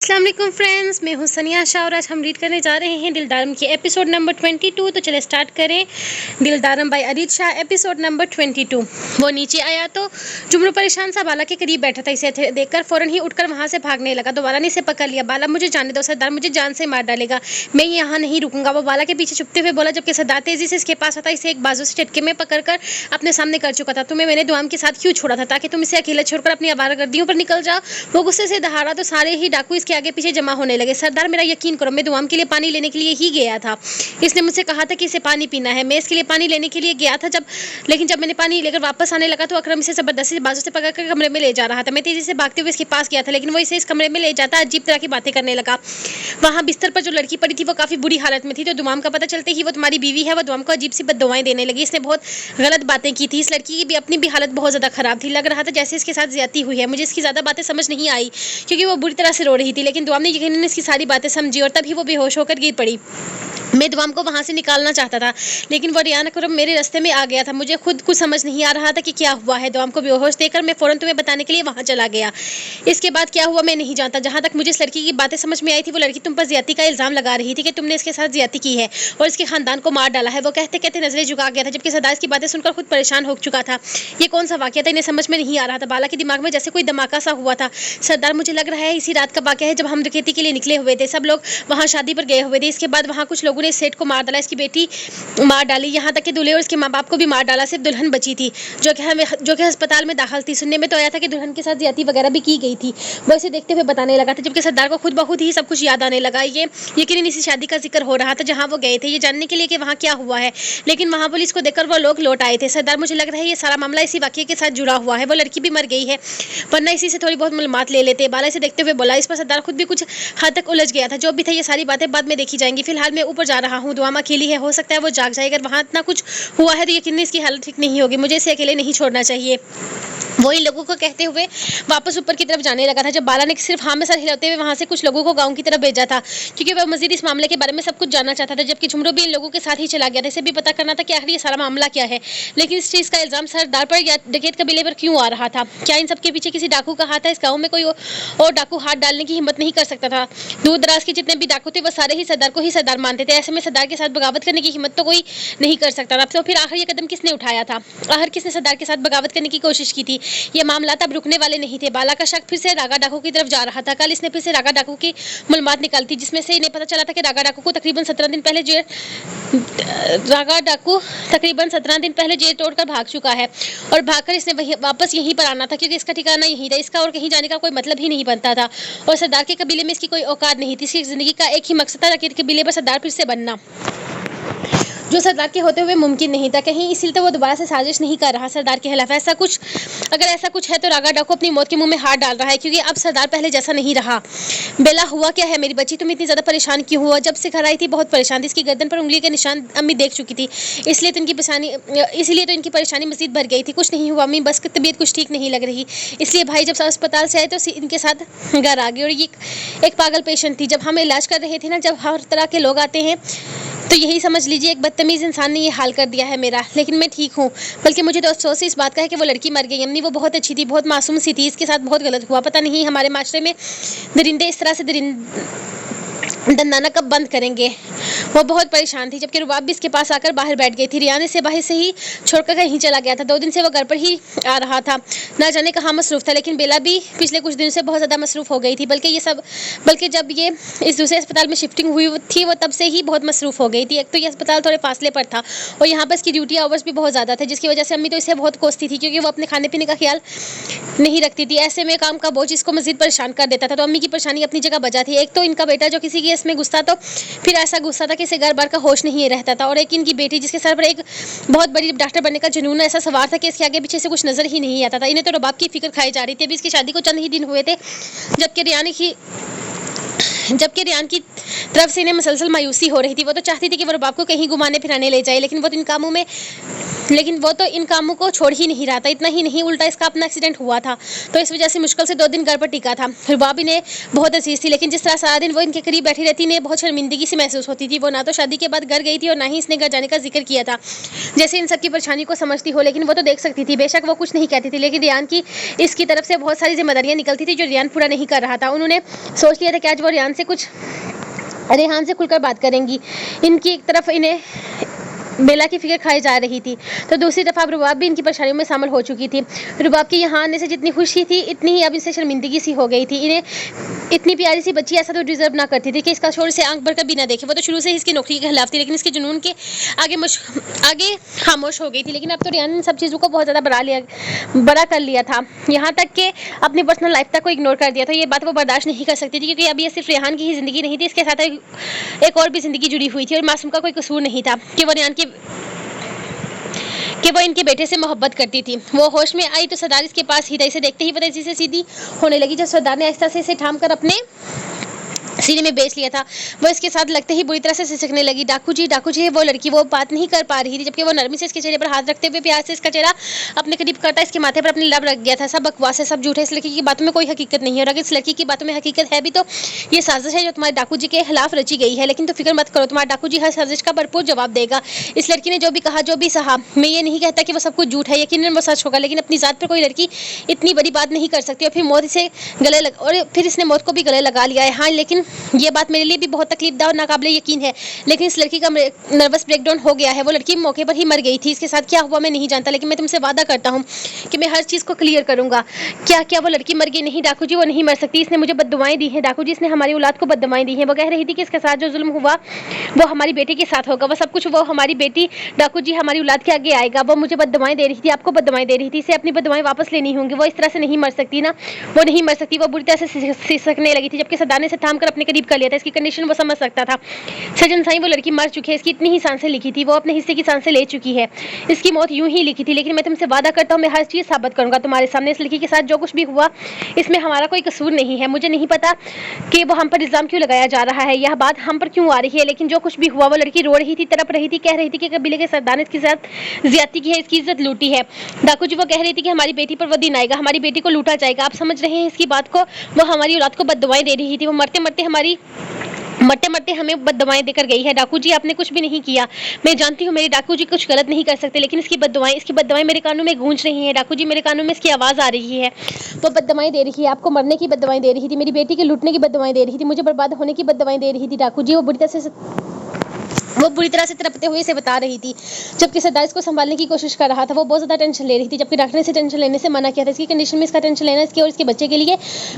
अस्सलाम वालेकुम फ्रेंड्स, मैं हूं सनिया शाह और आज हम रीड करने जा रहे हैं दिलदारम के एपिसोड नंबर 22। तो चले स्टार्ट करें। दिलदारम बाय अरीद शाह, एपिसोड नंबर 22। वो नीचे आया तो जुमरू परेशान सा बाला के करीब बैठा था। इसे देखकर फौरन ही उठकर वहां से भागने लगा तो बाला ने इसे पकड़ लिया। बाला, मुझे जाने दो, सरदार मुझे जान से मार डालेगा, मैं यहाँ नहीं रुकूंगा। वो बाला के पीछे छुपते हुए बोला, जबकि सरदार तेजी से इसके पास आता इसे एक बाजू से झटके में पकड़कर अपने सामने कर चुका था। तुम्हें मैंने दुआम के साथ क्यों छोड़ा था? ताकि तुम इसे अकेला छोड़कर अपनी आवारागर्दियों पर निकल जाओ। वो गुस्से से दहाड़ा तो सारे ही डाकू इसके आगे पीछे जमा होने लगे। सरदार, मेरा यकीन करो, मैं दुआम के लिए पानी लेने के लिए ही गया था। इसने मुझसे कहा था कि इसे पानी पीना है। मैं इसके लिए पानी लेने के लिए गया था लेकिन जब मैंने पानी लेकर वापस आने लगा तो अकरम इसे जबरदस्ती से बाजू से पकड़कर कमरे में ले जा रहा था। मैं तेजी से भागते हुए इसके पास गया था लेकिन वो इसे इस कमरे में ले जाता अजीब तरह की बातें करने लगा। वहाँ बिस्तर पर जो लड़की पड़ी थी वो काफी बुरी हालत में थी। तो दुआम का पता चलते ही वो तुम्हारी बीवी है। वो दुआम को अजीब सी बददुआएं देने लगी। इसने बहुत गलत बातें की थी। इस लड़की की भी अपनी भी हालत बहुत ज्यादा खराब थी। लग रहा था जैसे इसके साथ ज्यादती हुई है। मुझे इसकी ज्यादा बातें समझ नहीं आई क्योंकि वो बुरी तरह से रो रही थी, लेकिन दुआम ने यकीनन इसकी सारी बातें समझी और तभी वो बेहोश होकर गिर पड़ी। मैं दुआम को वहां से निकालना चाहता था लेकिन वो रियान अकरम मेरे रास्ते में आ गया था। मुझे खुद कुछ समझ नहीं आ रहा था कि क्या हुआ है। दुआम को बेहोश देखकर मैं फौरन तुम्हें बताने के लिए वहां चला गया। इसके बाद क्या हुआ मैं नहीं जानता। जहां तक मुझे इस लड़की की बातें समझ में आई थी, वो लड़की तुम पर ज्यादती का इल्जाम लगा रही थी कि तुमने इसके साथ ज्यादती की है और इसके खानदान को मार डाला है। वो कहते कहते नजरें झुका गया था, जबकि सरदार की बातें सुनकर खुद परेशान हो चुका था। ये कौन सा वाकया था, इन्हें समझ में नहीं आ रहा था। बाला के दिमाग में जैसे कोई धमाका सा हुआ था। सरदार, मुझे लग रहा है इसी रात का वाकया है जब हम डकैती के लिए निकले हुए थे। सब लोग वहाँ शादी पर गए हुए थे। इसके बाद वहाँ कुछ लोगों ने सेठ को मार डाला, इसकी बेटी मार डाली, यहाँ तक कि दूल्हे और इसके माँ बाप को भी मार डाला। सिर्फ दुल्हन बची थी जो कि अस्पताल में दाखिल थी। सुनने में तो आया था कि दुल्हन के साथ ज्यादती वगैरह भी की गई थी। वो इसे देखते हुए बताने लगा था, जबकि सरदार को खुद बहुत ही सब कुछ याद आने लगा। ये यकीनन इसी शादी का जिक्र हो रहा था जहाँ वो गए थे ये जानने के लिए कि वहाँ क्या हुआ है, लेकिन वहाँ पुलिस को देखकर वो लोग लौट आए थे। सरदार, मुझे लग रहा है ये सारा मामला इसी वाकये के साथ जुड़ा हुआ है। वो लड़की भी मर गई है, वरना इसी से थोड़ी बहुत मालूमात ले लेते। बाला इसे देखते हुए बोला। इस पर सरदार खुद भी कुछ हद तक उलझ गया था। जो भी था ये सारी बातें बाद में देखी जाएंगी। फिलहाल मैं ऊपर जा रहा हूँ। दुआम अकेली है, हो सकता है वो जाग जाए। अगर वहाँ इतना कुछ हुआ है तो यकीनन इसकी हालत ठीक नहीं होगी। मुझे इसे अकेले नहीं छोड़ना चाहिए। वो इन लोगों को कहते हुए वापस ऊपर की तरफ जाने लगा था जब बाला ने सिर्फ हाँ में सर हिलाते हुए वहां से कुछ लोगों को गांव की तरफ भेजा था, क्योंकि वह मजीद इस मामले के बारे में सब कुछ जानना चाहता था। जबकि झुमरू भी इन लोगों के साथ ही चला गया था। इसे भी पता करना था कि आखिर ये सारा मामला क्या है। लेकिन इस चीज का इल्जाम सरदार पर या डकैत कबीले पर क्यों आ रहा था? क्या इन सबके पीछे किसी डाकू का हाथ है? इस गाँव में कोई और डाकू हाथ डालने की हिम्मत नहीं कर सकता था। दूर दराज के जितने भी डाकू थे वो सारे ही सरदार को ही सरदार मानते थे। ऐसे में सरदार के साथ बगावत करने की हिम्मत तो कोई नहीं कर सकता था। तो फिर आखिर ये कदम किसने उठाया था? आखिर किसने सरदार के साथ बगावत करने की कोशिश की थी? ये मामला तब रुकने वाले नहीं थे। बाला का शक फिर से रागा डाकू की तरफ जा रहा था। कल इसने फिर से रागा डाकू की मालूमात निकाली थी, जिसमें से इन्हें पता चला था कि रागा डाकू तकरीबन 17 दिन पहले जेल तोड़कर भाग चुका है और भागकर इसने वापस यहीं पर आना था क्योंकि इसका ठिकाना यहीं था। इसका और कहीं जाने का कोई मतलब ही नहीं बनता था और सरदार के कबीले में इसकी कोई औकात नहीं थी। इसकी जिंदगी का एक ही मकसद था कि कबीले पर सरदार फिर से बनना, जो सरदार के होते हुए मुमकिन नहीं था। कहीं इसलिए तो वो दोबारा से साजिश नहीं कर रहा सरदार के खिलाफ। अगर ऐसा कुछ है तो रागा डाकू अपनी मौत के मुंह में हाथ डाल रहा है, क्योंकि अब सरदार पहले जैसा नहीं रहा। बेला, हुआ क्या है मेरी बच्ची? तुम इतनी ज्यादा परेशान क्यों हुआ? जब से घर आई थी बहुत परेशान थी। इसकी गर्दन पर उंगली के निशान अम्मी देख चुकी थी, इसलिए तो इनकी परेशानी मजीद बढ़ गई थी। कुछ नहीं हुआ अम्मी, बस तबीयत कुछ ठीक नहीं लग रही, इसलिए भाई जब अस्पताल से आए तो इनके साथ घर आ गई। और ये एक पागल पेशेंट थी। जब हम इलाज कर रहे थे ना, जब हर तरह के लोग आते हैं तो यही समझ लीजिए एक बदतमीज इंसान ने ये हाल कर दिया है मेरा। लेकिन मैं ठीक हूँ, बल्कि मुझे तो अफसोस इस बात का है कि वो लड़की मर गई। अम्मी वो बहुत अच्छी थी, बहुत मासूम सी थी। इसके साथ बहुत गलत हुआ। पता नहीं हमारे माशरे में दरिंदे इस तरह से दंदाना कब बंद करेंगे। वो बहुत परेशान थी, जबकि रुबाब भी इसके पास आकर बाहर बैठ गई थी। रियान इसे बाहर से ही छोड़कर कहीं चला गया था। 2 दिन से वो घर पर ही आ रहा था, ना जाने कहाँ मसरूफ था। लेकिन बेला भी पिछले कुछ दिनों से बहुत ज़्यादा मसरूफ हो गई थी। बल्कि जब ये इस दूसरे अस्पताल में शिफ्टिंग हुई थी वो तब से ही बहुत मसरूफ हो गई थी। एक तो ये अस्पताल थोड़े फासले पर था और यहाँ पर इसकी ड्यूटी आवर्स भी बहुत ज़्यादा थे, जिसकी वजह से अम्मी तो इसे बहुत कोसती थी क्योंकि वो अपने खाने पीने का ख्याल नहीं रखती थी। ऐसे में काम का बोझ इसको मजीद परेशान कर देता था। तो अम्मी की परेशानी अपनी जगह बजा थी। एक तो इनका बेटा जो किसी केस में गुस्सा तो फिर ऐसा गुस्सा था कि इसे घर बार का होश नहीं रहता था, और एक इनकी बेटी जिसके सर पर एक बहुत बड़ी डॉक्टर बनने का जुनून ऐसा सवार था कि इसके आगे पीछे से कुछ नजर ही नहीं आता था। इन्हें तो रबाब की फिक्र खाई जा रही थी। अभी इसकी शादी को चंद ही दिन हुए थे जबकि रियान की तरफ से इन्हें मुसलसल मायूसी हो रही थी। वो तो चाहती थी कि वो रबाब को कहीं घुमाने फिराने ले जाए, लेकिन वो तो इन कामों में لیکن وہ تو ان کاموں کو چھوڑ ہی نہیں رہا تھا. اتنا ہی نہیں, الٹا اس کا اپنا ایکسیڈنٹ ہوا تھا, تو اس وجہ سے مشکل سے 2 دن گھر پر ٹکا تھا. رباب انہیں بہت عزیز تھی, لیکن جس طرح سارا دن وہ ان کے قریب بیٹھی رہتی, انہیں بہت شرمندگی سی محسوس ہوتی تھی. وہ نہ تو شادی کے بعد گھر گئی تھی اور نہ ہی اس نے گھر جانے کا ذکر کیا تھا, جیسے ان سب کی پریشانی کو سمجھتی ہو. لیکن وہ تو دیکھ سکتی تھی, بے شک وہ کچھ نہیں کہتی تھی, لیکن ریان کی اس کی طرف سے بہت ساری ذمہ داریاں نکلتی تھی جو ریان پورا نہیں کر رہا تھا. انہوں نے سوچ لیا تھا کہ آج وہ ریحان سے کھل کر بات کریں گی. ان کی ایک طرف انہیں بیلا کی فکر کھائی جا رہی تھی, تو دوسری طرف اب رباب بھی ان کی پریشانیوں میں شامل ہو چکی تھی. رباب کے یہاں آنے سے جتنی خوشی تھی, اتنی ہی اب ان سے شرمندگی سی ہو گئی تھی. انہیں اتنی پیاری سی بچی ایسا تو ڈیزرو نہ کرتی تھی کہ اس کا شوہر سے آنکھ بھر کر بھی نہ دیکھے. وہ تو شروع سے ہی اس کی نوکری کے خلاف تھی, لیکن اس کے جنون کے آگے خاموش ہو گئی تھی. لیکن اب تو ریان ان سب چیزوں کو بہت زیادہ بڑا کر لیا تھا, یہاں تک کہ اپنی پرسنل لائف تک کو اگنور کر دیا تھا. یہ بات وہ برداشت نہیں کر سکتی تھی, کیونکہ اب یہ صرف ریحان کی ہی زندگی نہیں تھی, اس کے ساتھ ایک اور بھی زندگی جڑی ہوئی تھی, اور معصوم کا کوئی قصور نہیں تھا کہ وہ ان کے بیٹے سے محبت کرتی تھی. وہ ہوش میں آئی تو سردار اس کے پاس ہی تھا. اسے دیکھتے ہی وہ تیزی سے سیدھی ہونے لگی. جب سردار نے آہستہ سے اسے تھام کر اپنے سینے میں بیچ لیا تھا, وہ اس کے ساتھ لگتے ہی بری طرح سے سسکنے لگی. ڈاکو جی وہ لڑکی, وہ بات نہیں کر پا رہی تھی, جبکہ وہ نرمی سے اس کے چہرے پر ہاتھ رکھتے ہوئے پیار سے اس کا چہرہ اپنے قریب کرتا اس کے ماتھے پر اپنی لب رکھ گیا تھا. سب بکواس ہے, سب جھوٹ ہے, اس لڑکی کی باتوں میں کوئی حقیقت نہیں ہے, اور اگر اس لڑکی کی باتوں میں حقیقت ہے بھی تو یہ سازش ہے جو تمہارے ڈاکو جی کے خلاف رچی گئی ہے. لیکن تو فکر مت کرو, تمہارا ڈاکو جی ہر سازش کا بھرپور جواب دے گا. اس لڑکی نے جو بھی کہا, جو بھی سہا, میں یہ نہیں کہتا کہ وہ سب کچھ جھوٹ ہے, یقیناً وہ سچ ہوگا, لیکن اپنی ذات پر کوئی لڑکی اتنی بڑی بات نہیں کر سکتی, اور پھر اس نے موت کو بھی گلے لگا لیا ہے. ہاں, لیکن یہ بات میرے لیے بھی بہت تکلیف دہ اور ناقابل یقین ہے, لیکن اس لڑکی کا نروس بریک ڈاؤن ہو گیا ہے. وہ لڑکی موقع پر ہی مر گئی تھی, اس کے ساتھ کیا ہوا میں نہیں جانتا, لیکن میں تم سے وعدہ کرتا ہوں کہ میں ہر چیز کو کلیئر کروں گا. کیا وہ لڑکی مر گئی؟ نہیں ڈاکو جی, وہ نہیں مر سکتی, اس نے مجھے بد دعائیں دی ہیں. ڈاکو جی, اس نے ہماری اولاد کو بد دعائیں دی ہیں. وہ کہہ رہی تھی کہ اس کے ساتھ جو ظلم ہوا وہ ہماری بیٹی کے ساتھ ہوگا, وہ سب کچھ وہ ہماری بیٹی ڈاکو جی ہماری اولاد کے آگے آئے گا. وہ مجھے بد دعائیں دے رہی تھی, آپ کو بد دعائیں دے رہی تھی, اسے اپنی بد دعائیں واپس لینی ہوں گی. وہ اس طرح سے نہیں مر سکتی نا, وہ نہیں مر سکتی. وہ بری طرح سے سسکنے لگی تھی, جبکہ سردار نے سے تھام کر اپنے قریب کر لیا تھا. اس کی کنڈیشن وہ سمجھ سکتا تھا. سجن سائی, وہ لڑکی مر چکی ہے, اس کی اتنی ہی سانسیں لکھی تھی, وہ اپنے حصے کی سانسیں لے چکی ہے, اس کی موت یوں ہی لکھی تھی. لیکن میں تم سے وعدہ کرتا ہوں, میں ہر چیز ثابت کروں گا تمہارے سامنے. اس لڑکی کے ساتھ جو کچھ بھی ہوا, اس میں ہمارا کوئی قصور نہیں ہے. مجھے نہیں پتا کہ وہ ہم پر الزام کیوں لگایا جا رہا ہے, یہ بات ہم پر کیوں آ رہی ہے, لیکن جو کچھ بھی ہوا, وہ لڑکی رو رہی تھی, تڑپ رہی تھی, کہہ رہی تھی کہ قبیلے کے سردار نے اس کے ساتھ زیادتی کی ہے, اس کی عزت لوٹی ہے. ڈاکو جی, وہ کہہ رہی تھی کہ ہماری بیٹی پر وہ دن آئے گا, ہماری بیٹی کو لوٹا جائے گا. آپ سمجھ رہے ہیں اس کی بات کو؟ وہ ہماری اولاد کو بد دعائیں دے رہی تھی, وہ مرتے مرتے ہمیں بد دعائیں دے کر گئی ہے. ڈاکو جی, آپ نے کچھ بھی نہیں کیا, میں جانتی ہوں میرے ڈاکو جی کچھ غلط نہیں کر سکتے, لیکن اس کی بد دعائیں میرے کانوں میں گونج رہی ہیں. ڈاکو جی, میرے کانوں میں اس کی آواز آ رہی ہے, وہ بد دعائیں دے رہی ہے, آپ کو مرنے کی بد دعائیں دے رہی تھی, میری بیٹی کے لوٹنے کی بد دعائیں دے رہی تھی, مجھے برباد ہونے کی بد دعائیں دے رہی تھی. ڈاکو جی, وہ بری طرح سے تڑپتے ہوئے اسے بتا رہی تھی, جبکہ سردار اس کو سنبھالنے کی کوشش کر رہا تھا. وہ بہت زیادہ ٹینشن لے رہی تھی, جبکہ ڈاکٹر نے اسے ٹینشن لینے سے منع کیا تھا. اس کی کنڈیشن میں اس کا ٹینشن لینا اس کے اور اس کے بچے کے لیے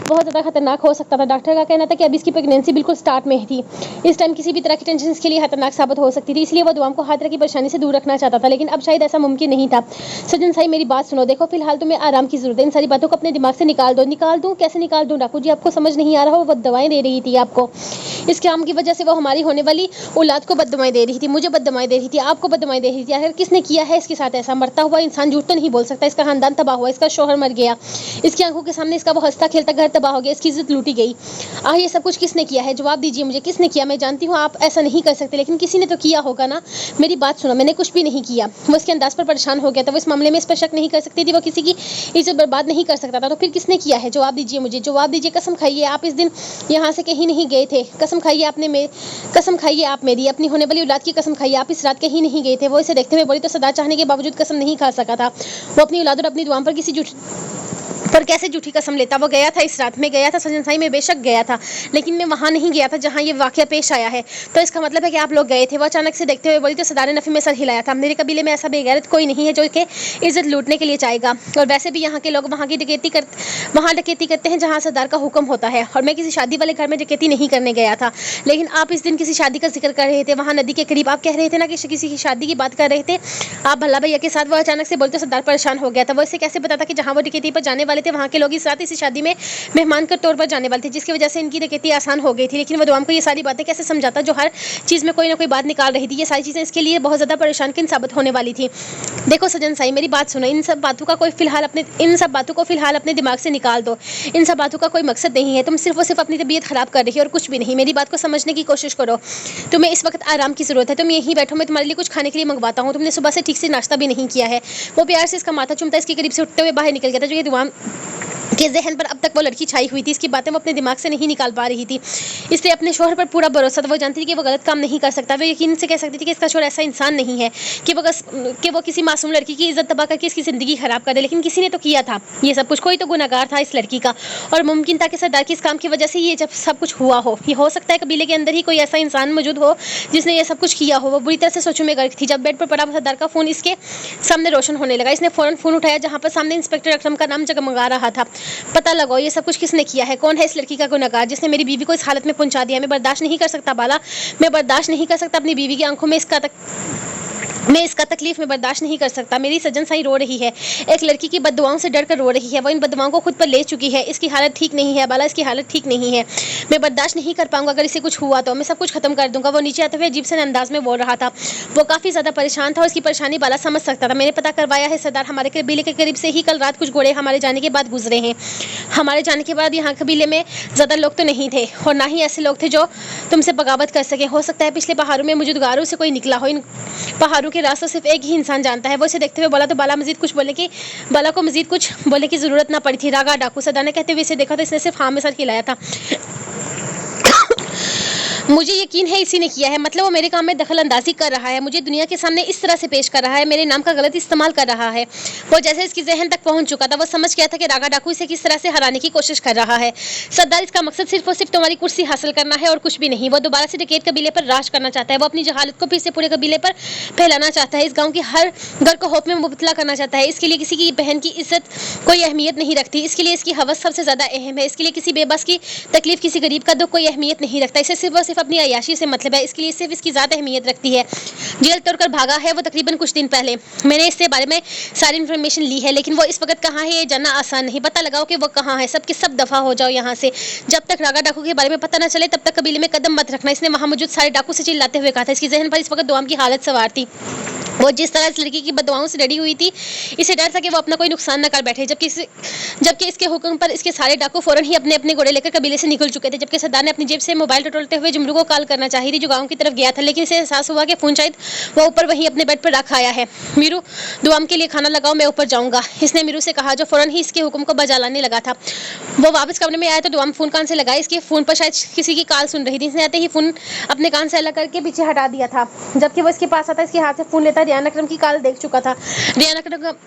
بہت زیادہ خطرناک ہو سکتا تھا. ڈاکٹر کا کہنا تھا کہ اب اس کی پریگنینسی بالکل سٹارٹ میں تھی, اس ٹائم کسی بھی طرح کی ٹینشن اس کے لیے خطرناک ثابت ہو سکتی تھی, اس لیے وہ دعاؤں کو ہر طرح کی پریشانی سے دور رکھنا چاہتا تھا, لیکن اب شاید ایسا ممکن نہیں تھا. سجن سائی, میری بات سنو, دیکھو فی الحال تمہیں آرام کی ضرورت ہے, ان ساری باتوں کو اپنے دماغ سے نکال دوں. کیسے نکال دوں ڈاکو جی, آپ کو سمجھ نہیں آ رہا, وہ بد دعائیں دے رہی تھی آپ کو, اس کام کی وجہ سے وہ ہماری ہونے والی اولاد کو بد دعائیں دے رہی تھی, مجھے بد دعائیں دے رہی تھی, آپ کو بد دعائیں دے رہی تھی. آخر کس نے کیا ہے اس کے ساتھ ایسا؟ مرتا ہوا انسان جھوٹ تو نہیں بول سکتا, اس کا خاندان تباہ ہوا, اس کا شوہر مر گیا, اس کی آنکھوں کے سامنے اس کا وہ ہنستا کھیلتا گھر تباہ ہو گیا, اس کی عزت لوٹی گئی. یہ سب کچھ کس نے کیا ہے؟ جواب دیجیے مجھے, کس نے کیا؟ میں جانتی ہوں آپ ایسا نہیں کر سکتے, لیکن کسی نے تو کیا ہوگا نا. میری بات سنو, میں نے کچھ بھی نہیں کیا. وہ اس کے انداز پر پریشان ہو گیا تھا, وہ اس معاملے میں اس پر شک نہیں کر سکتی تھی, وہ کسی کی عزت برباد نہیں کر سکتا تھا. تو پھر کس نے کیا ہے؟ جواب دیجیے مجھے, جواب دیجیے. قسم کھائیے آپ اس دن یہاں سے کہیں نہیں گئے تھے, قسم کھائیے آپ میری اپنی ہونے والی اولاد کی قسم کھائیے, آپ اس رات کہیں نہیں گئے تھے. وہ اسے دیکھتے ہوئے بولی تو سردار چاہنے کے باوجود قسم نہیں کھا سکا تھا. وہ اپنی اولاد اور اپنی دعاؤں پر کیسے جھوٹی قسم لیتا؟ وہ گیا تھا, اس رات میں گیا تھا سجن سائی, میں بے شک گیا تھا, لیکن میں وہاں نہیں گیا تھا جہاں یہ واقعہ پیش آیا ہے. تو اس کا مطلب ہے کہ آپ لوگ گئے تھے. وہ اچانک سے دیکھتے ہوئے بولی تو سردار نے نفی میں سر ہلایا تھا. میرے قبیلے میں ایسا بے غیرت کوئی نہیں ہے جو کہ عزت لوٹنے کے لیے چاہے گا, اور ویسے بھی یہاں کے لوگ وہاں ڈکیتی کرتے ہیں جہاں سردار کا حکم ہوتا ہے, اور میں کسی شادی والے گھر میں ڈکیتی نہیں کرنے گیا تھا. لیکن آپ اس دن کسی شادی کا ذکر کر رہے تھے وہاں ندی کے قریب, آپ کہہ رہے تھے نا کہ کسی کی شادی کی بات کر رہے تھے آپ بھلا بھیا کے ساتھ. وہ اچانک سے بولتے سردار پریشان ہو گیا تھا. وہ اسے کیسے بتاتا کہ جہاں وہ ڈکیتی پر جانے والے والے تھے, وہاں کے لوگ اس رات اسی شادی میں مہمان کے طور پر جانے والے تھے, جس کی وجہ سے ان کی ڈکیتی آسان ہو گئی تھی. لیکن وہ دوام کو یہ ساری باتیں کیسے سمجھاتا جو ہر چیز میں کوئی نہ کوئی بات نکال رہی تھی. یہ ساری چیزیں اس کے لیے بہت زیادہ پریشان کن ثابت ہونے والی تھی. دیکھو سجن سائی, میری بات سنو, ان سب باتوں کو فی الحال اپنے دماغ سے نکال دو. ان سب باتوں کا کوئی مقصد نہیں ہے, تم صرف اور صرف اپنی طبیعت خراب کر رہی ہو اور کچھ بھی نہیں. میری بات کو سمجھنے کی کوشش کرو. تمہیں اس وقت آرام کی ضرورت ہے, تم یہیں بیٹھو, میں تمہارے لیے کچھ کھانے کے لیے منگواتا ہوں. تم نے صبح سے ٹھیک سے ناشتہ بھی نہیں کیا ہے. وہ پیار سے اس کا ماتھا چومتا اس کے قریب سے اٹھتے ہوئے باہر نکل گیا تھا. جو یہ دوام کے ذہن پر اب تک وہ لڑکی چھائی ہوئی تھی, اس کی باتیں وہ اپنے دماغ سے نہیں نکال پا رہی تھی. اس لیے اپنے شوہر پر پورا بھروسہ تھا. وہ جانتی تھی کہ وہ غلط کام نہیں کر سکتا. وہ یقین سے کہہ سکتی تھی کہ اس کا شوہر ایسا انسان نہیں ہے کہ وہ کسی معصوم لڑکی کی عزت تباہ کر کے اس کی زندگی خراب کر دے. لیکن کسی نے تو کیا تھا یہ سب کچھ, کوئی تو گناہگار تھا اس لڑکی کا, اور ممکن تھا کہ سردار کی اس کام کی وجہ سے یہ جب سب کچھ ہوا ہو. یہ ہو سکتا ہے قبیلے کے اندر ہی کوئی ایسا انسان موجود ہو جس نے یہ سب کچھ کیا ہو. وہ بری طرح سے سوچوں میں غرق تھی. جب بیڈ پر پڑا سردار کا فون اس کے سامنے روشن ہونے لگا, اس نے فوراً فون اٹھایا جہاں پر سامنے انسپکٹر اکرم کا نام جگمگا رہا تھا. پتہ لگاؤ یہ سب کچھ کس نے کیا ہے, کون ہے اس لڑکی کا گناہگار جس نے میری بیوی کو اس حالت میں پہنچا دیا. میں برداشت نہیں کر سکتا بالا, میں برداشت نہیں کر سکتا اپنی بیوی کی آنکھوں میں اس کا تکلیف میں برداشت نہیں کر سکتا. میری سجن سائی رو رہی ہے, ایک لڑکی کی بد دعاؤں سے ڈر کر رو رہی ہے. وہ ان بد دعاؤں کو خود پر لے چکی ہے. اس کی حالت ٹھیک نہیں ہے بالا, اس کی حالت ٹھیک نہیں ہے. میں برداشت نہیں کر پاؤں گا اگر اسے کچھ ہوا تو. میں سب کچھ ختم کر دوں گا. وہ نیچے آتے ہوئے عجیب سے انداز میں بول رہا تھا. وہ کافی زیادہ پریشان تھا اور اس کی پریشانی بالا سمجھ سکتا تھا. میں نے پتہ کروایا ہے سردار, ہمارے قبیلے کے قریب سے ہی کل رات کچھ گھوڑے ہمارے جانے کے بعد گزرے ہیں. ہمارے جانے کے بعد یہاں قبیلے میں زیادہ لوگ تو نہیں تھے, اور نہ ہی ایسے لوگ تھے جو تم سے بغاوت کر سکے. ہو سکتا ہے پچھلے پہاڑوں میں موجود غاروں سے کوئی نکلا ہو. ان پہاڑوں کے راستوں صرف ایک ہی انسان جانتا ہے. وہ اسے دیکھتے ہوئے بولا تو بالا کو مزید کچھ بولنے کی ضرورت نہ پڑی تھی. راگا ڈاکو, سردار نے کہتے ہوئے اسے دیکھا تو اس نے صرف ہاں میں سر ہلایا تھا. مجھے یقین ہے اسی نے کیا ہے. مطلب وہ میرے کام میں دخل اندازی کر رہا ہے, مجھے دنیا کے سامنے اس طرح سے پیش کر رہا ہے, میرے نام کا غلط استعمال کر رہا ہے. وہ جیسے اس کی ذہن تک پہنچ چکا تھا. وہ سمجھ گیا تھا کہ راگا ڈاکو اسے کس طرح سے ہرانے کی کوشش کر رہا ہے. سردار, اس کا مقصد صرف اور صرف تمہاری کرسی حاصل کرنا ہے اور کچھ بھی نہیں. وہ دوبارہ سے ڈکیت قبیلے پر راج کرنا چاہتا ہے. وہ اپنی جہالت کو پھر سے پورے قبیلے پر پھیلانا چاہتا ہے. اس گاؤں کی ہر گھر کو خوف میں مبتلا کرنا چاہتا ہے. اس کے لیے کسی کی بہن کی عزت کوئی اہمیت نہیں رکھتی. اس کے لیے اس کی ہوس سب سے زیادہ اہم ہے. اس کے لیے کسی بے بس کی تکلیف, کسی غریب کا دکھ کوئی اہمیت نہیں رکھتا. اسے صرف اور صرف اپنی عیاشی سے مطلب ہے. اس کے لیے صرف اس کی ذات اہمیت رکھتی ہے. جیل توڑ کر بھاگا ہے وہ تقریباً کچھ دن پہلے. میں نے اس کے بارے میں ساری انفارمیشن لی ہے, لیکن وہ اس وقت کہاں ہے یہ جاننا آسان نہیں. پتہ لگاؤ کہ وہ کہاں ہے. سب کے سب دفعہ ہو جاؤ یہاں سے. جب تک راگا ڈاکو کے بارے میں پتہ نہ چلے تب تک قبیلے میں قدم مت رکھنا. اس نے وہاں موجود سارے ڈاکو سے چلاتے ہوئے کہا تھا. اس کی ذہن پر اس وقت دوام کی حالت سوار تھی. وہ جس طرح اس لڑکی کی بددعاؤں سے ڈری ہوئی تھی, اسے ڈر تھا کہ وہ اپنا کوئی نقصان نہ کر بیٹھے. جبکہ اس کے حکم پر اس کے سارے ڈاکو فوراً ہی اپنے اپنے گھوڑے لے کر قبیلے سے نکل چکے تھے. جبکہ سردار نے اپنی جیب سے موبائل ٹٹولتے ہوئے جمرو کو کال کرنا چاہی تھی جو گاؤں کی طرف گیا تھا, لیکن اسے احساس ہوا کہ فون شاید وہ اوپر وہیں اپنے بیڈ پر رکھ آیا ہے. میرو, دوام کے لیے کھانا لگاؤ, میں اوپر جاؤں گا, اس نے میرو سے کہا, جو فوراً ہی اس کے حکم کو بجا لانے لگا تھا. وہ واپس کمرے میں آیا تو دوام فون کان سے لگائے. اس کے فون پر شاید کسی کی کال سن رہی تھی. اس نے آتے ہی فون اپنے کان سے الگ کر کے پیچھے ہٹا دیا تھا. جبکہ وہ اس کے پاس آتا اس کے ہاتھ سے فون لیتا. ریان اکرم کی کال دیکھ چکا تھا.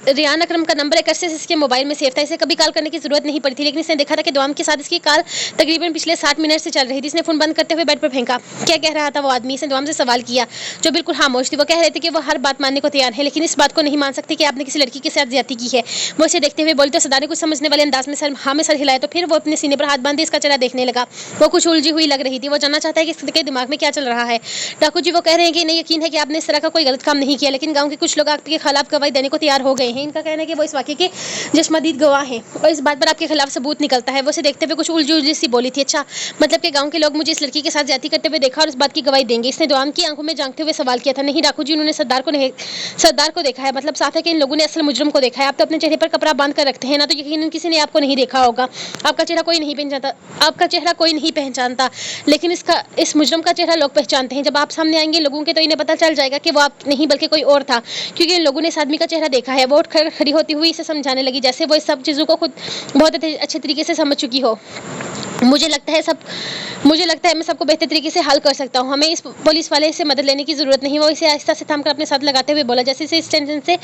ریان اکرم کا نمبر ایک عرصے سے اس کے موبائل میں سیو تھا. اسے کبھی کال کرنے کی ضرورت نہیں پڑی تھی, لیکن اس نے دیکھا تھا کہ دوام کے ساتھ اس کی کال تقریباً پچھلے 60 منٹ سے چل رہی تھی. اس نے فون بند کرتے ہوئے بیڈ پر پھینکا. کیا کہہ رہا تھا وہ آدمی؟ اس نے دوام سے سوال کیا جو بالکل خاموش تھی. وہ کہہ رہے تھے کہ وہ ہر بات ماننے کو تیار ہے, لیکن اس بات کو نہیں مان سکتے کہ آپ نے کسی لڑکی کے ساتھ زیادتی کی ہے. وہ اسے دیکھتے ہوئے بولی تو سردار نے کچھ سمجھنے والے انداز میں ہاں میں سر ہلایا. تو پھر وہ اپنے سینے پر ہاتھ باندھے اس کا چہرہ دیکھنے لگا. وہ کچھ الجھی ہوئی لگ رہی تھی. وہ جاننا چاہتا ہے کہ اس کے دماغ میں کیا چل رہا ہے. ڈاکو جی, وہ کہہ رہے ہیں کہ انہیں یقین ہے کہ آپ نے اس طرح کا کوئی غلط کام نہیں کیا, لیکن گاؤں کے کچھ لوگ آپ کے خلاف گواہی دینے کو تیار ہو گئے ہیں. ان کا کہنا ہے کہ وہ اس واقعے کے چشمدید گواہ ہیں اور اس بات پر آپ کے خلاف ثبوت نکلتا ہے. وہ اسے دیکھتے ہوئے کچھ الجھی سی بولی تھی. اچھا, مطلب کہ گاؤں کے لوگ مجھے اس لڑکی کے ساتھ زیادتی کرتے ہوئے دیکھا اور اس بات کی گواہی دیں گے؟ اس نے دوام کی آنکھوں میں جھانکتے ہوئے سوال کیا تھا. نہیں ڈاکو جی, انہوں نے سردار کو دیکھا ہے. مطلب صاف ہے کہ ان لوگوں نے اصل مجرم کو دیکھا ہے. آپ تو اپنے چہرے پر کپڑا باندھ کر رکھتے ہیں نا, تو یقیناً کسی نے آپ کو نہیں دیکھا ہوگا. آپ کا چہرہ کوئی نہیں پہچانتا, لیکن اس مجرم کا چہرہ لوگ پہچانتے ہیں. جب آپ سامنے آئیں گے لوگوں کے تو انہیں پتہ چل جائے گا کہ وہ آپ نہیں بلکہ کوئی اور تھا, کیونکہ ان لوگوں نے اس آدمی کا چہرہ دیکھا ہے. وہ اٹھ کر کھڑی ہوتی ہوئی اسے سمجھانے لگی جیسے وہ اس سب چیزوں کو خود بہت اچھے طریقے سے سمجھ چکی ہو. مجھے لگتا ہے میں سب کو بہتر طریقے سے حل کر سکتا ہوں. ہمیں اس پولیس والے سے مدد لینے کی ضرورت نہیں. وہ اسے آہستہ سے تھام کر اپنے ساتھ لگاتے ہوئے بولا جیسے اسے اس ٹینشن سے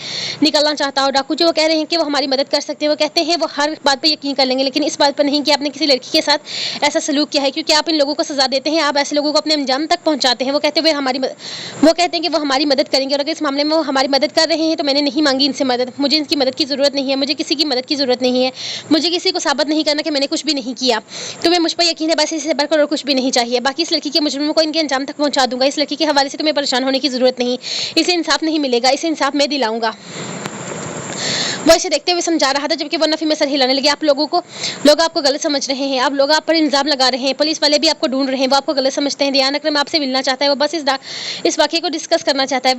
نکلنا چاہتا ہو. ڈاکو جی, وہ کہہ رہے ہیں کہ وہ ہماری مدد کر سکتے ہیں. وہ کہتے ہیں وہ ہر بات پہ یقین کر لیں گے, لیکن اس بات پر نہیں کہ آپ نے کسی لڑکی کے ساتھ ایسا سلوک کیا ہے, کیونکہ آپ ان لوگوں کو سزا دیتے ہیں, آپ ایسے لوگوں کو اپنے انجام تک پہنچاتے ہیں. وہ کہتے ہیں کہ وہ ہماری مدد کریں گے, اور اگر اس معاملے میں وہ ہماری مدد کر رہے ہیں تو میں نے نہیں مانگی ان سے مدد. مجھے ان کی مدد کی ضرورت نہیں ہے. مجھے کسی کی مدد کی ضرورت نہیں ہے. مجھے کسی کو ثابت نہیں کرنا کہ میں نے کچھ بھی نہیں کیا. تمہیں مجھ پر یقین ہے, بس اس سے بڑھ کر اور کچھ بھی نہیں چاہیے. باقی اس لڑکی کے مجرموں کو ان کے انجام تک پہنچا دوں گا. اس لڑکی کے حوالے سے تمہیں پریشان ہونے کی ضرورت نہیں. اسے انصاف نہیں ملے گا, اسے انصاف میں دلاؤں گا. वो इसे देखते हुए समझा रहा था, जबकि वो नफी में सर हिलाने लगी। लोग आपको गलत समझ रहे हैं, लोग आप पर इल्जाम लगा रहे हैं, पुलिस वाले भी आपको ढूंढ रहे हैं, वो आपको गलत समझते हैं। रियान अकरम आपसे मिलना चाहता है, वो बस इस वाक़े को डिस्कस करना चाहता है।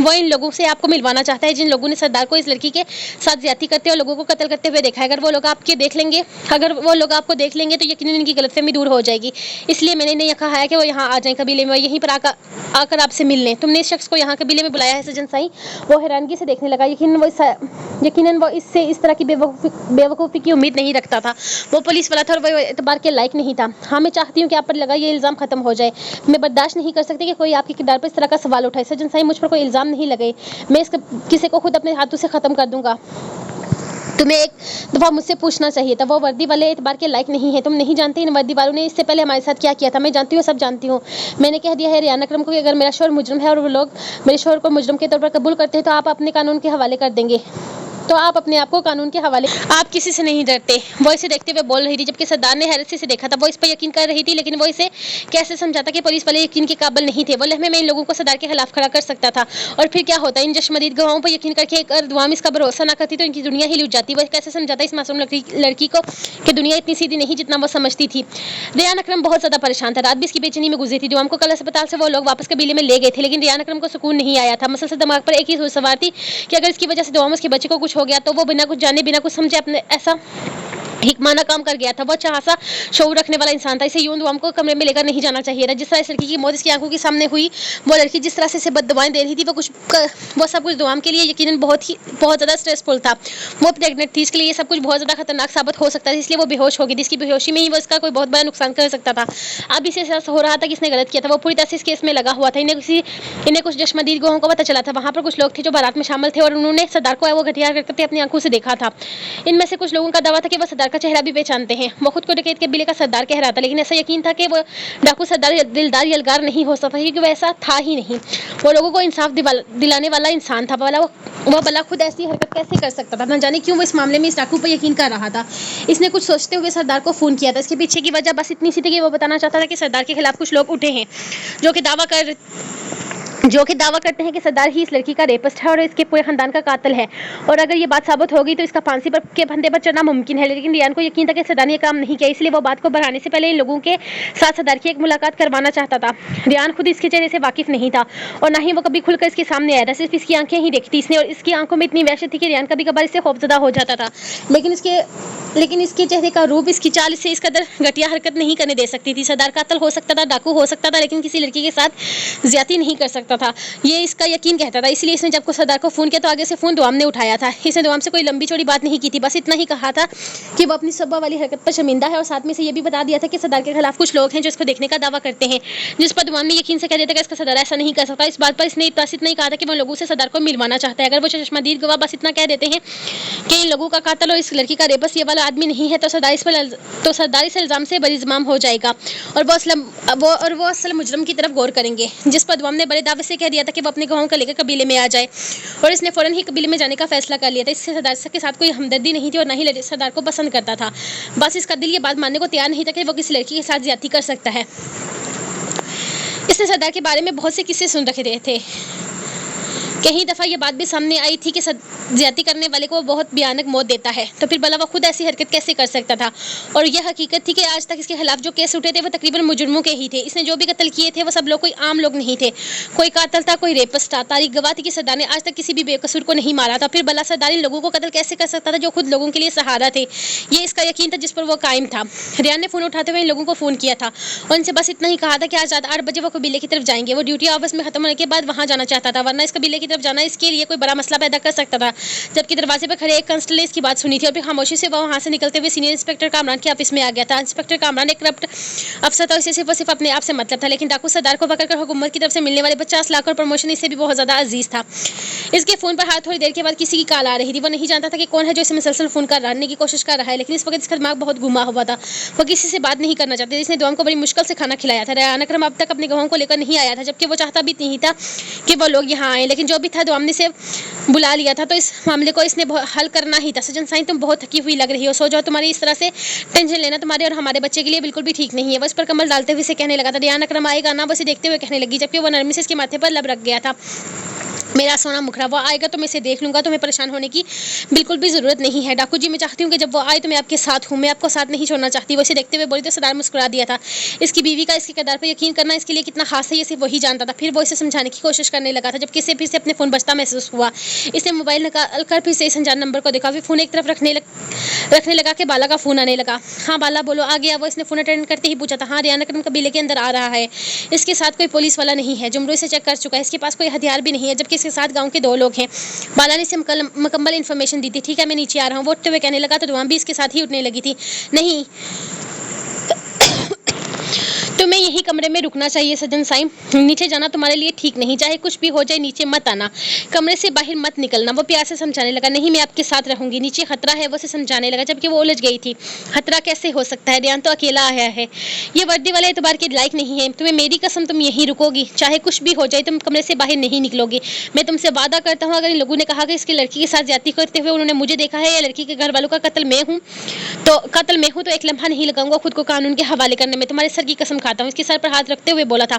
वो इन लोगों से आपको मिलवाना चाहता है जिन लोगों ने सरदार को इस लड़की के साथ ज्यादती करते और लोगों को कत्ल करते हुए देखा है। अगर वो लोग आपको देख लेंगे तो यकीनन इनकी गलतफहमी दूर हो जाएगी। इसलिए मैंने इन्हें कहा है कि वो यहाँ आ जाएं कबीले में, यहीं पर आकर आपसे मिल लें। तुमने इस शख्स को यहाँ कबीले में बुलाया है? सजन साई वो हैरानगी से देखने लगा। यकीनन वो इससे इस तरह की बेवकूफ़ी की उम्मीद नहीं रखता था। वो पुलिस वाला था और वो एतबार के लायक नहीं था। हाँ, मैं चाहती हूँ कि आप पर लगा ये इल्ज़ाम खत्म हो जाए। मैं बर्दाश्त नहीं कर सकती कि कोई आपके किरदार पर इस तरह का सवाल उठाए। सजन साई मुझ पर कोई इल्ज़ाम नहीं लगे, मैं इसका किसी को खुद अपने हाथों से ख़त्म कर दूंगा। तुम्हें एक दफ़ा मुझसे पूछना चाहिए था। वो वर्दी वाले एतबार के लायक नहीं है। तुम नहीं जानते इन वर्दी वालों ने इससे पहले हमारे साथ क्या किया था। मैं जानती हूँ, सब जानती हूँ। मैंने कह दिया है रियान अकरम को कि अगर मेरा शौहर मुजरिम है और वो लोग मेरे शौहर को मुजरिम के तौर पर कबूल करते हैं तो आप अपने कानून के हवाले कर देंगे। तो आप अपने आप को कानून के हवाले, आप किसी से नहीं डरते। वो इसे देखते हुए बोल रही थी, जबकि सरदार ने हैरत से इसे देखा था। वो इस पर यकीन कर रही थी, लेकिन वो इसे कैसे समझाता कि पुलिस वाले यकीन के काबिल नहीं थे। वो लम्हे में इन लोगों को सरदार के खिलाफ खड़ा कर सकता था, और फिर क्या होता। इन जशमदीद गवाहों पर यकीन करके अगर दुआम इसका भरोसा ना करती तो इनकी दुनिया ही लुट जाती। वो कैसे समझाता इस मासूम लड़की को कि दुनिया इतनी सीधी नहीं जितना वो समझती थी। रियान अकरम बहुत ज्यादा परेशान था। रात भी इसकी बेचैनी में गुजरी थी। दुआम को कल अस्पताल से वो लोग वापस कबीले में ले गए थे, लेकिन रियान अकरम को सुकून नहीं आया था। मसलसल दिमाग पर एक ही सोच सवार थी कि अगर इसकी वजह से दुआम उसके बच्चे को कुछ हो गया तो वो बिना कुछ जाने बिना कुछ समझे अपने ऐसा हिकमाना काम कर गया था। वो चाहसा शौर रखने वाला इंसान था। इसे यूं दुआम को कमरे में लेकर नहीं जाना चाहिए था। जिस तरह इस लड़की की मौत इसकी आंखों के सामने हुई, वो लड़की जिस तरह से इसे बद्दुआएं दे रही थी, वो सब कुछ दुआम के लिए यकीनन बहुत ज़्यादा स्ट्रेसफुल था। वो प्रेग्नेंट थी, इसके लिए ये सब कुछ बहुत ज़्यादा खतरनाक साबित हो सकता था। इसलिए वो बेहोश हो गई थी। इसकी बेहोशी में ही वो इसका कोई बहुत बड़ा नुकसान कर सकता था। अब इसे एहसास हो रहा था कि इसने गलत किया था। वो पूरी तरह से इस केस में लगा हुआ था। इन्हें कुछ जशमदीद गवाहों को पता चला था। वहाँ पर कुछ लोग थे जो बारात में शामिल थे और उन्होंने सरदार को वो घटिया करते अपनी आंखों से देखा था। इनमें से कुछ लोगों का दावा था कि वो सरदार का चेहरा भी पहचानते हैं। वो खुद को डकैत कबीले का सरदार कह रहा था, लेकिन ऐसा यकीन था कि वो डाकू सरदार दिलदार यलगार नहीं हो सकता, क्योंकि वो ऐसा था ही नहीं। वो लोगों को इंसाफ दिलाने वाला इंसान था। वो भला खुद ऐसी हरकत कैसे कर सकता था। न जाने क्यों वो इस मामले में इस डाकू पर यकीन कर रहा था। इसने कुछ सोचते हुए सरदार को फोन किया था। इसके पीछे की वजह बस इतनी सी थी कि वो बताना चाहता था कि सरदार के खिलाफ कुछ लोग उठे हैं जो कि दावा करते हैं कि सरदार ही इस लड़की का रेपिस्ट है और इसके पूरे खानदान का कातिल है, और अगर ये बात साबित होगी तो इसका फांसी के फंदे पर चढ़ना मुमकिन है। लेकिन रियान को यकीन था कि सरदार ने ये काम नहीं किया, इसलिए वो बात को बढ़ाने से पहले इन लोगों के साथ सरदार की एक मुलाकात करवाना चाहता था। रियान खुद इसके चेहरे से वाकिफ नहीं था और ना ही वो कभी खुलकर इसके सामने आया था। सिर्फ इसकी आंखें ही देखती इसने, और इसकी आंखों में इतनी वहशत थी कि रियान कभी कभार इससे खौफजदा हो जाता था। लेकिन इसके चेहरे का रूप, इसकी चाल इसे इस कदर घटिया हरकत नहीं करने दे सकती थी। सरदार कातिल हो सकता था, डाकू हो सकता था, लेकिन किसी लड़की के साथ ज्यादती नहीं कर सकता था। ये इसका यकीन कहता था। इसलिए इसने जब सरदार को फोन किया तो आगे से फोन दुआम ने उठाया था। इसने दुआम से कोई लंबी चौड़ी बात नहीं की थी, बस इतना ही कहा था कि वो अपनी सब्बा वाली हरकत पर शर्मिंदा है, और साथ में से ये भी बता दिया था कि सरदार के खिलाफ कुछ लोग हैं जो इसको देखने का दावा करते हैं, जिस पर दुआम ने यकीन से कह दिया था कि इसका सरदार ऐसा नहीं कर सकता। इस बात पर इसने बस इतना ही कहा था कि वो लोगों से सरदार को मिलवाना चाहता है। अगर वो चश्मदीद गवाह बस इतना कह देते हैं कि इन लोगों का कातिल और इस लड़की का रेपिस्ट ये वाला आदमी नहीं है तो सरदार इस इल्जाम से बरीज़माम हो जाएगा और वो असल मुजरम की तरफ गौर करेंगे। जिस पर दुआम ने बड़े दावे से कह दिया था कि वो अपने गवाहों को लेकर कबीले में आ जाए, और इसने फौरन ही कबीले में जाने का फैसला कर लिया था। इससे सरदार के साथ कोई हमदर्दी नहीं थी और न ही सरदार को पसंद करता था। बस इसका दिल ये बात मानने को तैयार नहीं था कि वो किसी लड़की के साथ ज्यादती कर सकता है। इसने सरदार के बारे में बहुत से किस्से सुन रखे थे। कई दफ़ा ये बात भी सामने आई थी कि ज्यादती करने वाले को बहुत भयानक मौत देता है, तो फिर भला वो खुद ऐसी हरकत कैसे कर सकता था। और यह हकीकत थी कि आज तक इसके खिलाफ जो केस उठे थे वो तकरीबन मुजरिमों के ही थे। इसने जो भी कत्ल किए थे वो सब लोग कोई आम लोग नहीं थे। कोई कातिल था, कोई रेपिस्ट था। तारीख गवाह थी कि सरदार ने आज तक किसी भी बेकसूर को नहीं मारा था। फिर भला सरदार इन लोगों को कत्ल कैसे कर सकता था जो खुद लोगों के लिए सहारा थे। ये इसका यकीन था जिस पर वो कायम था। रियान ने फ़ोन उठाते हुए इन लोगों को फ़ोन किया था और इनसे बस इतना ही कहा था कि आज रात 8 बजे वो कबीले की तरफ जाएंगे। वो ड्यूटी आवर्स में खत्म होने के बाद वहाँ जाना चाहता था, वरना इस कबीले की तरफ जाना इसके लिए कोई बड़ा मसला पैदा कर सकता था। जबकि दरवाजे पर खड़े एक कांस्टेबल ने इसकी बात सुनी थी और फिर खामोशी से वो वहाँ से निकलते हुए सीनियर इंस्पेक्टर कामरान के ऑफिस में आ गया था। इंस्पेक्टर कामरान एक करप्ट अफसर था, इसे सिर्फ अपने आप से मतलब था, लेकिन डाकू सरदार को पकड़कर हुकूमत की तरफ से मिलने वाले 50 लाख और प्रमोशन इससे भी बहुत ज़्यादा अजीज था। इसके फ़ोन पर थोड़ी देर के बाद किसी की कॉल आ रही थी। वो नहीं जानता था कि कौन है जो इसे मुसलसल फ़ोन करने की कोशिश कर रहा है, लेकिन इस वक्त इसका दिमाग बहुत घुमा हुआ था। वो किसी से बात नहीं करना चाहती। इसने दुआम को बड़ी मुश्किल से खाना खिलाया था। रियान अकरम अब तक अपने गवाहों को लेकर नहीं आया था, जबकि वो चाहता भी नहीं था कि वो लोग यहाँ आए, लेकिन जो भी था दुआम ने इसे बुला लिया था, तो इस मामले को इसने हल करना ही था। सजन साईं, तुम बहुत थकी हुई लग रही हो, सो जाओ। तुम्हारी इस तरह से टेंशन लेना तुम्हारे और हमारे बच्चे के लिए बिल्कुल भी ठीक नहीं है। वो इस पर कमल डालते हुए इसे कहने लगा था। रियान अकरम आएगा ना, बस देखते हुए कहने लगी, जबकि वो नरमी से इसके माथे पर लब रख गया था। میرا سونا مکھرا وہ آئے گا تو میں اسے دیکھ لوں گا, تمہیں پریشان ہونے کی بالکل بھی ضرورت نہیں ہے. ڈاکو جی میں چاہتی ہوں کہ جب وہ آئے تو میں آپ کے ساتھ ہوں, میں آپ کو ساتھ نہیں چھوڑنا چاہتی. وہ اسے دیکھتے ہوئے بولی تو سردار مسکرا دیا تھا. اس کی بیوی کا اس کے کردار پر یقین کرنا اس کے لیے کتنا خاص ہے یہ صرف وہی جانتا تھا. پھر وہ اسے سمجھانے کی کوشش کرنے لگا تھا جبکہ اسے پھر سے اپنے فون بجتا محسوس ہوا. اس نے موبائل نکال کر پھر سے اس انجان نمبر کو دیکھا, پھر فون ایک طرف رکھنے لگا کہ بالا کا فون آنے لگا. ہاں بالا بولو, آ گیا وہ. اس نے فون اٹینڈ کرتے ہی پوچھا تھا. ہاں ریان اکرم قبیلے کے اندر آ رہا ہے. اس کے ساتھ کوئی پولیس والا نہیں ہے. جمرو اسے چیک کر چکا ہے. اس کے پاس کوئی ہتھیار بھی نہیں ہے جبکہ اس کے ساتھ گاؤں کے 2 لوگ ہیں. بالا نے اسے مکمل انفارمیشن دی تھی. ٹھیک ہے میں نیچے آ رہا ہوں, وہ اٹھتے ہوئے کہنے لگا تو دعا بھی اس کے ساتھ ہی اٹھنے لگی تھی. نہیں تمہیں یہی کمرے میں رکنا چاہیے سجن سائم, نیچے جانا تمہارے لیے ٹھیک نہیں. چاہے کچھ بھی ہو جائے نیچے مت آنا, کمرے سے باہر مت نکلنا. وہ پیار سے سمجھانے لگا. نہیں میں آپ کے ساتھ رہوں گی, نیچے خطرہ ہے. وہ اسے سمجھانے لگا جبکہ وہ الجھ گئی تھی. خطرہ کیسے ہو سکتا ہے, ریان تو اکیلا آیا ہے, یہ وردی والے اعتبار کے لائق نہیں ہے. تمہیں میری قسم تم یہیں رکو گی, چاہے کچھ بھی ہو جائے تم کمرے سے باہر نہیں نکلو گی. میں تم سے وعدہ کرتا ہوں اگر ان لوگوں نے کہا کہ اس کی لڑکی کے ساتھ زیادتی کرتے ہوئے انہوں نے مجھے دیکھا ہے یا لڑکی کے گھر والوں کا قتل میں ہوں تو ایک لمحہ نہیں لگاؤں گا خود کو قانون کے حوالے کرنے میں. تمہارے سر کی قسم کھاتا ہوں. اس کے سر پر ہاتھ رکھتے ہوئے بولا تھا.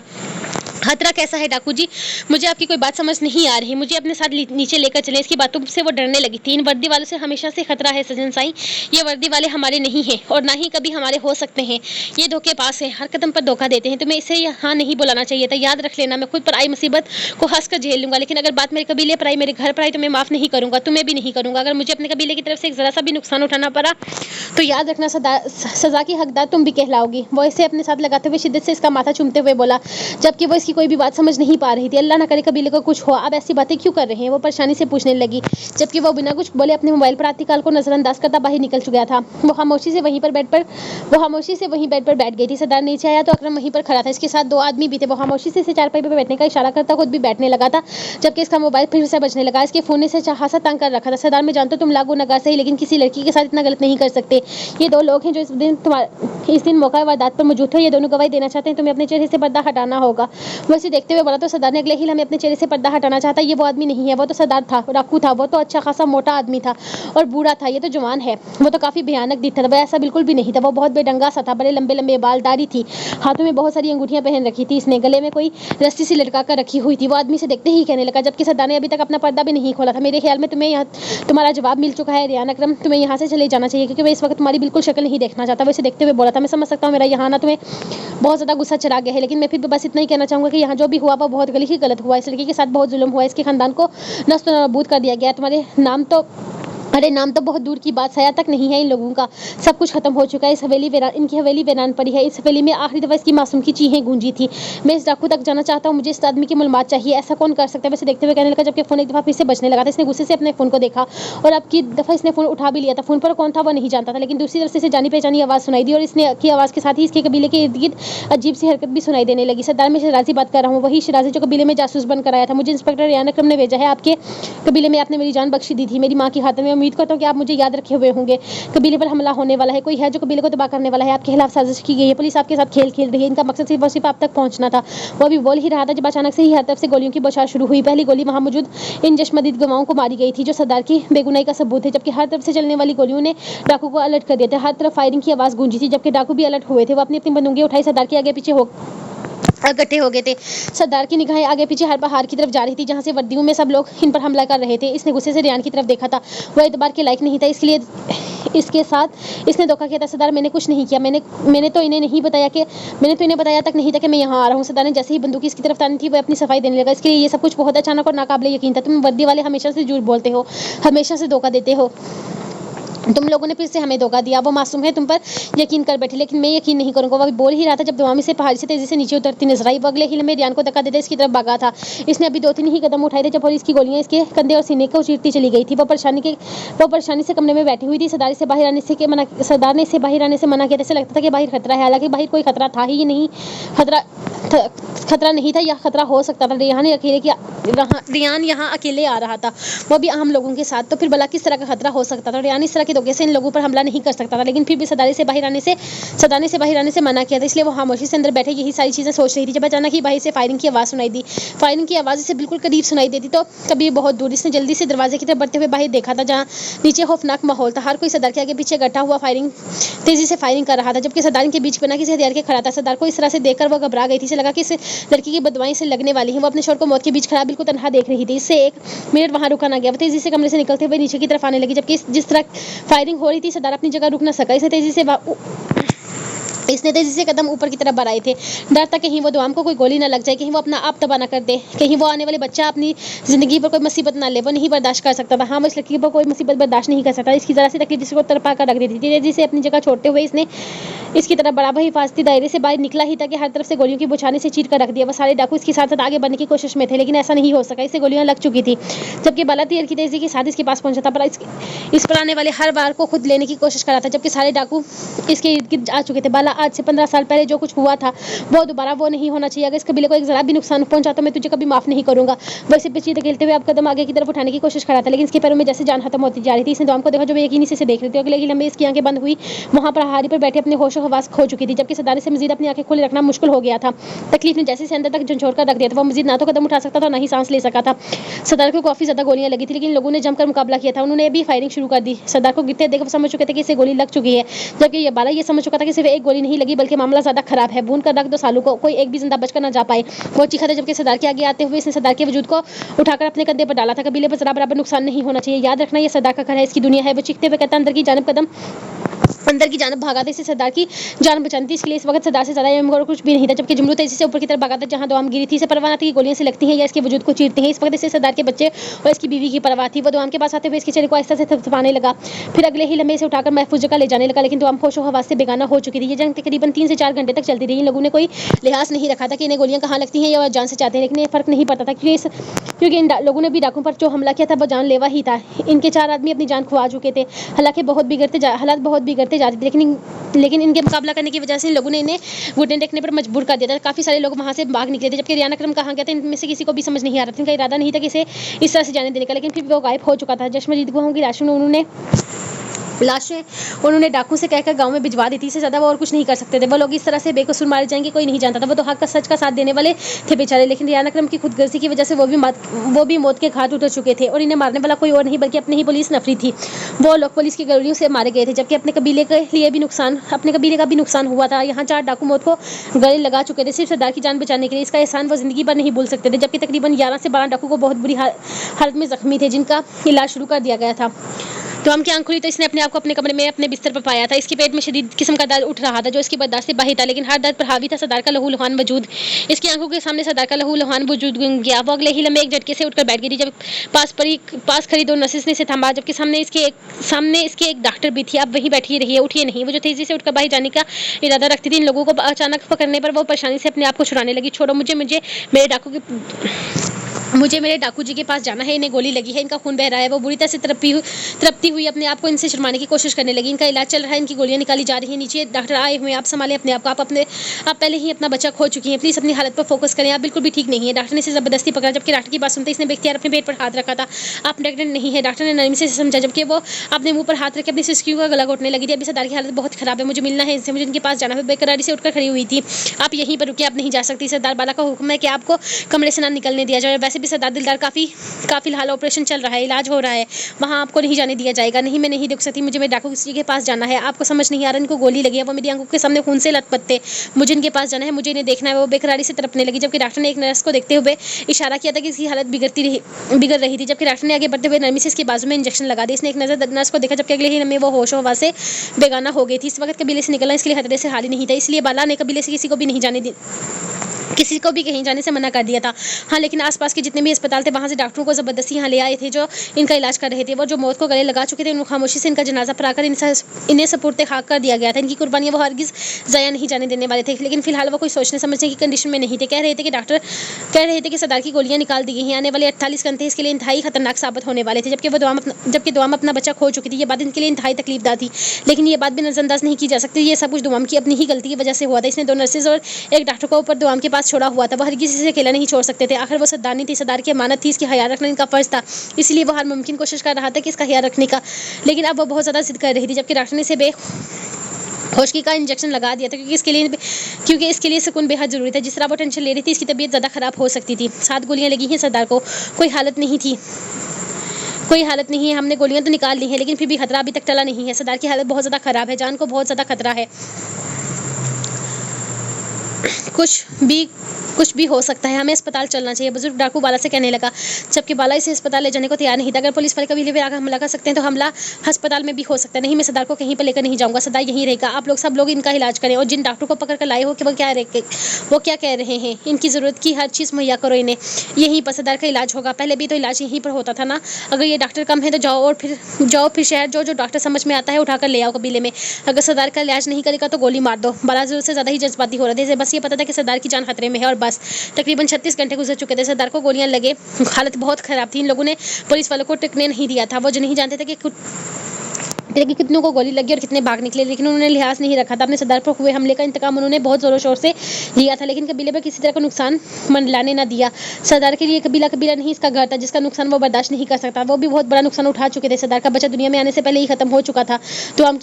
خطرہ کیسا ہے ڈاکو جی, مجھے آپ کی کوئی بات سمجھ نہیں آ رہی. مجھے اپنے ساتھ نیچے لے کر چلیں. اس کی باتوں سے وہ ڈرنے لگی تھی. ان وردی والوں سے ہمیشہ سے خطرہ ہے سجن سائی. یہ وردی والے ہمارے نہیں ہیں اور نہ ہی کبھی ہمارے ہو سکتے ہیں. یہ دھوکے باز ہیں, ہر قدم پر دھوکہ دیتے ہیں. تمہیں اسے یہاں نہیں بلانا چاہیے تھا. یاد رکھ لینا میں خود پر آئی مصیبت کو ہنس کر جھیل لوں گا, لیکن اگر بات میرے قبیلے پر آئی, میرے گھر پر آئی تو میں معاف نہیں کروں گا. تمہیں بھی نہیں کروں گا. اگر مجھے اپنے قبیلے کی طرف سے ایک ذرا سا بھی نقصان اٹھانا پڑا تو یاد رکھنا سزا کی حقدار تم بھی کہلاؤ گی. وہ اسے اپنے ساتھ لگاتے ہوئے شدت سے اس کا ماتھا چومتے ہوئے بولا جبکہ وہ اس کی کوئی بھی بات سمجھ نہیں پا رہی تھی. اللہ نہ کرے قبیلے کو کچھ ہو, اب ایسی باتیں کیوں کر رہے ہیں, وہ پریشانی سے پوچھنے لگی جبکہ وہ بنا کچھ بولے اپنے موبائل پر آتی کال کو نظر انداز کرتا باہر نکل چکا تھا. وہ خاموشی سے وہیں بیڈ پر بیٹھ گئی تھی. سردار نیچے آیا تو اکرم وہیں پر کھڑا تھا. اس کے ساتھ 2 آدمی بھی تھے. وہ خاموشی سے اسے چارپائی پر بیٹھنے کا اشارہ کرتا خود بھی بیٹھنے لگا تھا جبکہ اس کا موبائل پھر سے بجنے لگا. اس کے فون نے اسے خاصا تنگ کر رکھا تھا. سردار میں جانتا ہوں تم لاگو نگار صحیح, لیکن کسی لڑکی کے ساتھ اتنا غلط نہیں کر سکتے. یہ 2 لوگ ہیں جو اس دن موقع واردات پر موجود تھے. یہ دونوں گواہی دینا چاہتے ہیں. تمہیں اپنے چہرے سے پردہ ہٹانا ہوگا. وہ اسے دیکھتے ہوئے بولا تو سردار نے اگلے ہی لمحے اپنے چہرے سے پردہ ہٹانا چاہتا. یہ وہ آدمی نہیں ہے, وہ تو سردار تھا, ڈاکو تھا. وہ تو اچھا خاصا موٹا آدمی تھا اور بوڑھا تھا. یہ تو جوان ہے. وہ تو کافی بھیانک دکھتا تھا. وہ ایسا بالکل بھی نہیں تھا. وہ بہت بے ڈنگا سا تھا. بڑے لمبے لمبے بال, داڑھی تھی, ہاتھوں میں بہت ساری انگوٹھیاں پہن رکھی تھی. اس نے گلے میں کوئی رسی سی لٹکا کر رکھی ہوئی تھی. وہ آدمی سے دیکھتے ہی کہنے لگا جبکہ سردار نے ابھی تک اپنا پردہ بھی نہیں کھولا تھا. میرے خیال میں تمہارا جواب مل چکا ہے ریان اکرم. تمہیں یہاں سے چلے جانا چاہیے کیونکہ میں اس وقت تمہاری بالکل شکل نہیں دیکھنا چاہتا. وہ اسے دیکھتے ہوئے بولا تھا. میں سمجھ سکتا ہوں میرا یہاں آنا تمہیں بہت زیادہ غصہ چڑھا گیا ہے, لیکن میں پھر بس اتنا ہی کہنا چاہوں گا کہ یہاں جو بھی ہوا وہ بہت غلط ہوا. اس لڑکی کے ساتھ بہت ظلم ہوا. اس کے خاندان کو نست و نابود کر دیا گیا. تمہارے نام تو بہت دور کی بات, سایہ تک نہیں ہے ان لوگوں کا. سب کچھ ختم ہو چکا ہے. ان کی حویلی ویران پڑی ہے. اس حویلی میں آخری دفعہ اس کی معصوم کی چیخیں گونجی تھی. میں اس ڈاکو تک جانا چاہتا ہوں. مجھے اس آدمی کی معلومات چاہیے. ایسا کون کر سکتا ہے. ویسے دیکھتے ہوئے کہنے لگا جبکہ فون ایک دفعہ پھر سے بجنے لگا تھا. اس نے غصے سے اپنے فون کو دیکھا اور اب کی دفعہ اس نے فون اٹھا بھی لیا تھا. فون پر کون تھا وہ نہیں جانتا تھا, لیکن دوسری طرف سے اسے جانی پہچانی آواز سنائی دی اور اس نے کی آواز کے ساتھ ہی اس کے قبیلے کے ارد گرد عجیب سی حرکت بھی سنائی دینے لگی. سردار میں شرازی بات کر رہا ہوں, وہی شرازی جو قبیلے میں جاسوس بن کر آیا تھا. مجھے انسپکٹر ریان اکرم نے بھیجا ہے. آپ کے قبیلے میں آپ نے میری جان بخشی دی تھی میری ماں کی خاطر. میں امید کرتا ہوں کہ آپ مجھے یاد رکھے ہوئے ہوں گے. قبیلے پر حملہ ہونے والا ہے. کوئی ہے جو قبیلے کو تباہ کرنے والا ہے. آپ کے خلاف سازش کی گئی ہے. پولیس آپ کے ساتھ کھیل کھیل رہی ہے. ان کا مقصد صرف آپ تک پہنچنا تھا. وہ ابھی بول ہی رہا تھا جب اچانک سے ہی ہر طرف سے گولیوں کی بوچھار شروع ہوئی. پہلی گولی وہاں موجود ان چشمدید گواہوں کو ماری گئی تھی جو سردار کی بے گناہی کا ثبوت ہے, جبکہ ہر طرف سے چلنے والی گولیوں نے ڈاکو کو الرٹ کر دیا تھا. ہر طرف فائرنگ کی آواز گونجی تھی جبکہ ڈاکو بھی الرٹ ہوئے تھے. وہ اپنی بندوقیں اٹھائی سردار کے آگے پیچھے اکٹھے ہو گئے تھے. سردار کی نگاہیں آگے پیچھے ہر پہاڑ کی طرف جا رہی تھی جہاں سے وردیوں میں سب لوگ ان پر حملہ کر رہے تھے. اس نے غصے سے ریان کی طرف دیکھا تھا. وہ اعتبار کے لائق نہیں تھا, اس لیے اس کے ساتھ اس نے دھوکہ کیا تھا. سردار میں نے کچھ نہیں کیا. میں نے تو انہیں بتایا تک نہیں تھا کہ میں یہاں آ رہا ہوں. سردار نے جیسے ہی بندوق اس کی طرف تانی تھی وہ اپنی صفائی دینے لگا. اس کے لیے یہ سب کچھ بہت اچانک اور ناقابل یقین تھا. تم وردی والے ہمیشہ سے جھوٹ بولتے ہو, ہمیشہ سے دھوکہ دیتے ہو. تم لوگوں نے پھر سے ہمیں دھوکہ دیا. وہ معصوم ہے, تم پر یقین کر بیٹھے, لیکن میں یقین نہیں کروں گا. وہ ابھی بول ہی رہا تھا جب دعا میں سے پہاڑی سے تیزی سے نیچے اترتی نظر آئی. وہ اگلے ہی لمحے ریان کو دھکا دیتے اس کی طرف بھاگا تھا. اس نے ابھی 2-3 ہی قدم اٹھائے تھے جب پولیس کی گولیاں اس کے کندھے اور سینے کو چیرتی چلی گئی تھی. وہ پریشانی سے کمرے میں بیٹھی ہوئی تھی. سردار نے اسے باہر آنے سے منع کیا. ایسے لگتا تھا کہ باہر خطرہ ہے, حالانکہ باہر کوئی خطرہ تھا ہی نہیں. خطرہ نہیں تھا یا خطرہ ہو سکتا تھا. ریان یہاں اکیلے آ رہا تھا, وہ بھی عام لوگوں کے ساتھ. تو پھر بلا کس طرح کا خطرہ ہو سکتا تھا. ریان اس طرح کے धोखे से इन लोगों पर हमला नहीं कर सकता था, लेकिन फिर भी सदाने से बाहर आने से मना किया था, इसलिए वो खामोशी से अंदर बैठे यही सारी चीज़ें सोच रही थी, जब अचानक ही बाहर से फायरिंग की आवाज़ सुनाई दी। फायरिंग की आवाज़ इसे बिल्कुल करीब सुनाई देती तो कभी बहुत दूर। इसने जल्दी से दरवाजे की तरफ बढ़ते हुए बाहर देखा था, जहाँ नीचे खौफनाक माहौल था। हर कोई सरदार के आगे पीछे इकट्ठा हुआ तेजी से फायरिंग कर रहा था, जबकि सरदार के बीच बिना किसी हथियार के खड़ा था। सरदार को इस तरह से देखकर वो घबरा गई थी। इसे लगा कि इस लड़की की बदवाई से लगने वाली है। वो अपने शोर को मौत के बीच खड़ा बिल्कुल तनहा देख रही थी। इससे एक मिनट वहां रुका ना गया। वो तेजी से कमरे से निकलते हुए नीचे की तरफ आने लगी, जबकि जिस तरह फायरिंग हो रही थी सरदार अपनी जगह रुक ना सका। इसने तेजी से कदम ऊपर की तरफ बढ़ाए थे। डर था कहीं वो दुआम को कोई गोली ना लग जाए, कहीं वो अपना आप तबाह ना कर दे, कहीं वो आने वाले बच्चा अपनी जिंदगी पर कोई मुसीबत ना ले। वो नहीं बर्दाश्त कर सकता था। हाँ, वो इस लड़की पर कोई मुसीबत बर्दाश्त नहीं कर सकता। इसकी जरा सी तकलीफ इसको तरपा कर रख देती थी। तेजी से अपनी जगह छोड़ते हुए इसने इसकी तरफ बढ़ा। वही हिफाजती दायरे से बाहर निकला ही था कि हर तरफ से गोलियों की बुछाने से चीर कर रख दिया। वो सारे डाकू इसके साथ साथ आगे बढ़ने की कोशिश में थे, लेकिन ऐसा नहीं हो सका। इससे गोलियां लग चुकी थी, जबकि बाला तीर की तेजी के साथ इसके पास पहुंचा था, पर इस पर आने वाले हर बार को खुद लेने की कोशिश कर रहा था, जबकि सारे डाकू इसके इर्द गिर्द आ चुके थे। बाला, आज से 15 साल पहले जो कुछ हुआ था वो दोबारा वो नहीं होना चाहिए। अगर इस कबीले को एक जरा भी नुकसान पहुंचा तो मैं तुझे कभी माफ नहीं करूंगा। वैसे पीछे धकेलते हुए अब कदम आगे की तरफ उठाने की कोशिश कर रहा था, लेकिन इसके पैरों में जैसे जान खत्म होती जा रही थी। इसने दुआम को देखा जो वो यकीनी से देख रही थी। अगले ही लम्हे इसकी आंखें बंद हुई। वहां पर हारी पर बैठे अपने होश हवास खो चुकी थी, जबकि सदाने से मजीद अपनी आंखें खोले रखना मुश्किल हो गया था। तकलीफ ने जैसे अंदर तक झंझोड़ कर रख दिया था। वो मजीद ना तो कदम उठा सकता था, ना ही सांस ले सका था। सरदार को काफी ज्यादा गोलियां लगी थी, लेकिन लोगों ने जमकर मुकाबला किया था। उन्होंने भी फायरिंग शुरू कर दी। सरदार को गिरते देख समझ चुके थे कि इसे गोली लग चुकी है, जबकि ये बाला ये समझ चुका था कि सिर्फ एक गोली नहीं लगी, बल्कि मामला ज्यादा खराब है। भून कर रख दो सालों को, कोई एक भी जिंदा बचकर ना जा पाए। वो चीखा था, जबकि सरदार के आगे आते हुए इसने सरदार के वजूद को उठाकर अपने कंधे पर डाला था। कबीले पर जरा बराबर नुकसान नहीं होना चाहिए। याद रखना, ये सरदार का घर है, इसकी दुनिया है। वो चीखते हुए कहता अंदर की जानब भागा था। इसे सरदार की जान बचानी थी, इसके लिए इस वक्त सरदार से ज्यादा और कुछ भी नहीं था। जबकि जुमरू तेजी से ऊपर की तरफ भागा था, जहां दुआम गिरी थी। इसे परवाह थी कि गोलियां से लगती हैं या इसके वजूद को चीरती हैं। इस वक्त इसे सरदार के बच्चे और इसकी बीवी की परवाह थी। वो दुआम के पास आते हुए इसके चेहरे को आहिस्ता से थपथपाने लगा, फिर अगले ही लम्हे से उठाकर महफूज जगह ले जाने लगा, लेकिन दुआम होशो हवास से बेगाना हो चुकी थी। ये जंग तकरीबन 3 से 4 घंटे तक चलती रही। इन लोगों ने कोई लिहाज नहीं रखा था कि इन्हें गोलियां कहाँ लगती हैं या जान से चाहते हैं, लेकिन ये फर्क नहीं पड़ता था, क्योंकि इन लोगों ने भी डाकुओं पर जो हमला किया था वो जानलेवा ही था। इनके 4 आदमी अपनी जान खुआ चुके थे। हालात बहुत बिगड़ते जा रहे थे, लेकिन इनके मुकाबला करने की वजह से इन लोगों ने इन्हें घुटने टेकने पर मजबूर कर दिया था। काफी सारे लोग वहां से भाग निकले थे, जबकि रियान अकरम कहाँ गया था इनमें से किसी को भी समझ नहीं आ रहा था। इनका इरादा नहीं था कि इसे इस तरह से जाने देने का, लेकिन फिर वो गायब हो चुका था। जश्मजीत गुहाओं की लाशें उन्होंने डाकू से कहकर गांव में भिजवा दी थी। इससे ज्यादा वो और कुछ नहीं कर सकते थे। वो लोग इस तरह से बेकसूर मारे जाएंगे कोई नहीं जानता था। वो तो हक का सच का साथ देने वाले थे बेचारे, लेकिन रियान अकरम की खुदगर्जी की वजह से वो भी मौत के घाट उतर चुके थे, और इन्हें मारने वाला कोई और नहीं बल्कि अपने ही पुलिस नफरी थी। वो लोग पुलिस की गोलियों से मारे गए थे, जबकि अपने कबीले का भी नुकसान हुआ था। यहाँ 4 डाकू मौत को गले लगा चुके थे सिर्फ सरदार की जान बचाने के लिए। इसका एहसान वो जिंदगी भर नहीं भूल सकते थे। जबकि तकरीबन 11 से 12 डाकू को बहुत बुरी हालत में जख्मी थे, जिनका इलाज शुरू कर दिया गया था। तो हम की आंख खुली तो इसने अपने आप को अपने कमरे में अपने बिस्तर पर पाया था। इसके पेट में शदीद किस्म का दर्द उठ रहा था, जो इसकी बर्दाश्त से बाहर था, लेकिन हर दर्द पर हावी था सरदार का लहू लुहान वजूद। इसकी आंखों के सामने सरदार का लहू लुहान वजूद गया। वो अगले ही लम्हे एक झटके से उठकर बैठ गई, जब पास खड़ी 2 नर्सेस ने इसे थामा, जबकि सामने इसके एक डॉक्टर भी थी। आप वहीं बैठी रहिए, उठिए नहीं। वो जो तेजी से उठकर बाहर जाने का इरादा रखती थी, इन लोगों को अचानक पकड़ने पर वो परेशानी से अपने आप को छुड़ाने लगी। छोड़ो मुझे मेरे डाकू जी के पास जाना है। इन्हें गोली लगी है, इनका खून बह रहा है। वो बुरी तरह से तड़पती हुई अपने आप को इनसे छुड़वाने की कोशिश करने लगी। इनका इलाज चल रहा है, इनकी गोलियां निकाली जा रही हैं। नीचे डॉक्टर आए हुए हैं, आप संभालें अपने आप को। आप पहले ही अपना बच्चा खो चुकी हैं, प्लीज अपनी हालत पर फोकस करें। आप बिल्कुल भी ठीक नहीं है। डॉक्टर ने इसे जबरदस्ती पकड़ा, जबकि डॉक्टर की बात सुनते इसने बेख्तियार अपने पेट पर हाथ रखा था। आप प्रेग्नेंट नहीं है, डॉक्टर ने नरमी से समझा, जबकि वो अपने मुंह पर हाथ रख अपनी सिस्कियों का गला घोटने लगी थी। अभी सरदार की हालत बहुत खराब है, मुझे मिलना है इनसे, मुझे इनके पास जाना है। बेकरारी से उठकर खड़ी हुई थी। आप यहीं पर रुकिए, आप नहीं जा सकती। सरदार बाला का हुक्म है कि आपको कमरे से ना निकलने दिया जाए। वैसे भी सरदार दिलदार काफी फिलहाल ऑपरेशन चल रहा है, इलाज हो रहा है, वहाँ आपको नहीं जाने दिया जाएगा। नहीं, मैं नहीं रुक सकती, मुझे मेरे डाकू किसी के पास जाना है। आपको समझ नहीं आ रहा, इनको गोली लगी है, वो मेरी आंखों के सामने खून से लथपथ थे। मुझे इनके पास जाना है, मुझे इन्हें देखना है। वो बेकरारी से तड़पने लगी, जबकि डॉक्टर ने एक नर्स को देखते हुए इशारा किया था कि इसकी हालत बिगड़ रही थी। जबकि डॉक्टर ने आगे बढ़ते हुए नरमी से इसके बाजू में इंजेक्शन लगा दिया। इसने एक नजर नर्स को देखा, जबकि अगले ही लम्हे वो होश हवास से बेगाना हो गई थी। इस वक्त कबीले से निकलना इसके लिए खतरे से हाल ही नहीं था, इसलिए बाला ने कबीले से किसी को भी कहीं जाने से मना कर दिया था। हाँ, लेकिन आसपास के जितने भी अस्पताल थे वहाँ से डॉक्टरों को ज़बरदस्ती यहाँ ले आए थे, जो इनका इलाज कर रहे थे। वो जो मौत को गले लगा चुके थे, उन खामोशी से इनका जनाजा पढ़ाकर इन्हें सपुर्द खाक कर दिया गया था। इनकी कुर्बानियाँ वो हरगिज़ ज़ाया नहीं जाने देने वाले थे, लेकिन फिलहाल वो कोई सोचने समझने की कंडीशन में नहीं थे। डॉक्टर कह रहे थे कि सरदार की गोलियाँ निकाल दी गई हैं। आने वाले 48 घंटे इसके लिए इंतहाई खतरनाक साबित होने वाले थे, जबकि दुआम अपना बच्चा खो चुकी थी। ये बात इनके लिए इंतहाई तकलीफदा थी, लेकिन ये बात भी नजरअंदाज नहीं की जा सकती। ये सब कुछ दुआम की अपनी ही गलती की वजह से हुआ था। इसने 2 नर्सेज और एक डॉक्टर को ऊपर दुआम के पास छोड़ा हुआ था। वो हर किसी से अकेला नहीं छोड़ सकते थे। आखिर वो सरदारनी थी, सरदार की अमानत थी, इसकी ख्याल रखना इनका फर्ज था। इसलिए वो हर मुमकिन कोशिश कर रहा था कि इसका ख्याल रखने का। लेकिन अब वो बहुत ज़्यादा जिद कर रही थी, जबकि डॉक्टर ने इसे होशकी का इंजेक्शन लगा दिया था, क्योंकि इसके लिए सुकून बेहद ज़रूरी था। जिस तरह वो टेंशन ले रही थी, इसकी तबीयत ज़्यादा ख़राब हो सकती थी। 7 गोलियां लगी हैं सरदार को, कोई हालत नहीं है। हमने गोलियां तो निकाल ली हैं, लेकिन फिर भी खतरा अभी तक टला नहीं है। सरदार की हालत बहुत ज़्यादा ख़राब है, जान को बहुत ज़्यादा खतरा है। कुछ भी हो सकता है, हमें अस्पताल चलना चाहिए, बुजुर्ग डाकू बाला से कहने लगा, जबकि बाला इसे अस्पताल ले जाने को तैयार नहीं था। अगर पुलिस वाले कबीले पे आकर हमला कर सकते हैं तो हमला अस्पताल में भी हो सकता है। नहीं, मैं सरदार को कहीं पर लेकर नहीं जाऊंगा, सरदार यहीं रहेगा। आप लोग सब लोग इनका इलाज करें, और जिन डॉक्टर को पकड़ कर लाए हो कि वो क्या कह रहे हैं, इनकी ज़रूरत की हर चीज़ मुहैया करो इन्हें। यहीं पर सरदार का इलाज होगा। पहले भी तो इलाज यहीं पर होता था ना। अगर ये डॉक्टर कम है तो जाओ फिर शहर जो डॉक्टर समझ में आता है उठाकर ले आओ कबीले में। अगर सरदार का इलाज नहीं करेगा तो गोली मार दो। बाला ज़रूरत से ज़्यादा ही जज्बाती हो रहे थे। बस ये पता था कि सरदार की जान खतरे में है, और बस तकरीबन 36 घंटे गुजर चुके थे। सरदार को गोलियां लगे, हालत बहुत ख़राब थी। इन लोगों ने पुलिस वालों को टिकने नहीं दिया था। वो जो नहीं जानते थे कि कितनों को गोली लगी और कितने भाग निकले, लेकिन उन्होंने लिहाज नहीं रखा था। अपने सरदार पर हुए हमले का इंतकाम उन्होंने बहुत ज़ोरों शोर से लिया था, लेकिन कबीले पर किसी तरह का नुकसान मंडलाने ना दिया। सरदार के लिए कबीला नहीं, इसका घर था, जिसका नुकसान वो बर्दाश्त नहीं कर सकता। वो भी बहुत बड़ा नुकसान उठा चुके थे। सरदार का बच्चा दुनिया में आने से पहले ही खत्म हो चुका था। दुआम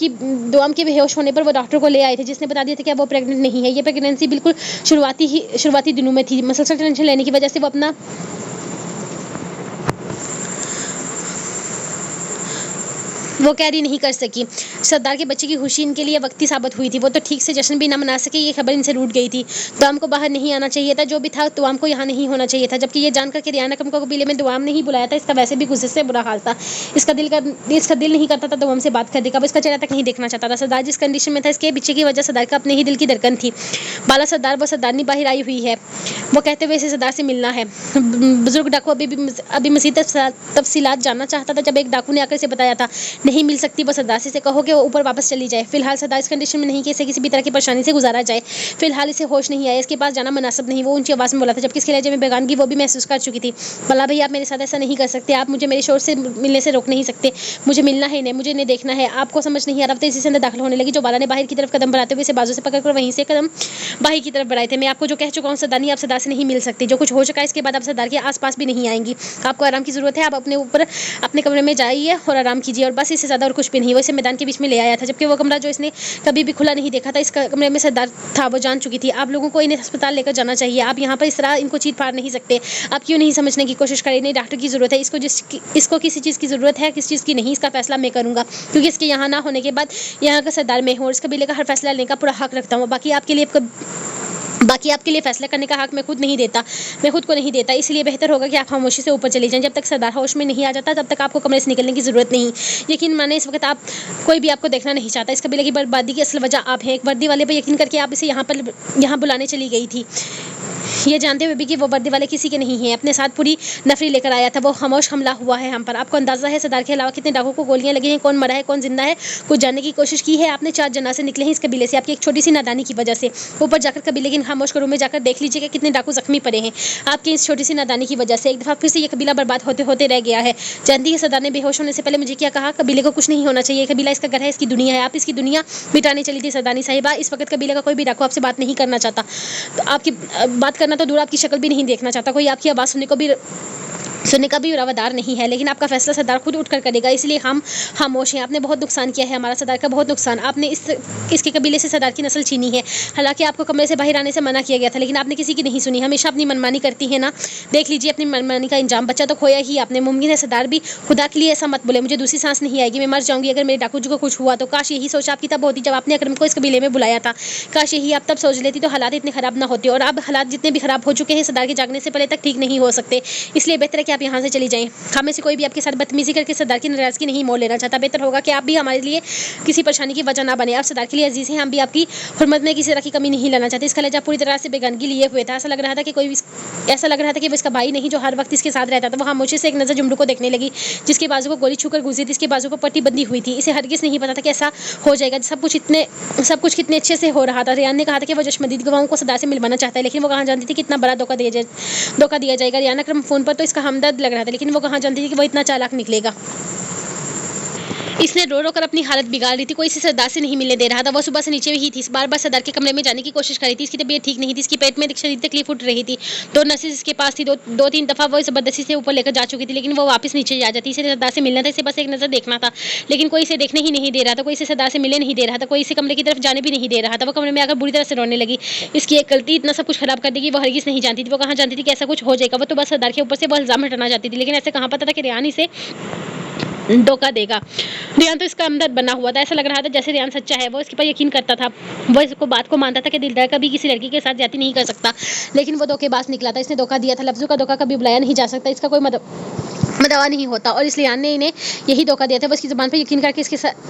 के बेहोश होने पर वो डॉक्टर को ले आए थे, जिसने बता दिया था कि वो प्रेग्नेंट नहीं है। ये प्रेगनेंसी बिल्कुल शुरुआती दिनों में थी। मसलसल टेंशन लेने की वजह से वो कैरी नहीं कर सकी। सरदार के बच्चे की खुशी इनके लिए वक्ती साबित हुई थी। वो तो ठीक से जश्न भी ना मना सके, ये खबर इनसे रूठ गई थी। दुआम को बाहर नहीं आना चाहिए था, जो भी था दुआम को यहाँ नहीं होना चाहिए था। जबकि ये जानकर कि रियान अकरम को कबीले में दुआम नहीं बुलाया था, इसका वैसे भी गुस्से से बुरा हाल था। इसका दिल नहीं करता था दुआम से बात करने का। वो इसका चेहरा तक नहीं देखना चाहता था। सरदार जिस कंडीशन में था, इसके पीछे की वजह सरदार का अपने ही दिल की धड़कन थी। बाला सरदार व सरदारनी बाहर आई हुई है, वो कहते हुए इसे सरदार से मिलना है। बुजुर्ग डाकू अभी मज़ीद तफसीलात जानना चाहता था, जब एक डाकू ने आकर इसे बताया था, नहीं मिल सकती वो सरदार से कहो कि वो ऊपर वापस चली जाए। फिलहाल सरदार इस कंडीशन में नहीं कि इसे किसी भी तरह की परेशानी से गुजारा जाए। फिलहाल इसे होश नहीं आया, इसके पास जाना मुनासिब नहीं। वो ऊंची आवाज़ में बोला था, जबकि इसके लहजे में बेगानगी वो भी महसूस कर चुकी थी। भला भैया, आप मेरे साथ ऐसा नहीं कर सकते, आप मुझे मेरे शोर से मिलने से रोक नहीं सकते। मुझे मिलना है इन्हें, मुझे इन्हें देखना है। आपको समझ नहीं आ रहा था, इसी से अंदर दाखिल होने लगी, जो बाला ने बाहर की तरफ कदम बढ़ाते हुए इसे बाजू से पकड़कर वहीं से कदम बाहर की तरफ बढ़ाए थे। मैं आपको जो कह चुका हूँ सरदारनी, आप सरदार से नहीं मिल सकती। जो कुछ हो चुका है, इसके बाद आप सरदार के आसपास भी नहीं आएंगी। आपको आराम की ज़रूरत है, आप अपने कमरे में जाइए और आराम कीजिए, और बस इससे ज़्यादा और कुछ भी नहीं। वो इसे मैदान के बीच में ले आया था, जबकि वो कमरा जो इसने कभी भी खुला नहीं देखा था, इस कमरे में सरदार था। वो जान चुकी थी। आप लोगों को इन्हें अस्पताल लेकर जाना चाहिए। आप यहाँ पर इस तरह इनको चीर फाड़ नहीं सकते। आप क्यों नहीं समझने की कोशिश करें? इन्हें डॉक्टर की ज़रूरत है। इसको किसी चीज़ की ज़रूरत है, किस चीज़ की नहीं, इसका फैसला मैं करूँगा, क्योंकि इसके यहाँ ना होने के बाद यहाँ का सरदार मैं हूँ, और इस कबीले का हर फैसला लेने का पूरा हक रखता हूँ। बाकी आपके लिए फैसला करने का हक मैं खुद को नहीं देता। इसलिए बेहतर होगा कि आप खामोशी से ऊपर चली जाएं। जब तक सरदार होश में नहीं आ जाता, तब तक आपको कमरे से निकलने की ज़रूरत नहीं। यकीन माने, इस वक्त कोई भी आपको देखना नहीं चाहता। इस कबीले की बर्बादी की असल वजह आप हैं। एक वर्दी वाले पर यकीन करके आप इसे यहाँ बुलाने चली गई थी, ये जानते हुए भी कि वो वर्दी वाले किसी के नहीं हैं। अपने साथ पूरी नफरी लेकर आया था। वो खामोश हमला हुआ है हम पर। आपको अंदाजा है सरदार के अलावा कितने डाकू को गोलियां लगी हैं, कौन मरा है, कौन जिंदा है, कुछ जानने की कोशिश की है आपने? 4 जनाजे निकले हैं इस कबीले से, आपकी एक छोटी सी नादानी की वजह से। ऊपर जाकर कबीले के खामोश घरों में जाकर देख लीजिए कि कितने डाकू जख्मी पड़े हैं आपकी इस छोटी सी नादानी की वजह से। एक दफ़ा फिर से ये कबीला बर्बाद होते होते रह गया है। जानती है सरदार ने बेहोश होने से पहले मुझे क्या कहा? कबीले को कुछ नहीं होना चाहिए, कबीला इसका घर है, इसकी दुनिया है। आप इसकी दुनिया मिटाने चली थी सरदारनी साहिबा। इस वक्त कबीले का कोई भी डाकू आपसे बात नहीं करना चाहता। तो आपकी बात करना तो दूर, आपकी शक्ल भी नहीं देखना चाहता। कोई आपकी आवाज़ सुनने का भी रवादार नहीं है। लेकिन आपका फैसला सरदार खुद उठकर करेगा, इसलिए हम खामोश हैं। आपने बहुत नुकसान किया है, हमारा सरदार का बहुत नुकसान। आपने इसके कबीले से सरदार की नस्ल छीनी है। हालांकि आपको कमरे से बाहर आने से मना किया गया था, लेकिन आपने किसी की नहीं सुनी। हमेशा अपनी मनमानी करती है ना। देख लीजिए अपनी मनमानी का इंजाम। बच्चा तो खोया ही आपने। मुमकिन है सरदार भी, खुदा के लिए ऐसा मत बोले, मुझे दूसरी सांस नहीं आएगी, मैं मर जाऊंगी अगर मेरे डाकू जी को कुछ हुआ तो। काश यही सोच आपकी तब होती जब आपने अकरम को इस कबीले में बुलाया था। काश यही आप तब सोच लेती तो हालात इतने खराब ना होते। और अब हालात जितने भी खराब हो चुके हैं, सरदार के जागने से पहले तक ठीक नहीं हो सकते। इसलिए बेहतर है कि आप यहाँ से चली जाएं। हमें से कोई भी आपके साथ बदतमीजी करके सरदार की नाराज़गी नहीं मोल लेना चाहता। बेहतर होगा कि आप भी हमारे लिए किसी परेशानी की वजह ना बने। आप सरदार के लिए अजीज़ हैं, हम भी आपकी हुर्मत में किसी तरह की कमी नहीं लाना चाहते। इसका लहजा पूरी तरह से बेगानगी लिए हुए था। ऐसा लग रहा था कि वो इसका भाई नहीं जो हर वक्त इसके साथ रहता था। वो खामोशी से एक नज़र जुमरू को देखने लगी, जिसके बाजू को गोली छूकर गुजरी थी। इसके बाजू को पट्टी बंदी हुई थी। इसे हरगिज़ नहीं पता था कि ऐसा हो जाएगा। सब कुछ कितने अच्छे से हो रहा था। रियान ने कहा था कि वो जश्मदीद गवाहों को सरदार से मिलवाना चाहता है, लेकिन वो कहाँ जानती थी कितना बड़ा धोखा दिया जाएगा। रियान अकरम फ़ोन पर तो इसका हमदर्द लग रहा था, लेकिन वो कहाँ जानती थी कि वो इतना चालाक निकलेगा। इसने रो रो कर अपनी हालत बिगाड़ ली थी, कोई इसे सरदार से नहीं मिलने दे रहा था। वो सुबह से नीचे ही थी, बार बार सरदार के कमरे में जाने की कोशिश कर रही थी। इसकी तबीयत ठीक नहीं थी, इसकी पेट में शदीद तकलीफ उठ रही थी। तो नर्सेज इसके पास थी, दो तीन दफ़ा वो ज़बरदस्ती से ऊपर लेकर जा चुकी थी, लेकिन वो वापस नीचे आ जाती। इसे सरदार से मिलना था, इसे बस एक नज़र देखना था, लेकिन कोई इसे देखने ही नहीं दे रहा था, कोई इसे सरदार से मिलने नहीं दे रहा था, कोई इसे कमरे की तरफ जाने भी नहीं दे रहा था। वो कमरे में आकर बुरी तरह से रोने लगी। इसकी एक गलती इतना सब कुछ खराब कर देगी, वो हरगिज़ नहीं जानती थी। वो कहाँ जानती थी कि ऐसा कुछ हो जाएगा। वो तो बस सरदार के ऊपर से वो इल्ज़ाम हटाना चाहती थी, लेकिन ऐसे कहाँ पता था कि रेहान इसे धोखा देगा। रेहान तो इसका हमदर्द बना हुआ था, ऐसा लग रहा था जैसे रेहान सच्चा है। वो इसके पर यकीन करता था, वो इसको बात को मानता था कि दिलदार कभी किसी लड़की के साथ ज्यादती नहीं कर सकता, लेकिन वो धोखेबाज निकला था। इसने धोखा दिया था, लफ्ज़ों का धोखा कभी बुलाया नहीं जा सकता, इसका कोई मदवा नहीं होता। और इसलिए रेहान ने इन्हें यही धोखा दिया था। वो इसकी ज़ुबान पर यकीन करके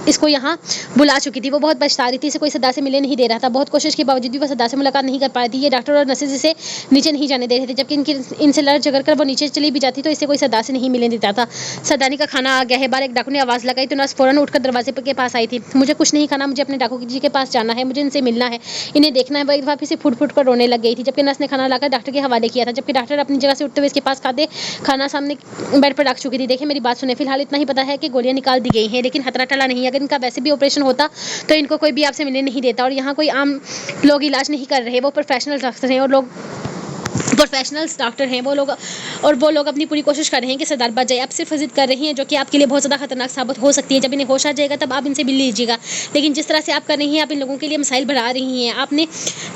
इसको यहाँ बुला चुकी थी। वो बहुत पछता रही थी, इसे कोई सरदार से मिलने नहीं दे रहा था। बहुत कोशिश के बावजूद भी वो सरदार से मुलाकात नहीं कर पा रही थी। ये डॉक्टर और नर्सेज इसे नीचे नहीं जाने दे रहे थे, जबकि इनसे लड़ झगड़ कर वो नीचे चली भी जाती तो इसे कोई सरदार से नहीं मिलने देता था। सरदारी का खाना आ गया है। बाहर एक डाकू ने आवाज़ लगाई तो नर्स फौरन उठकर दरवाजे के पास आई थी। मुझे कुछ नहीं खाना, मुझे अपने डाकू जी के पास जाना है, मुझे इनसे मिलना है, इन्हें देखना है। वो एक दफ़ा फिर से फुट फुट कर रोने लग गई थी, जबकि नर्स ने खाना लाकर डॉक्टर के हवाले किया था। जबकि डॉक्टर अपनी जगह से उठते हुए इसके पास खाना सामने बेड पर रख चुकी थी। देखिए मेरी बात सुने, फिलहाल इतना ही पता है कि गोलियां निकाल दी गई हैं, लेकिन खतरा टला नहीं। अगर इनका वैसे भी ऑपरेशन होता तो इनको कोई भी आपसे मिलने नहीं देता। और यहाँ कोई आम लोग इलाज नहीं कर रहे, वो प्रोफेशनल डॉक्टर हैं, और प्रोफेशनल्स डॉक्टर हैं वो लोग अपनी पूरी कोशिश कर रहे हैं कि सरदार बच जाए। आप सिर्फ जिद कर रही हैं, जो कि आपके लिए बहुत ज़्यादा खतरनाक साबित हो सकती है। जब इन्हें होश आ जाएगा तब आप इनसे मिल लीजिएगा, लेकिन जिस तरह से आप कर रही हैं, आप इन लोगों के लिए मसाइल बढ़ा रही हैं। आपने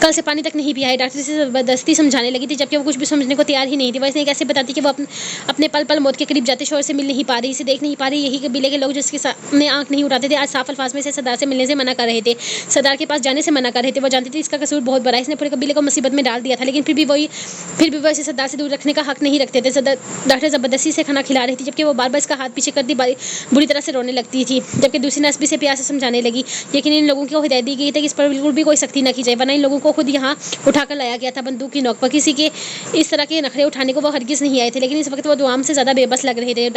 कल से पानी तक नहीं पिया है। डॉक्टर से ज़बरदस्ती समझाने लगी थी, जबकि वो कुछ भी समझने को तैयार ही नहीं थी। वो इसने कैसे बताती कि वो अपने पल पल मौत के करीब जाते शोर से मिल नहीं पा रही, इसे देख नहीं पा रही। यही कबीले के लोग जिसके सामने आंख नहीं उठाते थे, आज साफ अल्फाज में से सरदार से मिलने से मना कर रहे थे, सरदार के पास जाने से मना कर रहे थे। वो जानते थे इसका कसूर बहुत बड़ा है, इसने पूरे कबीले को मुसीबत में डाल दिया था, लेकिन फिर भी वो इसे सरदार से दूर रखने का हक नहीं रखते थे। डॉक्टर ज़बरदस्ती से खाना खिला रही थी, जबकि वो बार बार इसका हाथ पीछे कर दी, बुरी तरह से रोने लगती थी। जबकि दूसरी नर्स भी इसे प्यार से समझाने लगी, लेकिन इन लोगों को हिदायत दी गई थी कि इस पर बिल्कुल भी कोई सख्ती न की जाए, वरना इन लोगों को खुद यहाँ उठाकर लाया गया था बंदूक की नोक पर। किसी के इस तरह के नखरे उठाने को वो हरगिज़ नहीं आए थे, लेकिन इस वक्त वो दुआम से ज़्यादा बेबस लग रहे थे।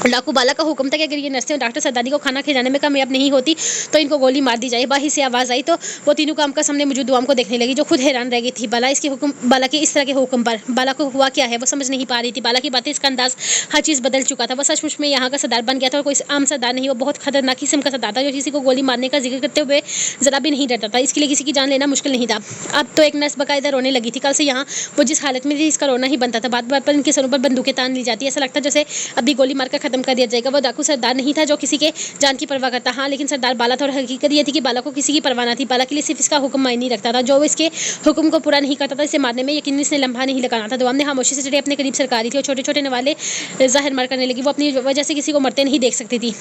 डाकू बाला का हुक्म था कि अगर ये नर्सें और डॉक्टर सरदारी को खाना खिलाने में कामयाब नहीं होती तो इनको गोली मार दी जाए। बाहर से आवाज़ आई तो वो तीनों काम का सामने मौजूद दुआम को देखने लगी, जो खुद हैरान रह गई थी। बाला के इस तरह के हुक्म पर बाला को हुआ क्या है वो समझ नहीं पा रही थी। बाला की बातें, इसका अंदाज, हर चीज़ बदल चुका था। वो सचमुच में यहाँ का सरदार बन गया था, और कोई आम सरदार नहीं, वो बहुत खतरनाक किस्म का सरदार था, जो किसी को गोली मारने का जिक्र करते हुए ज़रा भी नहीं डरता था। इसके लिए किसी की जान लेना मुश्किल नहीं था। अब तो एक नर्स बाकायदा रोने लगी थी। कल से यहाँ वो जिस हालत में थी, इसका रोना ही बनता था। बात बात पर इनके सरों पर बंदूकें तान ली जाती, ऐसा लगता जैसे अभी गोली मारकर खत्म कर दिया जाएगा। वो डाकू सरदार नहीं था जो किसी के जान की परवाह करता। हाँ, लेकिन सरदार बाला था, और हकीकत ये थी कि बाला को किसी की परवाह न थी। बाला के लिए सिर्फ इसका हुक्म मायने रखता था। जो इसके हुक्म को पूरा नहीं करता था, इसे मारने में यकीनन इसने लम्हा नहीं लगाना था। दुआम ने खामोशी से चिड़े अपने करीब सरकारी थी, और छोटे छोटे नवाले ज़ाहिर मार करने लगी। वो अपनी वजह से किसी को मरते नहीं देख सकती थी।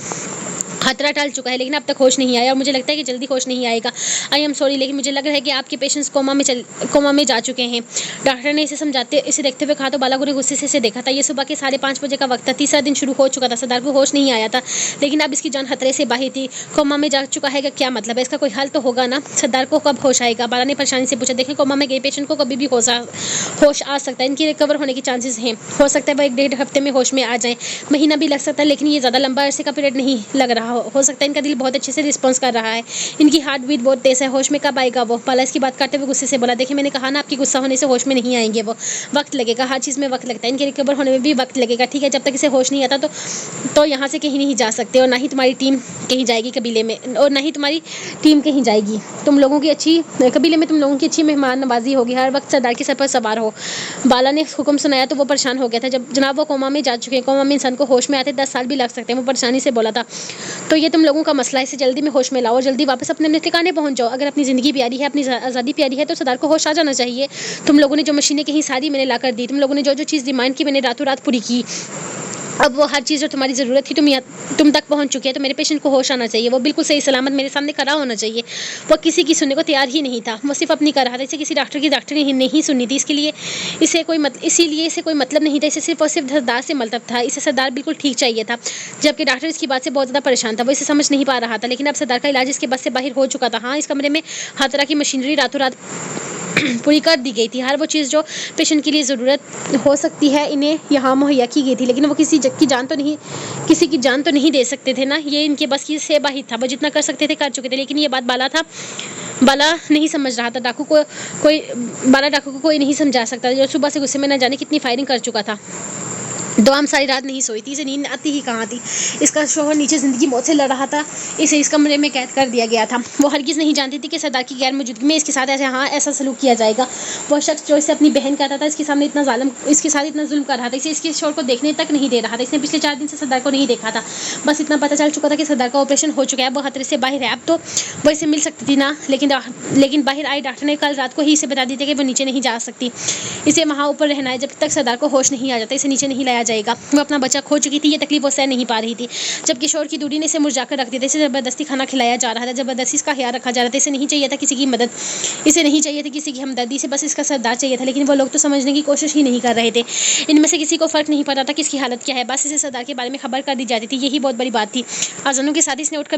खतरा टल चुका है, लेकिन अब तक होश नहीं आया, और मुझे लगता है कि जल्दी होश नहीं आएगा। आई एम सॉरी, लेकिन मुझे लग रहा है कि आपके पेशेंट्स कोमा में जा चुके हैं। डॉक्टर ने इसे देखते हुए कहा तो बाला ने गुस्से से इसे देखा था। ये सुबह के 5:30 बजे का वक्त था। तीसरा दिन शुरू हो चुका था। सरदार को होश नहीं आया था, लेकिन अब इसकी जान खतरे से बाहर थी। कोमा में जा चुका है, क्या मतलब है? इसका कोई हल तो होगा ना। सरदार को कब होश आएगा? बाला ने परेशानी से पूछा। देखें, कोमा में गए पेशेंट को कभी भी होश आ सकता है। इनकी रिकवर होने की चांसेस हैं। हो सकता है वो 1-1.5 हफ्ते में होश में आ जाए, महीना भी लग सकता है, लेकिन ये ज़्यादा लंबा अरसे का पीरियड नहीं लग रहा। हो सकता है इनका दिल बहुत अच्छे से रिस्पॉन्स कर रहा है, इनकी हार्ट बीट बहुत तेज है। होश में कब आएगा वो? बाला इसकी बात करते हुए गुस्से से बोला। देखिए, मैंने कहा ना, आपकी गुस्सा होने से होश में नहीं आएंगे वो, वक्त लगेगा। हर चीज़ में वक्त लगता है, इनके रिकवर होने में भी वक्त लगेगा। ठीक है, जब तक इसे होश नहीं आता तो यहाँ से कहीं नहीं जा सकते, और ना ही तुम्हारी टीम कहीं जाएगी कबीले में, और ना ही तुम्हारी टीम कहीं जाएगी। तुम लोगों की कबीले में तुम लोगों की अच्छी मेहमान नवाजी होगी, हर वक्त सरदार के सर पर सवार हो। बाला ने हुक्म सुनाया तो वो परेशान हो गया था। जनाब, वो कोमा में जा चुके हैं। कोमा में इंसान को होश में आते 10 साल भी लग सकते हैं। वो परेशानी से बोला था। तो ये तुम लोगों का मसला है, इसे जल्दी में होश में लाओ, और जल्दी वापस अपने ठिकाने पहुंच जाओ। अगर अपनी ज़िंदगी प्यारी है, अपनी आज़ादी प्यारी है, तो सरदार को होश आ जाना चाहिए। तुम लोगों ने जो मशीनें कहीं सारी मैंने ला कर दी, तुम लोगों ने जो चीज़ डिमांड की मैंने रातों रात पूरी की। अब वो हर चीज़ जो तुम्हारी ज़रूरत थी तुम तक पहुंच चुकी है। तो मेरे पेशेंट को होश आना चाहिए, वो बिल्कुल सही सलामत मेरे सामने खड़ा होना चाहिए। वो किसी की सुनने को तैयार ही नहीं था, वो सिर्फ अपनी कर रहा था। इसे किसी डॉक्टर की नहीं सुननी थी। इसीलिए इसे कोई मतलब नहीं था। इसे सिर्फ और सिर्फ सरदार से मतलब था। इसे सरदार बिल्कुल ठीक चाहिए था, जबकि डॉक्टर इसकी बात से बहुत ज़्यादा परेशान था। वो इसे समझ नहीं पा रहा था, लेकिन अब सरदार का इलाज इसके बस से बाहर हो चुका था। हाँ, इस कमरे में हर तरह की मशीनरी रातों रात पूरी कर दी गई थी। हर वो चीज़ जो पेशेंट के लिए ज़रूरत हो सकती है, इन्हें यहाँ मुहैया की गई थी, लेकिन वो किसी की जान तो नहीं दे सकते थे ना। ये इनके बस की से बाहर था। वो जितना कर सकते थे कर चुके थे, लेकिन ये बात बाला नहीं समझ रहा था। डाकू को कोई नहीं समझा सकता, जो सुबह से गुस्से में न जाने कितनी फायरिंग कर चुका था। دوام ساری رات نہیں سوئی تھی، اسے نیند آتی ہی کہاں تھی۔ اس کا شوہر نیچے زندگی موت سے لڑ رہا تھا، اسے اس کمرے میں قید کر دیا گیا تھا۔ وہ ہرگز نہیں جانتی تھی کہ سردار کی غیر موجودگی میں اس کے ساتھ ایسا سلوک کیا جائے گا۔ وہ شخص جو اسے اپنی بہن کہتا تھا اس کے ساتھ اتنا ظلم کر رہا تھا، اسے اس کے شوہر کو دیکھنے تک نہیں دے رہا تھا۔ اس نے پچھلے 4 دن سے سردار کو نہیں دیکھا تھا، بس اتنا پتہ چل چکا تھا کہ سردار کا آپریشن ہو چکا ہے، وہ خطرے سے باہر ہے۔ اب تو وہ اسے مل سکتی تھی نا، لیکن باہر آئے ڈاکٹر نے کل رات کو ہی اسے بتا دیا تھا کہ وہ نیچے نہیں جا سکتی، اسے وہاں اوپر رہنا ہے جب تک سردار کو ہوش نہیں آ جاتا، اسے نیچے نہیں لایا جائے گا۔ وہ اپنا بچہ کھو چکی تھی، یہ تکلیف وہ سہ نہیں پا رہی تھی، جبکہ شوہر کی دوری نے اسے مرجھا کر رکھ دیا تھا، اسے زبردستی کھانا کھلایا جا رہا تھا، زبردستی اس کا خیال رکھا جا رہا تھا، اسے نہیں چاہیے تھا کسی کی مدد، اسے نہیں چاہیے تھی کسی کی ہمدردی، اسے بس اس کا سردار چاہیے تھا، لیکن وہ لوگ تو سمجھنے کی کوشش ہی نہیں کر رہے تھے۔ ان میں سے کسی کو فرق نہیں پڑتا تھا کہ اس کی حالت کیا ہے، بس اسے سردار کے بارے میں خبر کر دی جاتی تھی، یہی بہت بڑی بات تھی۔ اذانوں کے ساتھ اس نے اٹھ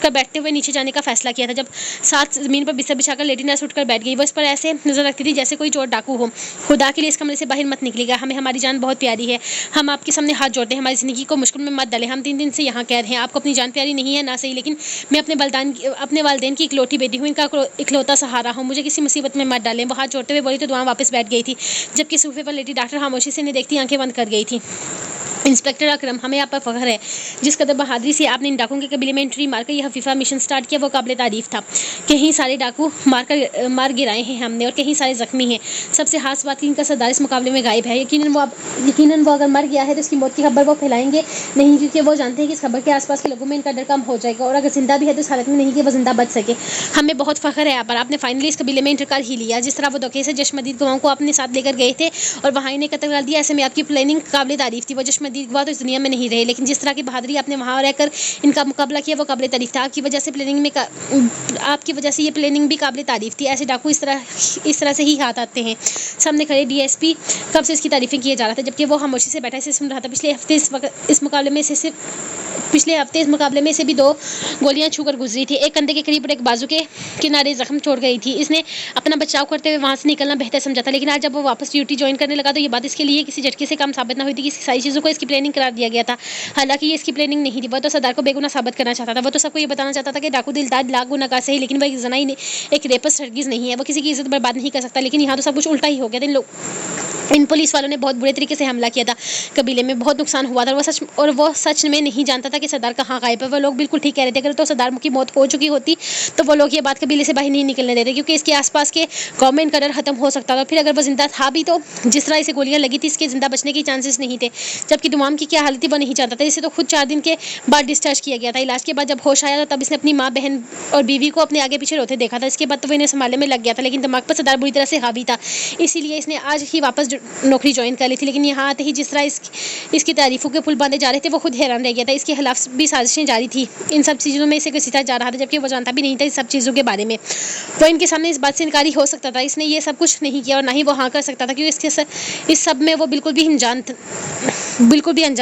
کر بیٹھتے ہوئے نیچے جانے کا فیصلہ کیا تھا۔ جب ساتھ زمین پر بستر بچھا کر لیٹی نرس اٹھ کر بیٹھ گئی، وہ اس پر ایسے نظر رکھتی تھی جیسے کوئی چور ڈاکو ہو۔ خدا کے لیے اس کمرے سے باہر مت نکلیے گا، ہمیں ہماری جان بہت پیاری ہے، ہم آپ کے سامنے ہاتھ جوڑتے ہیں، ہماری زندگی کو مشکل میں مت ڈالیں، ہم 3 دن سے یہاں قید ہیں، آپ کو اپنی جان پیاری نہیں ہے نہ صحیح، لیکن میں اپنے والدین کی اکلوتی بیٹی ہوں، ان کا اکلوتا سہارا ہوں، مجھے کسی مصیبت میں مت ڈالیں۔ وہ ہاتھ جوڑتے ہوئے بولی تو دعا واپس بیٹھ گئی تھی، جبکہ صوفے پر لیٹی ڈاکٹر خاموشی سے انہیں دیکھتی آنکھیں بند کر گئی تھی۔ انسپکٹر اکرم، ہمیں آپ پر فخر ہے، جس قدر بہادری سے آپ نے ان ڈاکوؤں کے قبیلے میں انٹری مار کر یہ حفیظہ مشن سٹارٹ کیا وہ قابل تعریف تھا۔ کہیں سارے ڈاکو مار گرائے ہیں ہم نے اور کہیں سارے زخمی ہیں۔ سب سے خاص بات کہ ان کا سردار اس مقابلے میں غائب ہے، یقیناً وہ اگر مر گیا ہے تو اس کی موت کی خبر وہ پھیلائیں گے نہیں، کیونکہ وہ جانتے ہیں کہ اس خبر کے آس پاس کے لوگوں میں ان کا ڈر کم ہو جائے گا، اور اگر زندہ بھی ہے تو اس حالت میں نہیں کہ وہ زندہ بچ سکے۔ ہمیں بہت فخر ہے آپ نے فائنلی اس قبیلے میں انٹر کر ہی لیا، جس طرح وہ دھوکے سے جشمدید گواہوں کو اپنے ساتھ لے کر گئے تھے اور وہاں انہیں قتل کر دیا، ایسے میں آپ کی پلاننگ قابل تعریف تھی۔ وہ جشمدید گواہ تو اس دنیا میں نہیں رہے، لیکن جس طرح کی بہادری آپ نے وہاں رہ کر ان کا مقابلہ کیا وہ قابل تعریف تھا۔ آپ کی وجہ سے یہ پلاننگ بھی قابل تعریف تھی، ایسے ڈاکو اس طرح سے ہی ہاتھ آتے ہیں۔ سامنے کھڑے ڈی ایس پی کب سے اس کی تعریفیں کیے جا رہا تھا، جبکہ وہ خاموشی سے بیٹھا اسے سن رہا تھا۔ پچھلے ہفتے اس مقابلے میں سے بھی 2 گولیاں چھو کر گزری تھی، ایک کندھے کے قریب اور ایک بازو کے کنارے زخم چھوڑ گئی تھی۔ اس نے اپنا بچاؤ کرتے ہوئے وہاں سے نکلنا بہتر سمجھا تھا، لیکن آج جب وہ واپس ڈیوٹی جوائن کرنے لگا تو یہ بات اس کے لیے کسی جھٹکے سے کم ثابت نہ ہوئی تھی کہ ساری چیزوں کو اس کی پلاننگ قرار دیا گیا تھا۔ حالانکہ یہ اس کی پلاننگ نہیں تھی، وہ تو سردار کو بے گناہ ثابت کرنا چاہتا تھا، وہ تو سب کو یہ بتانا چاہتا تھا کہ ڈاکو دلدار لاکھ گناہ گار صحیح، لیکن وہ ایک ریپسٹ ہرگز نہیں ہے، وہ کسی کی عزت برباد نہیں کر سکتا۔ لیکن یہاں تو سب کچھ الٹا ہی ہو گیا تھا، ان پولیس والوں نے بہت برے طریقے سے حملہ کیا تھا، قبیلے میں بہت نقصان ہوا تھا، اور وہ سچ میں نہیں جانتا تھا کہ سردار کہاں غائب ہے۔ وہ لوگ بالکل ٹھیک کہہ رہے تھے، اگر تو سردار کی موت ہو چکی ہوتی تو وہ لوگ یہ بات قبیلے سے باہر نہیں نکلنے دیتے، کیونکہ اس کے آس پاس کے قوم میں ان کا ڈر ختم ہو سکتا تھا۔ پھر اگر وہ زندہ تھا بھی تو جس طرح اسے گولیاں لگی تھی اس کے زندہ بچنے کے چانسز نہیں تھے، جبکہ دوام کی کیا حالت تھی وہ نہیں جانتا تھا، اسے تو خود 4 دن کے بعد ڈسچارج کیا گیا تھا۔ علاج کے بعد جب ہوش آیا تو تب اس نے اپنی ماں، بہن اور بیوی کو اپنے آگے پیچھے روتے دیکھا تھا، اس کے بعد تو وہ انہیں سنبھالنے میں لگ گیا تھا، لیکن دماغ پر سردار بری طرح سے حاوی تھا، اسی لیے اس نے آج ہی واپس نوکری جوائن کر لی تھی۔ لیکن یہاں آتے ہی جس طرح اس کی تعریفوں کے پل باندھے جا رہے تھے وہ خود حیران رہ گیا تھا، اس کے خلاف بھی سازشیں جاری تھی، ان سب چیزوں میں اسے گھسیٹا جا رہا تھا، جبکہ وہ جانتا بھی نہیں تھا اس سب چیزوں کے بارے میں۔ وہ ان کے سامنے اس بات سے انکاری ہو سکتا تھا، اس نے یہ سب کچھ نہیں کیا اور نہ ہی وہ ہاں کر سکتا تھا، کیونکہ اس سب میں وہ بالکل بھی انجان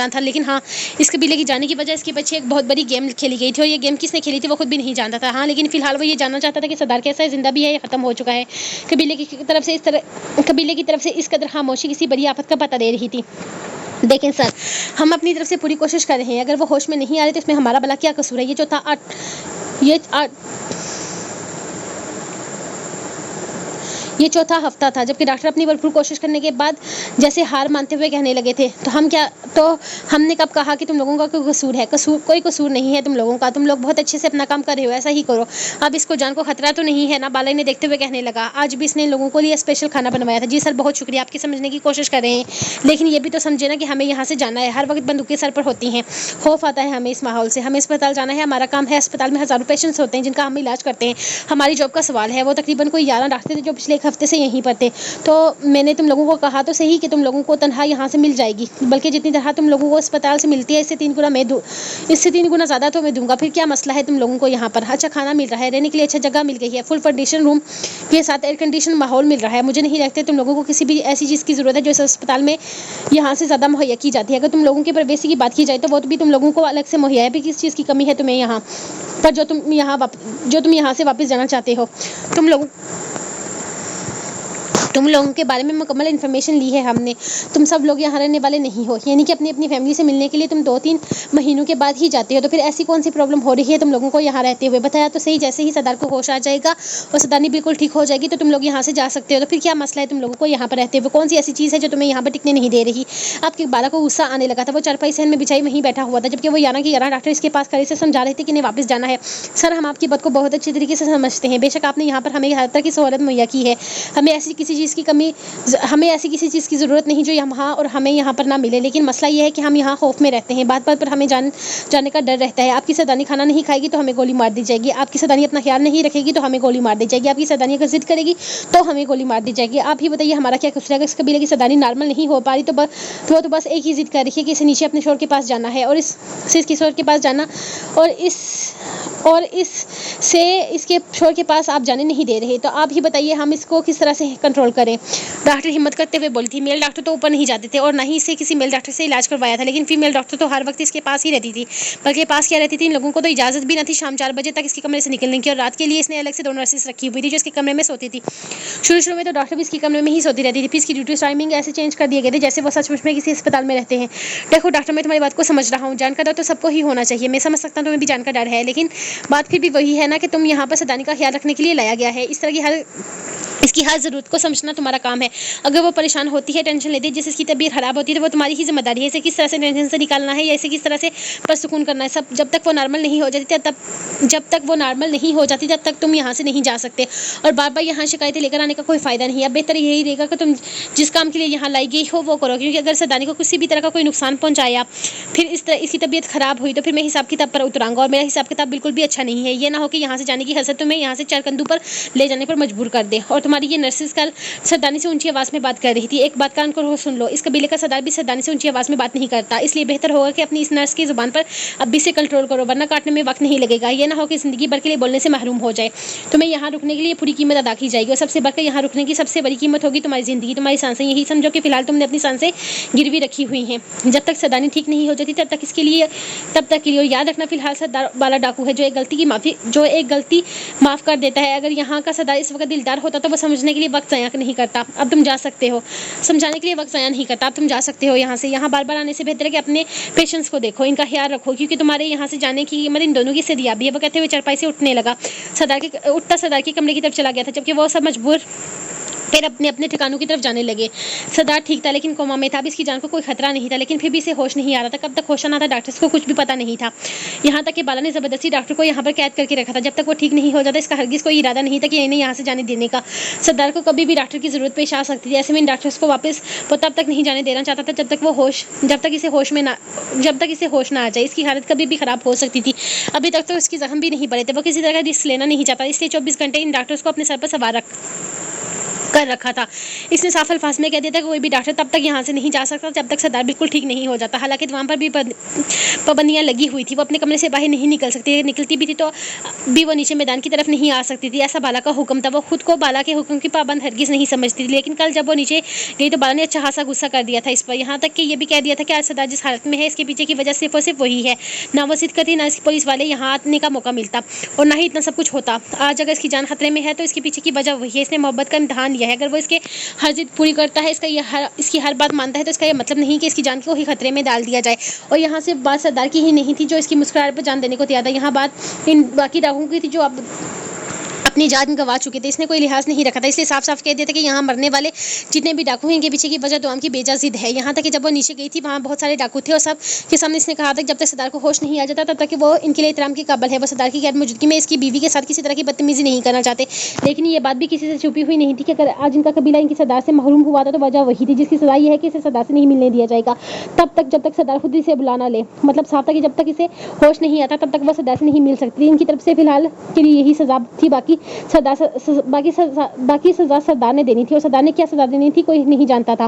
تھا۔ لیکن ہاں، اس قبیلے کی جانے کی وجہ اس کے پیچھے ایک بہت بڑی گیم کھیلی گئی تھی، اور یہ گیم کس نے کھیلی تھی وہ خود بھی نہیں جانتا تھا۔ ہاں، لیکن فی الحال وہ یہ جاننا چاہتا تھا کہ سردار کیسا ہے، زندہ بھی ہے یا ختم ہو چکا ہے۔ قبیلے کی طرف سے اس قدر خاموشی کسی بڑی آفت کا پتہ دے رہی تھی۔ دیکھیں سر، ہم اپنی طرف سے پوری کوشش کر رہے ہیں، اگر وہ ہوش میں نہیں آ رہے تو اس میں ہمارا بھلا کیا قصور ہے؟ یہ چوتھا ہفتہ تھا جبکہ ڈاکٹر اپنی بھرپور کوشش کرنے کے بعد جیسے ہار مانتے ہوئے کہنے لگے تھے، تو ہم نے کب کہا کہ تم لوگوں کا کوئی قصور ہے؟ کوئی قصور نہیں ہے تم لوگوں کا، تم لوگ بہت اچھے سے اپنا کام کر رہے ہو، ایسا ہی کرو، اب اس کو جان کو خطرہ تو نہیں ہے نا؟ بالا نے دیکھتے ہوئے کہنے لگا، آج بھی اس نے لوگوں کو لیے اسپیشل کھانا بنوایا تھا۔ جی سر، بہت شکریہ، آپ کی سمجھنے کی کوشش کر رہے ہیں، لیکن یہ بھی تو سمجھے نا کہ ہمیں یہاں سے جانا ہے، ہر وقت بندوقیں سر پر ہوتی ہیں، خوف آتا ہے ہمیں اس ماحول سے، ہمیں اسپتال جانا ہے، ہمارا کام ہے، اسپتال میں ہزاروں پیشنٹس ہوتے ہیں جن کا ہم علاج کرتے ہیں، ہماری جاب کا سوال ہے۔ وہ تقریباً کوئی 11 ڈاکٹر تھے جو پچھلے 1 ہفتے سے یہیں پر تھے، تو میں نے تم لوگوں کو کہا تو صحیح کہ تم لوگوں کو تنہا یہاں سے مل جائے گی، بلکہ جتنی طرح تم لوگوں کو اسپتال سے ملتی ہے اس سے 3 گنا زیادہ تو میں دوں گا۔ پھر کیا مسئلہ ہے تم لوگوں کو یہاں پر؟ اچھا کھانا مل رہا ہے، رہنے کے لیے اچھا جگہ مل گئی ہے، فل فرنیشن روم کے ساتھ ایئر کنڈیشن ماحول مل رہا ہے۔ مجھے نہیں لگتا تم لوگوں کو کسی بھی ایسی چیز کی ضرورت ہے جو اس اسپتال میں یہاں سے زیادہ مہیا کی جاتی ہے۔ اگر تم لوگوں کی پرائیویسی کی بات کی جائے تو وہ بھی تم لوگوں کو الگ سے مہیا ہے، بھی کس چیز کی کمی ہے تمہیں یہاں پر جو تم یہاں سے واپس جانا چاہتے ہو؟ تم لوگوں तुम लोगों के बारे में मुकम्मल इन्फॉर्मेशन ली है हमने। तुम सब लोग यहाँ रहने वाले नहीं हो, यानी कि अपनी अपनी फैमिली से मिलने के लिए तुम 2-3 महीनों के बाद ही जाते हो। तो फिर ऐसी कौन सी प्रॉब्लम हो रही है तुम लोगों को यहाँ रहते हुए? बताया तो सही, जैसे ही सरदार को होश आ जाएगा और सरदारनी बिल्कुल ठीक हो जाएगी तो तुम लोग यहाँ से जा सकते हो। तो फिर क्या मसला है तुम लोगों को यहाँ पर रहते हुए? कौन सी ऐसी चीज़ है जो तुम्हें यहाँ पर टिकने नहीं दे रही? आपके बाला को गुस्सा आने लगा था। वो चारपाई सहन में बिछाई वहीं बैठा हुआ था, जबकि वो 11 की 11 डॉक्टर इसके पास खड़े से समझा रहे थे कि नहीं वापस जाना है। सर, हम आपकी बात को बहुत अच्छी तरीके से समझते हैं। बेशक आपने यहाँ पर हमें हर तरह की सहूलत मुहैया की है। हमें ऐसी किसी चीज़ की ज़रूरत नहीं जो यहाँ और हमें यहाँ पर ना मिले, लेकिन मसला ये है कि हम यहाँ खौफ में रहते हैं। बात बात पर हमें जाने का डर रहता है। आपकी सरदारनी खाना नहीं खाएगी तो हमें गोली मार दी जाएगी। आपकी सरदारनी अपना ख्याल नहीं रखेगी तो हमें गोली मार दी जाएगी। आपकी सरदारनी अगर जिद करेगी तो हमें गोली मार दी जाएगी। आप ही बताइए हमारा क्या कसूर है? अगर इस कबीले की सरदारनी नॉर्मल नहीं हो पा रही तो बस एक ही जिद कर रही है कि इसे नीचे अपने शोर के पास जाना है और इसके शोर के पास जाना और इसके शोर के पास आप जाने नहीं दे रहे। तो आप ही बताइए हम इसको किस तरह से कंट्रोल करें? डॉक्टर हिम्मत करते हुए बोली थी। मेल डॉक्टर तो ऊपर नहीं जाते थे और ना ही इसे किसी मेल डॉक्टर से इलाज करवाया था, लेकिन फीमेल डॉक्टर तो हर वक्त इसके पास ही रहती थी। बल्कि पास क्या रहती थी, इन लोगों को तो इजाज़त भी ना थी शाम 4 बजे तक इसके कमरे से निकलने की, और रात के लिए इसने अलग से 2 नर्सेस रखी हुई थी जो इसके कमरे में सोती थी। शुरू में तो डॉक्टर भी इसके कमरे में ही सोती रहती थी, फिर इसकी ड्यूटी टाइमिंग ऐसे चेंज कर दिए गए थे जैसे वो सचमुच में किसी अस्पताल में रहते हैं। देखो डॉक्टर, मैं तुम्हारी बात को समझ रहा हूँ, जान का डर तो सबको ही होना चाहिए। मैं समझ सकता हूँ तुम्हें भी जान का डर है, लेकिन बात फिर भी वही है ना कि तुम यहाँ पर सरदारनी का ख्याल रखने के लिए लाया गया है। इसकी हर ज़रूरत को समझना तुम्हारा काम है। अगर वो परेशान होती है, टेंशन लेती है, जिससे इसकी तबीयत खराब होती है, तो वो तुम्हारी ही जिम्मेदारी है इसे किस तरह से टेंशन से निकालना है या इसे किस तरह से परसुकून करना है। सब जब तक वो नॉर्मल नहीं हो जाती तब तक तुम यहाँ से नहीं जा सकते, और बार बार यहाँ शिकायतें लेकर आने का कोई फ़ायदा नहीं है। अब बेहतर यही रहेगा कि तुम जिस काम के लिए यहाँ लाई गई हो वो करो, क्योंकि अगर सरदारनी को किसी भी तरह का कोई नुकसान पहुँचाया, फिर इसकी तबीयत खराब हुई, तो फिर मैं हिसाब किताब पर उतराऊंगा, और मेरा हिसाब किताब बिल्कुल भी अच्छा नहीं है। ये ना हो कि यहाँ से जाने की हसरत तुम्हें यहाँ से चरकंदू पर ले जाने पर मजबूर कर दे। और तुम्हारी ये नर्सिस कल सरदारनी से ऊंची आवाज़ में बात कर रही थी। एक बात कान को सुन लो, इस कबीले का सरदार भी सरदारनी से ऊंची आवाज़ में बात नहीं करता, इसलिए बेहतर होगा कि अपनी इस नर्स की ज़ुबान पर अब भी से कंट्रोल करो, वरना काटने में वक्त नहीं लगेगा। ये ना हो कि ज़िंदगी भर के लिए बोलने से महरूम हो जाए। तुम्हें यहाँ रुकने के लिए पूरी कीमत अदा की जाएगी, और सबसे बढ़कर यहाँ रुकने की सबसे बड़ी कीमत होगी तुम्हारी ज़िंदगी, तुम्हारी सांसें। यही समझो कि फिलहाल तुमने अपनी सांसें गिरवी रखी हुई हैं। जब तक सरदारनी ठीक नहीं हो जाती तब तक के लिए और याद रखना, फिलहाल सरदार वाला डाकू है जो एक गलती माफ़ कर देता है। अगर यहाँ का सरदार इस वक्त दिलदार होता तो वो समझने के लिए वक्त ज़ाया नहीं करता। अब तुम जा सकते हो, समझाने के लिए वक्त ज़ाया नहीं करता। अब तुम जा सकते हो यहाँ से। यहाँ बार बार आने से बेहतर है कि अपने पेशेंट्स को देखो, इनका ख्याल रखो, क्योंकि तुम्हारे यहाँ से जाने की कीमत इन दोनों की सदियाबी है। वो कहते हुए चारपाई से उठने लगा। सरदार के कमरे की तरफ चला गया था, जबकि वो सब मजबूर फिर अपने ठिकानों की तरफ जाने लगे। सरदार ठीक था लेकिन कोमा में था। अब इसकी जान को कोई खतरा नहीं था, लेकिन फिर भी इसे होश नहीं आ रहा था। कब तक होश आना था डॉक्टर्स को कुछ भी पता नहीं था। यहाँ तक कि बाला ने ज़बरदस्ती डॉक्टर को यहाँ पर कैद करके रखा था। जब तक वो ठीक नहीं हो जाता इसका हरगिज़ कोई इरादा नहीं था कि इन्हें यहाँ से जाने देने का। सरदार को कभी भी डॉक्टर की ज़रूरत पेश आ सकती थी। ऐसे में इन डॉक्टर्स को वापस वो तब तक नहीं जाने देना चाहता था जब तक इसे होश ना आ जाए। इसकी हालत कभी भी ख़राब हो सकती थी। अभी तक तो इसकी जख्म भी नहीं पड़े थे। वो किसी तरह का रिस्क लेना नहीं चाहता, इसलिए 24 घंटे इन डॉक्टर्स को अपने सर पर सवार कर रखा था। इसने साफ अल्फाज में कह दिया था कि कोई भी डॉक्टर तब तक यहाँ से नहीं जा सकता जब तक सरदार बिल्कुल ठीक नहीं हो जाता। हालांकि वहाँ पर भी पाबंदियाँ लगी हुई थी। वो अपने कमरे से बाहर नहीं निकल सकती, निकलती भी थी तो भी वो नीचे मैदान की तरफ नहीं आ सकती थी। ऐसा बाला का हुक्म था। वो खुद को बाला के हुक्म की पाबंद हरगिज़ नहीं समझती थी, लेकिन कल जब वो नीचे गई तो बाला ने अच्छा खासा गुस्सा कर दिया था इस पर। यहाँ तक कि ये भी कह दिया था कि आज सरदार जिस हालत में है इसके पीछे की वजह सिर्फ और सिर्फ वही है। ना वो जिद करती, ना इसकी पुलिस वाले यहाँ आने का मौका मिलता, और ना ही इतना सब कुछ होता। आज अगर इसकी जान खतरे में है तो इसके पीछे की वजह वही है। इसने मोहब्बत का इम्तहान लिया है। अगर वो इसके हर जिद पूरी करता है, इसकी हर बात मानता है, तो इसका ये मतलब नहीं कि इसकी जान को ही खतरे में डाल दिया जाए। और यहाँ से बात सरदार की ही नहीं थी जो इसकी मुस्कुराहट पर जान देने को तैयार था। यहाँ बात इन बाकी डाकुओं की थी जो अब अपनी जान गंवा चुके थे। इसने कोई लिहाज नहीं रखा था, इसलिए साफ साफ कह दिया था कि यहाँ मरने वाले जितने भी डाकू हैं इनके पीछे की वजह दुआम की बेजा जिद है। यहाँ तक कि जब वो नीचे गई थी वहाँ बहुत सारे डाकू थे और सब के सामने इसने कहा था कि जब तक सरदार को होश नहीं आ जाता तब तक कि वो इनके लिए एहतराम के काबिल है। वो सरदार की गैर मौजूदगी में इसकी बीवी के साथ किसी तरह की बदतमीजी नहीं करना चाहते। लेकिन ये बात भी किसी से छुपी हुई नहीं थी कि अगर आज इनका कबीला इनकी सरदार से महरूम हुआ था तो वजह वही थी, जिसकी सजा ये है कि इसे सरदार से नहीं मिलने दिया जाएगा तब तक जब तक सरदार खुद इसे बुलाना ले। मतलब साफ था कि जब तक इसे होश नहीं आता तब तक वह सरदार से नहीं मिल सकती। इनकी तरफ से फिलहाल के लिए यही सजा थी। बाकी सजा सरदार ने देनी थी, और सरदार ने क्या सजा देनी थी कोई नहीं जानता था।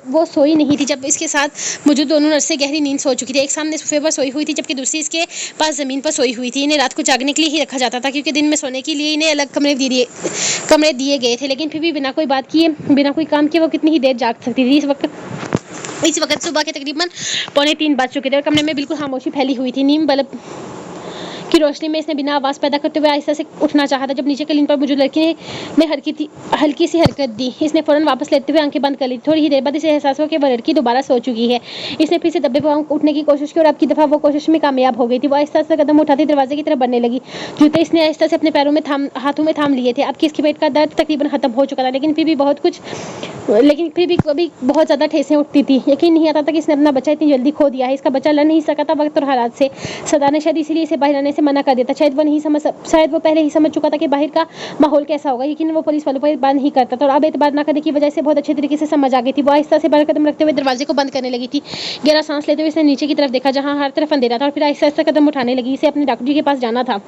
वो सोई नहीं थी जब इसके साथ मौजूद दोनों नर्सें गहरी नींद सो चुकी थी। एक सामने सोफे पर सोई हुई थी जबकि दूसरी इसके पास ज़मीन पर सोई हुई थी। इन्हें रात को जागने के लिए ही रखा जाता था, क्योंकि दिन में सोने के लिए इन्हें अलग कमरे दिए गए थे। लेकिन फिर भी बिना कोई बात किए, बिना कोई काम किए वो कितनी ही देर जाग सकती थी। इस वक्त सुबह के तकरीबन 2:45 बज चुके थे और कमरे में बिल्कुल खामोशी फैली हुई थी। नीम बल्ब की रोशनी में इसने बिना आवाज़ पैदा करते हुए आहिस्ता से उठना चाहा था। जब नीचे कलीन पर मौजूद लड़की ने हल्की सी हरकत दी, इसने फौरन वापस लेते हुए आंखें बंद कर ली। थोड़ी ही देर बाद इसे एहसास हुआ कि वह लड़की दोबारा सो चुकी है। इसने फिर से दब्बे पर उठने की कोशिश की और अब की दफ़ा वो कोशिश में कामयाब हो गई थी। वो आहिस्ता से कदम उठाती दरवाजे की तरफ बढ़ने लगी। जूते इसने आहिस्ता से अपने हाथों में थाम लिए थे। अब कि इसके पेट का दर्द तकरीबन खत्म हो चुका था, लेकिन फिर भी कभी बहुत ज़्यादा ठेसें उठती थी। यकीन नहीं आता था कि इसने अपना बच्चा इतनी जल्दी खो दिया है। इसका बच्चा लड़ नहीं सका था वक्त और हालात से। सरदार ने शायद इसीलिए इसे बाहर आने से मना कर दिया था। शायद वो पहले ही समझ चुका था कि बाहर का माहौल कैसा होगा। यकीन वो पुलिस वालों पर एतबार नहीं करता था और अब एतबार न करने की वजह से बहुत अच्छे तरीके से समझ आ गई थी। वो आहिस्ता से बाहर कदम रखते हुए दरवाजे को बंद करने लगी थी। गहरा सांस लेते हुए इसने नीचे की तरफ देखा जहाँ हर तरफ अंधेरा था और फिर आहिस्ता आहिस्ता कदम उठाने लगी। इसे अपने डॉक्टर जी के पास जाना था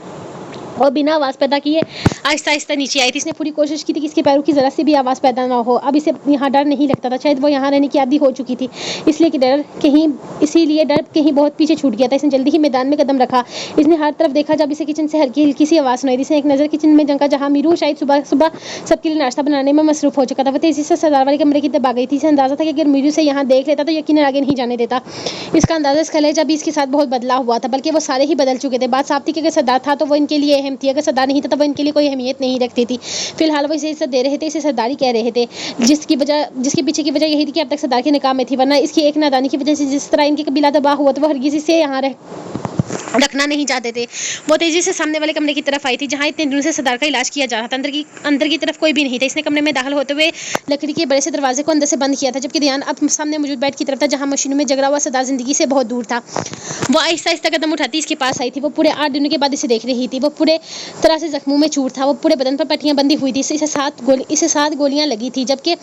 और बिना आवाज़ पैदा किए आहिस्ता आहिस्ता नीचे आई थी। इसने पूरी कोशिश की थी कि इसके पैरों की ज़रा सी भी आवाज़ पैदा ना हो। अब इसे यहाँ डर नहीं लगता था। शायद वो यहाँ रहने की आदी हो चुकी थी, इसीलिए डर कहीं बहुत पीछे छूट गया था। इसने जल्दी ही मैदान में कदम रखा। इसने हर तरफ देखा। जब इसे किचन से हल्की सी आवाज़ सुनाई, इसने एक नज़र किचन में जंका जहाँ मीरू शायद सुबह सुबह सबके लिए नाश्ता बनाने में मसरूफ़ हो चुका था। वो तेज़ी से सरदार वाले कमरे की तरफ आ गई थी। इसे अंदाज़ा था कि अगर मीरू से यहाँ देख लेता तो यकीनन आगे नहीं जाने देता। इसका अंदाज़ा इस कलेजा भी इसके साथ बहुत बदलाव हुआ था, बल्कि वो सारे ही बदल चुके थे। बात साफ थी कि अगर सरदार था तो वो इनके लिए अहम थी, अगर सरदार नहीं था तो वो इनके लिए कोई अहमियत नहीं रखती थी। फिलहाल वो इसे इज्जत दे रहे थे, इसे सरदारी कह रहे थे, जिसके पीछे की वजह यही थी कि अब तक सरदार के निकाह में थी, वरना इसकी एक नादानी की वजह से जिस तरह इनकी कबीला तबाह हुआ तो वो हरगिज़ इसे यहाँ रखना नहीं चाहते थे। वो तेजी से सामने वाले कमरे की तरफ आई थी जहाँ इतने दिनों से सरदार का इलाज किया जा रहा था। अंदर की तरफ कोई भी नहीं था। इसने कमरे में दाखिल होते हुए लकड़ी के बड़े से दरवाजे को अंदर से बंद किया था, जबकि ध्यान अब सामने मौजूद बेड की तरफ था जहाँ मशीनों में जगरा हुआ सरदार जिंदगी से बहुत दूर था। वो आहिस्ता आहिस्ता कदम उठाती इसके पास आई थी। वो पूरे 8 दिनों के बाद इसे देख रही थी। वो पूरे तरह से जख्मों में चूर था। वो पूरे बदन पर पट्टियाँ बंधी हुई थी। इसे 7 गोलियाँ लगी थी, जबकि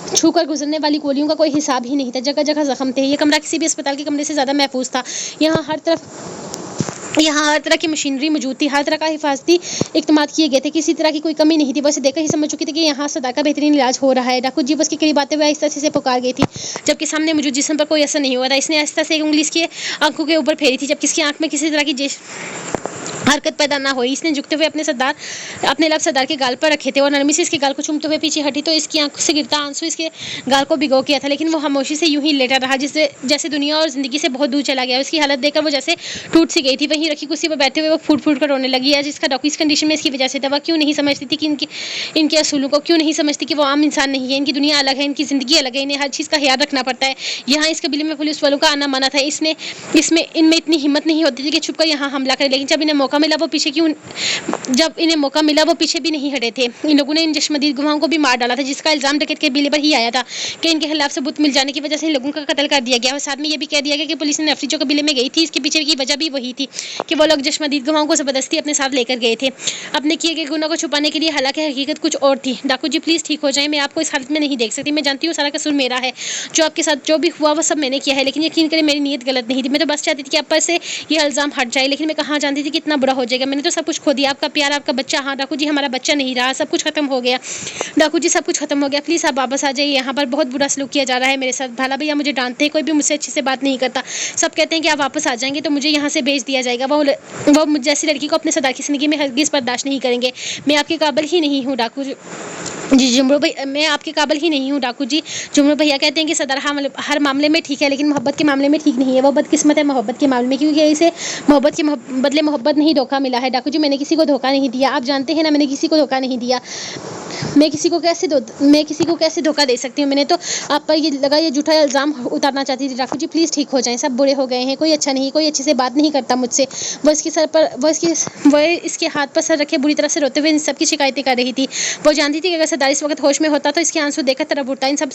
छूकर गुजरने वाली गोलियों का कोई हिसाब ही नहीं था। जगह जगह जख्म थे। ये कमरा किसी भी अस्पताल के कमरे से ज़्यादा महफूज था। यहाँ हर तरह की मशीनरी मौजूद थी, हर तरह का हिफाजती इक़दाम किए गए थे, किसी तरह की कोई कमी नहीं थी। वो इसे देखकर ही समझ चुकी थी कि यहाँ सरदार का बेहतरीन इलाज हो रहा है। डाकू जी बस के करीब आते हुए आहिस्ता से पुकार गई थी, जबकि सामने मौजूद जिस्म पर कोई असर नहीं हुआ था। इसने आहिस्ता से एक उंगली इसकी आंखों के ऊपर फेरी थी, जबकि इसकी आंख में किसी तरह की हरकत पैदा ना हुई। इसने झुकते हुए अपने लब सरदार के गाल पर रखे थे और नरमी से इसके गाल को चूमते हुए पीछे हटी तो इसकी आंखों से गिरता आंसू इसके गाल को भिगो किया था, लेकिन वो खामोशी से यूं ही लेटा रहा जैसे दुनिया और जिंदगी से बहुत दूर चला गया। उसकी हालत देखकर वो जैसे टूट सी गई थी। वहीं रखी कुर्सी पर बैठे हुए वो फूट कर रोने लगी। आज इसका डॉक्टर इस कंडीशन में इसकी वजह से था। वह क्यों नहीं समझती थी कि इनके असूलों को, क्यों नहीं समझती कि वो आम इंसान नहीं है। इनकी दुनिया अलग है, इनकी ज़िंदगी अलग है, इन्हें हर चीज़ का ख्याल रखना पड़ता है। यहाँ इस कबीले में पुलिस वालों का आना माना था। इनमें इतनी हिम्मत नहीं होती थी कि छुपकर यहाँ हमला करे, लेकिन जब इन्हें मौका मिला वो पीछे भी नहीं हटे थे। इन लोगों ने इन चश्मदीद गवाहों को भी मार डाला था, जिसका इल्ज़ाम डकैत के कबीले पर ही आया था कि इनके खिलाफ सबूत मिल जाने की वजह से इन लोगों का कत्ल कर दिया गया। और साथ में ये भी कह दिया गया कि पुलिस ने नफरी जो कबीले में गई थी, इसके पीछे की वजह भी वही थी कि वो लोग चश्मदीद गवाहों को ज़बरदस्ती अपने साथ लेकर गए थे अपने किए गए गुनाह को छुपाने के लिए, हालांकि हकीकत कुछ और थी। डाकू जी प्लीज़ ठीक हो जाए, मैं आपको इस हालत में नहीं देख सकती। मैं जानती हूँ सारा कसूर मेरा है, जो आपके साथ जो भी हुआ वो सब मैंने किया है, लेकिन यकीन करें मेरी नीयत गलत नहीं थी। मैं तो बस चाहती थी कि आप पर से ये इल्ज़ाम हट जाए, लेकिन मैं कहाँ जानती थी कि इतना बुरा हो जाएगा। मैंने तो सब कुछ खो दिया, आपका प्यार, आपका बच्चा। हाँ डाकू जी, हमारा बच्चा नहीं रहा, सब कुछ खत्म हो गया। डाकू जी सब कुछ खत्म हो गया, प्लीज़ आप वापस आ जाइए। यहाँ पर बहुत बुरा सलूक किया जा रहा है मेरे साथ। भाला भैया मुझे डांटते हैं, कोई भी मुझसे अच्छे से बात नहीं करता। सब कहते हैं कि आप वापस आ जाएंगे तो मुझे यहाँ से भेज दिया जाएगा। वो मुझ जैसी लड़की को अपने सरदार की ज़िंदगी में हरगिज़ बर्दाश्त नहीं करेंगे। मैं आपके काबिल ही नहीं हूँ डाकू जी। जुमरू भैया, मैं आपके काबिल ही नहीं हूँ डाकू जी। जुमरू भैया कहते हैं कि सरदार हर मामले में ठीक है, लेकिन मोहब्बत के मामले में ठीक नहीं है। वो बदकिस्मत है मोहब्बत के मामले में, क्योंकि इसे मोहब्बत के बदले मोहब्बत नहीं धोखा मिला है। डाकू जी मैंने किसी को धोखा नहीं दिया, आप जानते हैं ना, मैंने किसी को धोखा नहीं दिया। मैं किसी को कैसे धोखा दे सकती हूँ। मैंने तो आप पर ये झूठा इल्ज़ाम उतारना चाहती थी। डाकू जी प्लीज़ ठीक हो जाएं, सब बुरे हो गए हैं, कोई अच्छा नहीं, कोई अच्छे से बात नहीं करता मुझसे। वो इसके हाथ पर सर रखे बुरी तरह से रोते हुए इन सब की शिकायतें कर रही थी। वो जानती थी कि अगर सरदार इस वक्त होश में होता तो इसके आंसू देखकर तरफ उठता। इन सब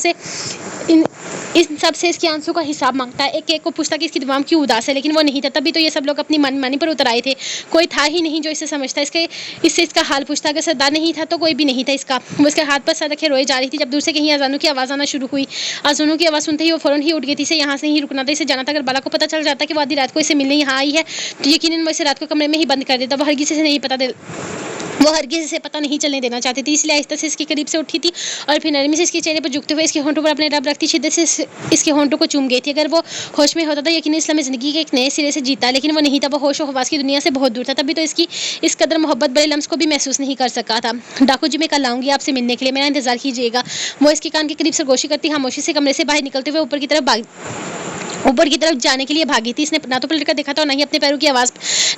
से इसके आंसू का हिसाब मांगता है, एक को पूछता कि इसकी दिमाग क्यों उदास है, लेकिन वो नहीं था। तभी तो ये सब लोग अपनी मनमानी पर उतर आए थे। कोई था ही नहीं जो इसे समझता, इससे इसका हाल पूछता। अगर सरदार नहीं था तो कोई भी नहीं था इसका। वो इसके हाथ पर सर रखे रोए जा रही थी, जब दूर से कहीं अजानों की आवाज़ आना शुरू हुई। अजानों की आवाज़ सुनते ही वो फौरन ही उठ गई थी। इसे यहाँ से ही रुकना था, इसे जाना था। अगर बाला को पता चल जाता कि वो आधी रात को इसे मिलने यहाँ आई है तो यकीनन वो इसे रात को कमरे में ही बंद कर देता। वो हरगिज़ इसे पता नहीं चलने देना चाहती थी, इसलिए आहिस्ता से इसके करीब से उठी थी और फिर नरमी से इसके चेहरे पर झुकते हुए इसके होंठों पर अपने रब रखती शिद्दत से इसके होंठों को चूम गई थी। अगर वो होश में होता तो यकीनन इस्लामी ज़िंदगी के एक नए सिरे से जीता, लेकिन वो नहीं था। वो होश और हवास की दुनिया से बहुत दूर था। तभी तो इसकी इस कदर मोहब्बत बड़े लम्स को भी महसूस नहीं कर सका था। डाकू जी मैं कल आऊँगी आपसे मिलने के लिए, मेरा इंतजार कीजिएगा। वो इसके कान के करीब सरगोशी करती खामोशी से कमरे से बाहर निकलते हुए ऊपर की तरफ اوپر کی طرف جانے کے لیے بھاگی تھی. اس نے نہ تو پلٹ کر دیکھا تھا اور نہ ہی اپنے پیروں کی آواز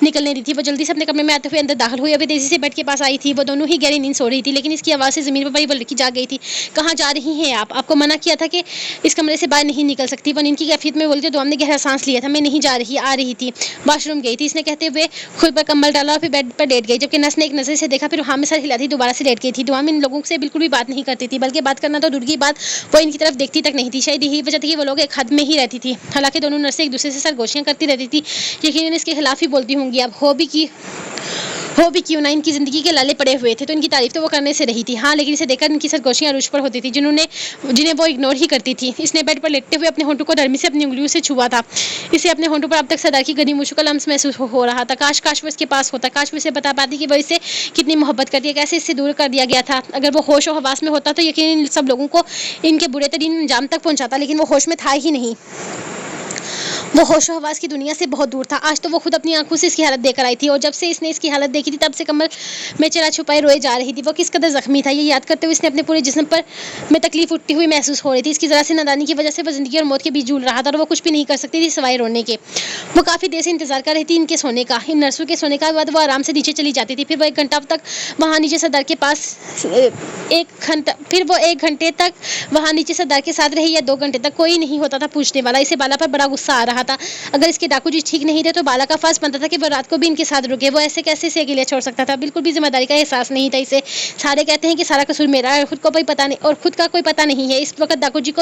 نکلنے دی تھی. وہ جلدی سے اپنے کمرے میں آتے ہوئے اندر داخل ہوئی. ابھی تیزی سے بیڈ کے پاس آئی تھی. وہ دونوں ہی گہری نیند سو رہی تھی, لیکن اس کی آواز سے زمین پر پڑی وہ لڑکی جاگ گئی تھی. کہاں جا رہی ہیں آپ کو منع کیا تھا کہ اس کمرے سے باہر نہیں نکل سکتی. وہ نیند کی کیفیت میں بولی تو دوام نے گہرا سانس لیا تھا. میں نہیں جا رہی, آ رہی تھی, واش روم گئی تھی, اس نے کہتے ہوئے خود پر کمبل ڈالا اور پھر بیڈ پر لیٹ گئی. جبکہ نس نے ایک نظر سے دیکھا, پھر وہاں میں سر ہلاتی دوبارہ سے لیٹ گئی تھی. دوام ان لوگوں سے بالکل بھی بات نہیں کرتی تھی, بلکہ بات کرنا تو دور کی بات وہ ان کی طرف دیکھتی تک نہیں تھی. شاید یہی وجہ تھی کہ وہ لوگ ایک حد میں ہی رہتی تھی. حالانکہ دونوں نرسیں ایک دوسرے سے سرگوشیاں کرتی رہتی تھی, یقیناً اس کے خلاف ہی بولتی ہوں گی. اب ہو بھی کیوں نہ, ان کی زندگی کے لالے پڑے ہوئے تھے تو ان کی تعریف تو وہ کرنے سے رہی تھی. ہاں, لیکن اسے دیکھ کر ان کی سرگوشیاں عروج پر ہوتی تھی جنہیں وہ اگنور ہی کرتی تھی. اس نے بیڈ پر لیٹتے ہوئے اپنے ہونٹوں کو نرمی سے اپنی انگلیوں سے چھوا تھا. اسے اپنے ہونٹوں پر اب تک سردار کی گرمی مشکل لمس محسوس ہو رہا تھا. کاش وہ اس کے پاس ہوتا, کاش وہ اسے بتا پاتی کہ وہ اس سے کتنی محبت کرتی ہے, کیسے اس سے دور کر دیا گیا تھا. اگر وہ ہوش و حواس میں ہوتا تو یقیناً سب لوگوں کو ان کے برے ترین انجام تک پہنچاتا, لیکن وہ ہوش میں تھا ہی نہیں. وہ ہوش و حواس کی دنیا سے بہت دور تھا. آج تو وہ خود اپنی آنکھوں سے اس کی حالت دیکھ کر آئی تھی, اور جب سے اس نے اس کی حالت دیکھی تھی تب سے کمر میں چہرہ چھپائے روئے جا رہی تھی. وہ کس قدر زخمی تھا, یہ یاد کرتے ہوئے اس نے اپنے پورے جسم پر میں تکلیف اٹھتی ہوئی محسوس ہو رہی تھی. اس کی ذرا سی نادانی کی وجہ سے وہ زندگی اور موت کے بیچ جھول رہا تھا, اور وہ کچھ بھی نہیں کر سکتی تھی سوائے رونے کے. وہ کافی دیر سے انتظار کر رہی تھی ان کے سونے کا. ان نرسوں کے سونے کے بعد وہ آرام سے نیچے چلی جاتی تھی. پھر وہ ایک گھنٹے تک وہاں نیچے سردار کے ساتھ رہی, یا 2 گھنٹے تک. کوئی نہیں ہوتا تھا پوچھنے والا. اسے بالا پر بڑا غصہ آ رہا تھا. اگر اس کے ڈاکو جی ٹھیک نہیں تھے تو بالا کا فرض بنتا تھا کہ وہ رات کو بھی ان کے ساتھ رکے. وہ ایسے کیسے اسے اکیلے چھوڑ سکتا تھا. بالکل بھی ذمہ داری کا احساس نہیں تھا اسے. سارے کہتے ہیں کہ سارا قصور میرا ہے, اور خود کا کوئی پتہ نہیں ہے. اس وقت ڈاکو جی کو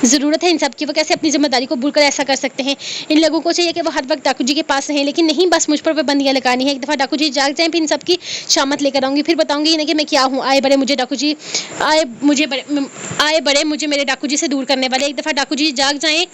ضرورت ہے ان سب کی. وہ کیسے اپنی ذمہ داری کو بھول کر ایسا کر سکتے ہیں. ان لوگوں کو چاہیے کہ وہ ہر وقت ڈاکو جی کے پاس رہیں, لیکن نہیں, بس مجھ پر پابندیاں لگانی ہے. ایک دفعہ ڈاکو جی جاگ جائیں پھر ان سب کی شامت لے کر آؤں گی. پھر بتاؤں گی انہیں کہ میں کیا ہوں. آئے بڑے مجھے میرے ڈاکو جی سے دور کرنے والے. ایک دفعہ ڈاکو جی جاگ جائیں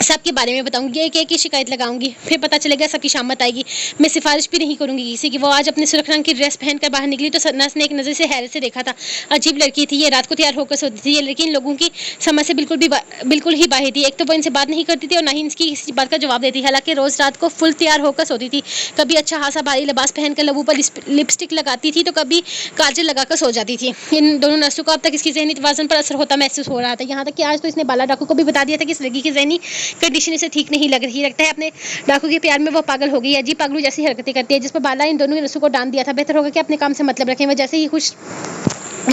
سب کے بارے میں بتاؤں گی, ایک کی شکایت لگاؤں گی. پھر پتہ چلے گا سب کی شامت آئے گی. میں سفارش بھی نہیں کروں گی کسی کی. وہ آج اپنے سرخ رنگ کی ڈریس پہن کر باہر نکلی تو نرس نے ایک نظر سے حیرت سے دیکھا تھا. عجیب لڑکی تھی یہ, رات کو تیار ہو کر سوتی تھی. یہ لڑکی ان لوگوں کی سمجھ سے بالکل ہی باہر تھی. ایک تو وہ ان سے بات نہیں کرتی تھی اور نہ ہی ان کی کسی بات کا جواب دیتی. حالانکہ روز رات کو فل تیار ہو کر سوتی تھی. کبھی اچھا خاصا بھاری لباس پہن کر لبوں پر لپسٹک لگاتی تھی تو کبھی کاجل لگا کر سو جاتی تھی. ان دونوں نرسوں کو اب تک اس کی ذہنی توازن پر اثر ہوتا محسوس ہو رہا تھا. یہاں تک کہ آج تو اس نے بالا ڈاکو کو بھی بتا دیا تھا کہ اس لڑکی کی ذہنی کنڈیشن اسے ٹھیک نہیں لگ رہی. لگتا ہے اپنے ڈاکو کے پیار میں وہ پاگل ہو گئی. عجیب پاگلوں جیسی حرکتیں کرتی ہے, جس پر بالا ان دونوں نرسوں کو ڈانٹ دیا تھا. بہتر ہوگا کہ اپنے کام سے مطلب رکھیں. وہ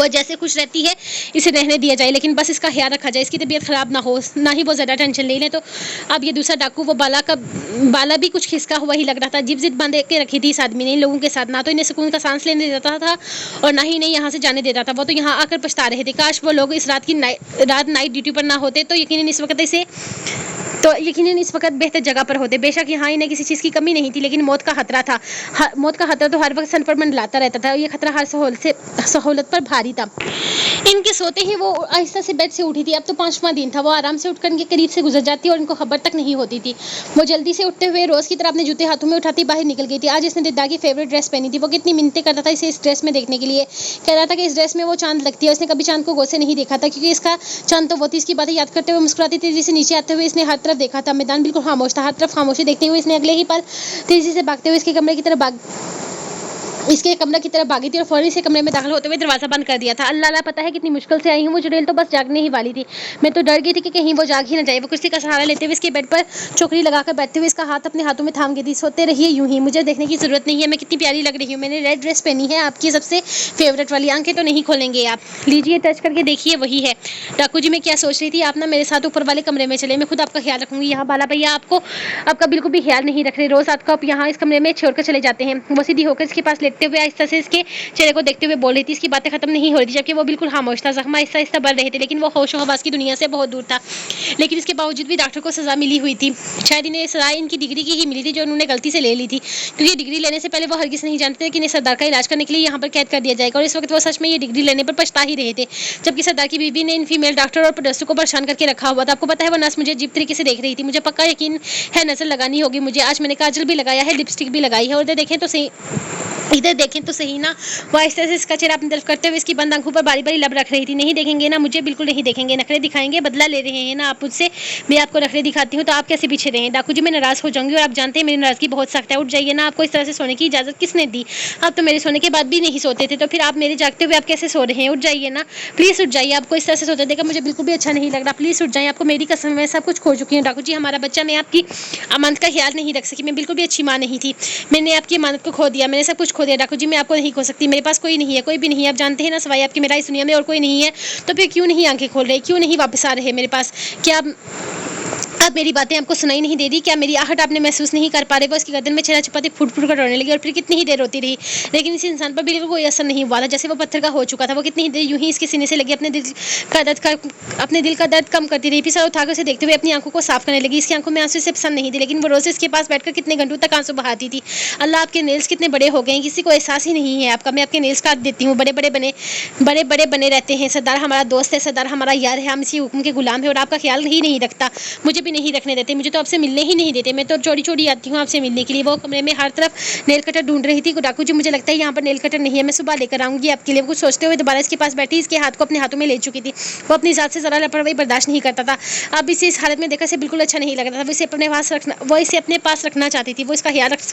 جیسے خوش رہتی ہے اسے رہنے دیا جائے, لیکن بس اس کا خیال رکھا جائے, اس کی طبیعت خراب نہ ہو, نہ ہی وہ زیادہ ٹینشن لے لیں. تو اب یہ دوسرا ڈاکو وہ بالا بھی کچھ کھسکا ہوا ہی لگ رہا تھا. عجیب ضد باندھ کے رکھی تھی اس آدمی نے ان لوگوں کے ساتھ. نہ تو انہیں سکون کا سانس لینے دیتا تھا اور نہ ہی انہیں یہاں سے جانے دیتا تھا. وہ تو یہاں آ کر پچھتا رہے تھے. کاش وہ لوگ اس رات نائٹ ڈیوٹی پر نہ ہوتے تو یقیناً اس وقت بہتر جگہ پر ہوتے. بے شک یہاں انہیں کسی چیز کی کمی نہیں تھی, لیکن موت کا خطرہ تھا. موت کا خطرہ تو ہر وقت سن پر منڈلاتا رہتا تھا. یہ خطرہ ہر سہولت پر بھاری تھا. ان کے سوتے ہی وہ آہستہ سے بیڈ سے اٹھی تھی. اب تو 5واں دن تھا. وہ آرام سے اٹھ کر ان کے قریب سے گزر جاتی اور ان کو خبر تک نہیں ہوتی تھی. وہ جلدی سے اٹھتے ہوئے روز کی طرح اپنے جوتے ہاتھوں میں اٹھاتی باہر نکل گئی تھی. آج اس نے دلدار کی فیوریٹ ڈریس پہنی تھی. وہ کتنی منتیں کرتا تھا اسے اس ڈریس میں دیکھنے کے لیے. کہہ رہا تھا کہ اس ڈریس میں وہ چاند لگتی ہے. اس نے کبھی چاند کو غور سے نہیں دیکھا تھا, کیونکہ اس کا چاند تو وہ تھی. اس کی باتیں یاد کرتے ہوئے مسکراتی تیزی سے نیچے آتے ہوئے اس نے ہر طرف دیکھا تھا. میدان بالکل خاموش تھا. ہر طرف خاموشی دیکھتے ہوئے اس نے اگلے ہی پل تیزی سے بھاگتے ہوئے اس کے کمرے کی طرف بھاگی تھی اور فوراً سے کمرے میں داخل ہوتے ہوئے دروازہ بند کر دیا تھا. اللہ پتہ ہے کتنی مشکل سے آئی ہوں. وہ چڑیل تو بس جاگنے ہی والی تھی. میں تو ڈر گئی تھی کہ کہیں وہ جاگ ہی نہ جائے. وہ کرسی کا سہارا لیتے ہوئے اس کے بیڈ پر چوکری لگا کر بیٹھتے ہوئے اس کا ہاتھ اپنے ہاتھوں میں تھام گئی تھی. سوتے رہیے یوں ہی, مجھے دیکھنے کی ضرورت نہیں ہے میں کتنی پیاری لگ رہی ہوں. میں نے ریڈ ڈریس پہنی ہے, آپ کی سب سے فیوریٹ والی. آنکھیں تو نہیں کھولیں گے آپ, لیجیے ٹچ کر کے دیکھیے وہی ہے. ڈاکو جی میں کیا سوچ رہی تھی, آپ نا میرے ساتھ اوپر والے کمرے میں چلے, میں خود آپ کا خیال رکھوں گی. یہاں بالا بھیا آپ کا بالکل بھی خیال نہیں رکھ رہے. روز آپ کو آپ یہاں اس کمرے میں چھوڑ کر چلے جاتے ہیں. وہ سیدھی ہو کر اس کے پاس لیٹتے ہوئے آہستہ سے اس کے چہرے کو دیکھتے ہوئے بول رہی تھی. اس کی باتیں ختم نہیں ہو رہی تھی جبکہ وہ بالکل خاموش تھا. زخم آہستہ آہستہ بڑھ رہے تھے, لیکن وہ ہوش و حواس کی دنیا سے بہت دور تھا. لیکن اس کے باوجود بھی ڈاکٹر کو سزا ملی ہوئی تھی. شاید انہیں سزا ان کی ڈگری کی ہی ملی تھی جو انہوں نے غلطی سے لے لی تھی, کیونکہ ڈگری لینے سے پہلے وہ ہرگز نہیں جانتے تھے کہ انہیں سردار کا علاج کرنے کے لیے یہاں پر قید کر دیا جائے گا. اور اس وقت وہ سچ میں یہ ڈگری لینے پر پچھتا ہی رہے تھے, جبکہ سردار کی بیوی نے ان فیمیل ڈاکٹر اور پروفیسر کو پریشان کر کے رکھا ہوا تھا. آپ کو پتہ ہے وہ نرس مجھے عجیب طریقے سے دیکھ رہی تھی. مجھے پکا یقین ہے نظر لگانی ہوگی مجھے. آج میں نے کاجل بھی لگایا ہے, لپسٹک بھی لگائی ہے, اور ادھر دیکھیں تو صحیح ادھر دیکھیں تو صحیح نا، وہ آہستہ سے اس کا چہرہ اپنی طرف کرتے ہوئے اس کی بند آنکھوں پر باری باری لب رکھ رہی تھی. نہیں دیکھیں گے نا مجھے، بالکل نہیں دیکھیں گے، نخرے دکھائیں گے، بدلہ لے رہے ہیں نا آپ مجھ سے. میں آپ کو نخرے دکھاتی ہوں تو آپ کیسے پیچھے رہیں؟ ڈاکو جی میں ناراض ہو جاؤں گی، اور آپ جانتے ہیں میری ناراضگی بہت سخت ہے. اٹھ جائیے نا، آپ کو اس طرح سے سونے کی اجازت کس نے دی؟ آپ تو میرے سونے کے بعد بھی نہیں سوتے تھے، تو پھر آپ میرے جاگتے ہوئے آپ کیسے سو رہے ہیں؟ اٹھ جائیے نا پلیز، اٹھ جائیے. آپ کو اس طرح سے سوتے دیکھ کر مجھے بالکل بھی اچھا نہیں لگ رہا. پلیز اٹھ جائیں، آپ کو میری قسم میں سب کچھ کھو چکی ہوں. ڈاکو جی ہمارا بچہ، میں آپ کی امانت کا خیال نہیں رکھ سکی، میں بالکل بھی اچھی ماں نہیں تھی. میں نے آپ کی امانت کو کھو دیا، میں نے سب کچھ کھو دیا. ڈاکو جی میں آپ کو نہیں کھو سکتی، میرے پاس کوئی نہیں ہے، کوئی بھی نہیں ہے. آپ جانتے ہیں نا سوائے آپ کی میرا اس دنیا میں اور کوئی نہیں ہے. تو پھر کیوں نہیں آنکھیں کھول رہے؟ کیوں نہیں واپس آ رہے میرے پاس؟ کیا اب میری باتیں آپ کو سنائی نہیں دے رہی؟ کیا میری آہٹ آپ نے محسوس نہیں کر پا رہے؟ وہ اس کی گردن میں چہرہ چھپاتی پھٹ پھٹ کر رونے لگی، اور پھر کتنی ہی دیر روتی رہی، لیکن اس انسان پر بالکل کوئی اثر نہیں ہوا تھا، جیسے وہ پتھر کا ہو چکا تھا. وہ کتنی ہی دیر یوں ہی اس کے سینے سے لگی اپنے دل کا درد کم کرتی رہی. پھر سر اٹھا کر اسے دیکھتے ہوئے اپنی آنکھوں کو صاف کرنے لگی. اس کی آنکھوں میں آنسو اسے پسند نہیں تھے، لیکن وہ روز اس کے پاس بیٹھ کر کتنے گھنٹوں تک آنسو بہاتی تھی. اللہ، آپ کے نیلز کتنے بڑے ہو گئے ہیں، کسی کو احساس ہی نہیں ہے آپ کا. میں آپ کے نیلز کاٹ دیتی ہوں، بڑے بڑے بنے رہتے ہیں. سردار ہمارا دوست ہے، سردار ہمارا یار ہے، ہم اسی حکم کے غلام ہیں، اور آپ کا خیال ہی نہیں رکھتا. مجھے بھی نہیں رکھنے دیتے، مجھے تو آپ سے ملنے ہی نہیں دیتے. میں تو چوری چوری آتی ہوں آپ سے ملنے کے لیے. وہ کمرے میں ہر طرف نیل کٹر ڈھونڈ رہی تھی. ڈاکو جی مجھے لگتا ہے یہاں پر نیل کٹر نہیں ہے، میں صبح لے کر آؤں گی آپ کے لیے. وہ کچھ سوچتے ہوئے دوبارہ اس کے پاس بیٹھی، اس کے ہاتھ کو اپنے ہاتھوں میں لے چکی تھی. وہ اپنی ذات سے ذرا لاپرواہی برداشت نہیں کرتا تھا. اب اسے اس حالت میں دیکھا اسے بالکل اچھا نہیں لگ رہا تھا. وہ اسے اپنے پاس رکھنا چاہتی تھی، وہ اس کا خیال رکھ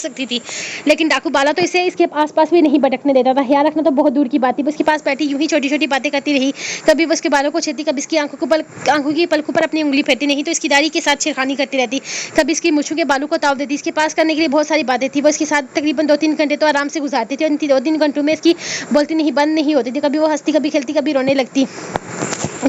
سکتی تھی، لیکن ڈاکو بالا تو اسے اس کے آس پاس بھی نہیں بھٹکنے دیتا تھا. خیال رکھنا تو بہت دور کی بات تھی. وہ اس کے پاس بیٹھی یوں ہی چھوٹی چھوٹی باتیں کرتی رہی. کبھی وہ اس کے بالوں کو چھیڑتی، کبھی اس کی آنکھوں کی پلکوں پر اپنی انگلی پھیرتی، نہیں تو اس کی داڑھی کے ساتھ چھیڑخانی کرتی رہتی. کبھی اس کی مونچھوں کے بالوں کو تاؤ دیتی. اس کے پاس کرنے کے لیے بہت ساری باتیں تھی. وہ اس کے ساتھ تقریباً 2-3 گھنٹے تو آرام سے گزارتی تھی، اور ان 2-3 گھنٹوں میں اس کی بولتی نہیں بند نہیں ہوتی تھی. کبھی وہ ہنستی، کبھی کھیلتی، کبھی رونے لگتی،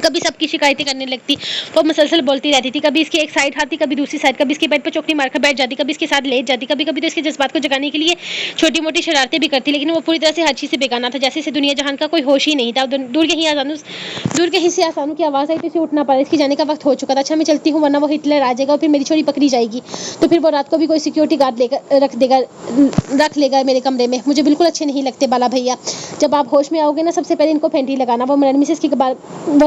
کبھی سب کی شکایتیں کرنے لگتی. وہ مسلسل بولتی رہتی تھی. کبھی اس کی ایک سائڈ ہاتھی، کبھی دوسری سائڈ. کبھی اس کے بیڈ پر چوکڑی مار کر بیٹھ جاتی، کبھی اس کے ساتھ لیٹ جاتی. کبھی کبھی تو اس کے جذبات کو جگانے کے لیے چھوٹی موٹی شرارتیں بھی کرتی، لیکن وہ پوری طرح سے ہر چیز سے بیگانہ تھا، جیسے اسے دنیا جہان کا کوئی ہوش ہی نہیں تھا. دور کہیں سے آسانوں کی آواز آئی تو اسے اٹھنا پڑا. اس کے جانے کا وقت ہو چکا تھا. اچھا میں چلتی ہوں، ورنہ وہ ہٹلر آ جائے گا اور پھر میری چھوری پکڑی جائے گی. تو پھر وہ رات کو بھی کوئی سیکیورٹی گارڈ رکھ لے گا میرے کمرے میں. مجھے بالکل اچھے نہیں لگتے بالا بھیا. جب آپ ہوش میں آؤ گے نا، سب سے پہلے ان کو پھینٹی لگانا. وہ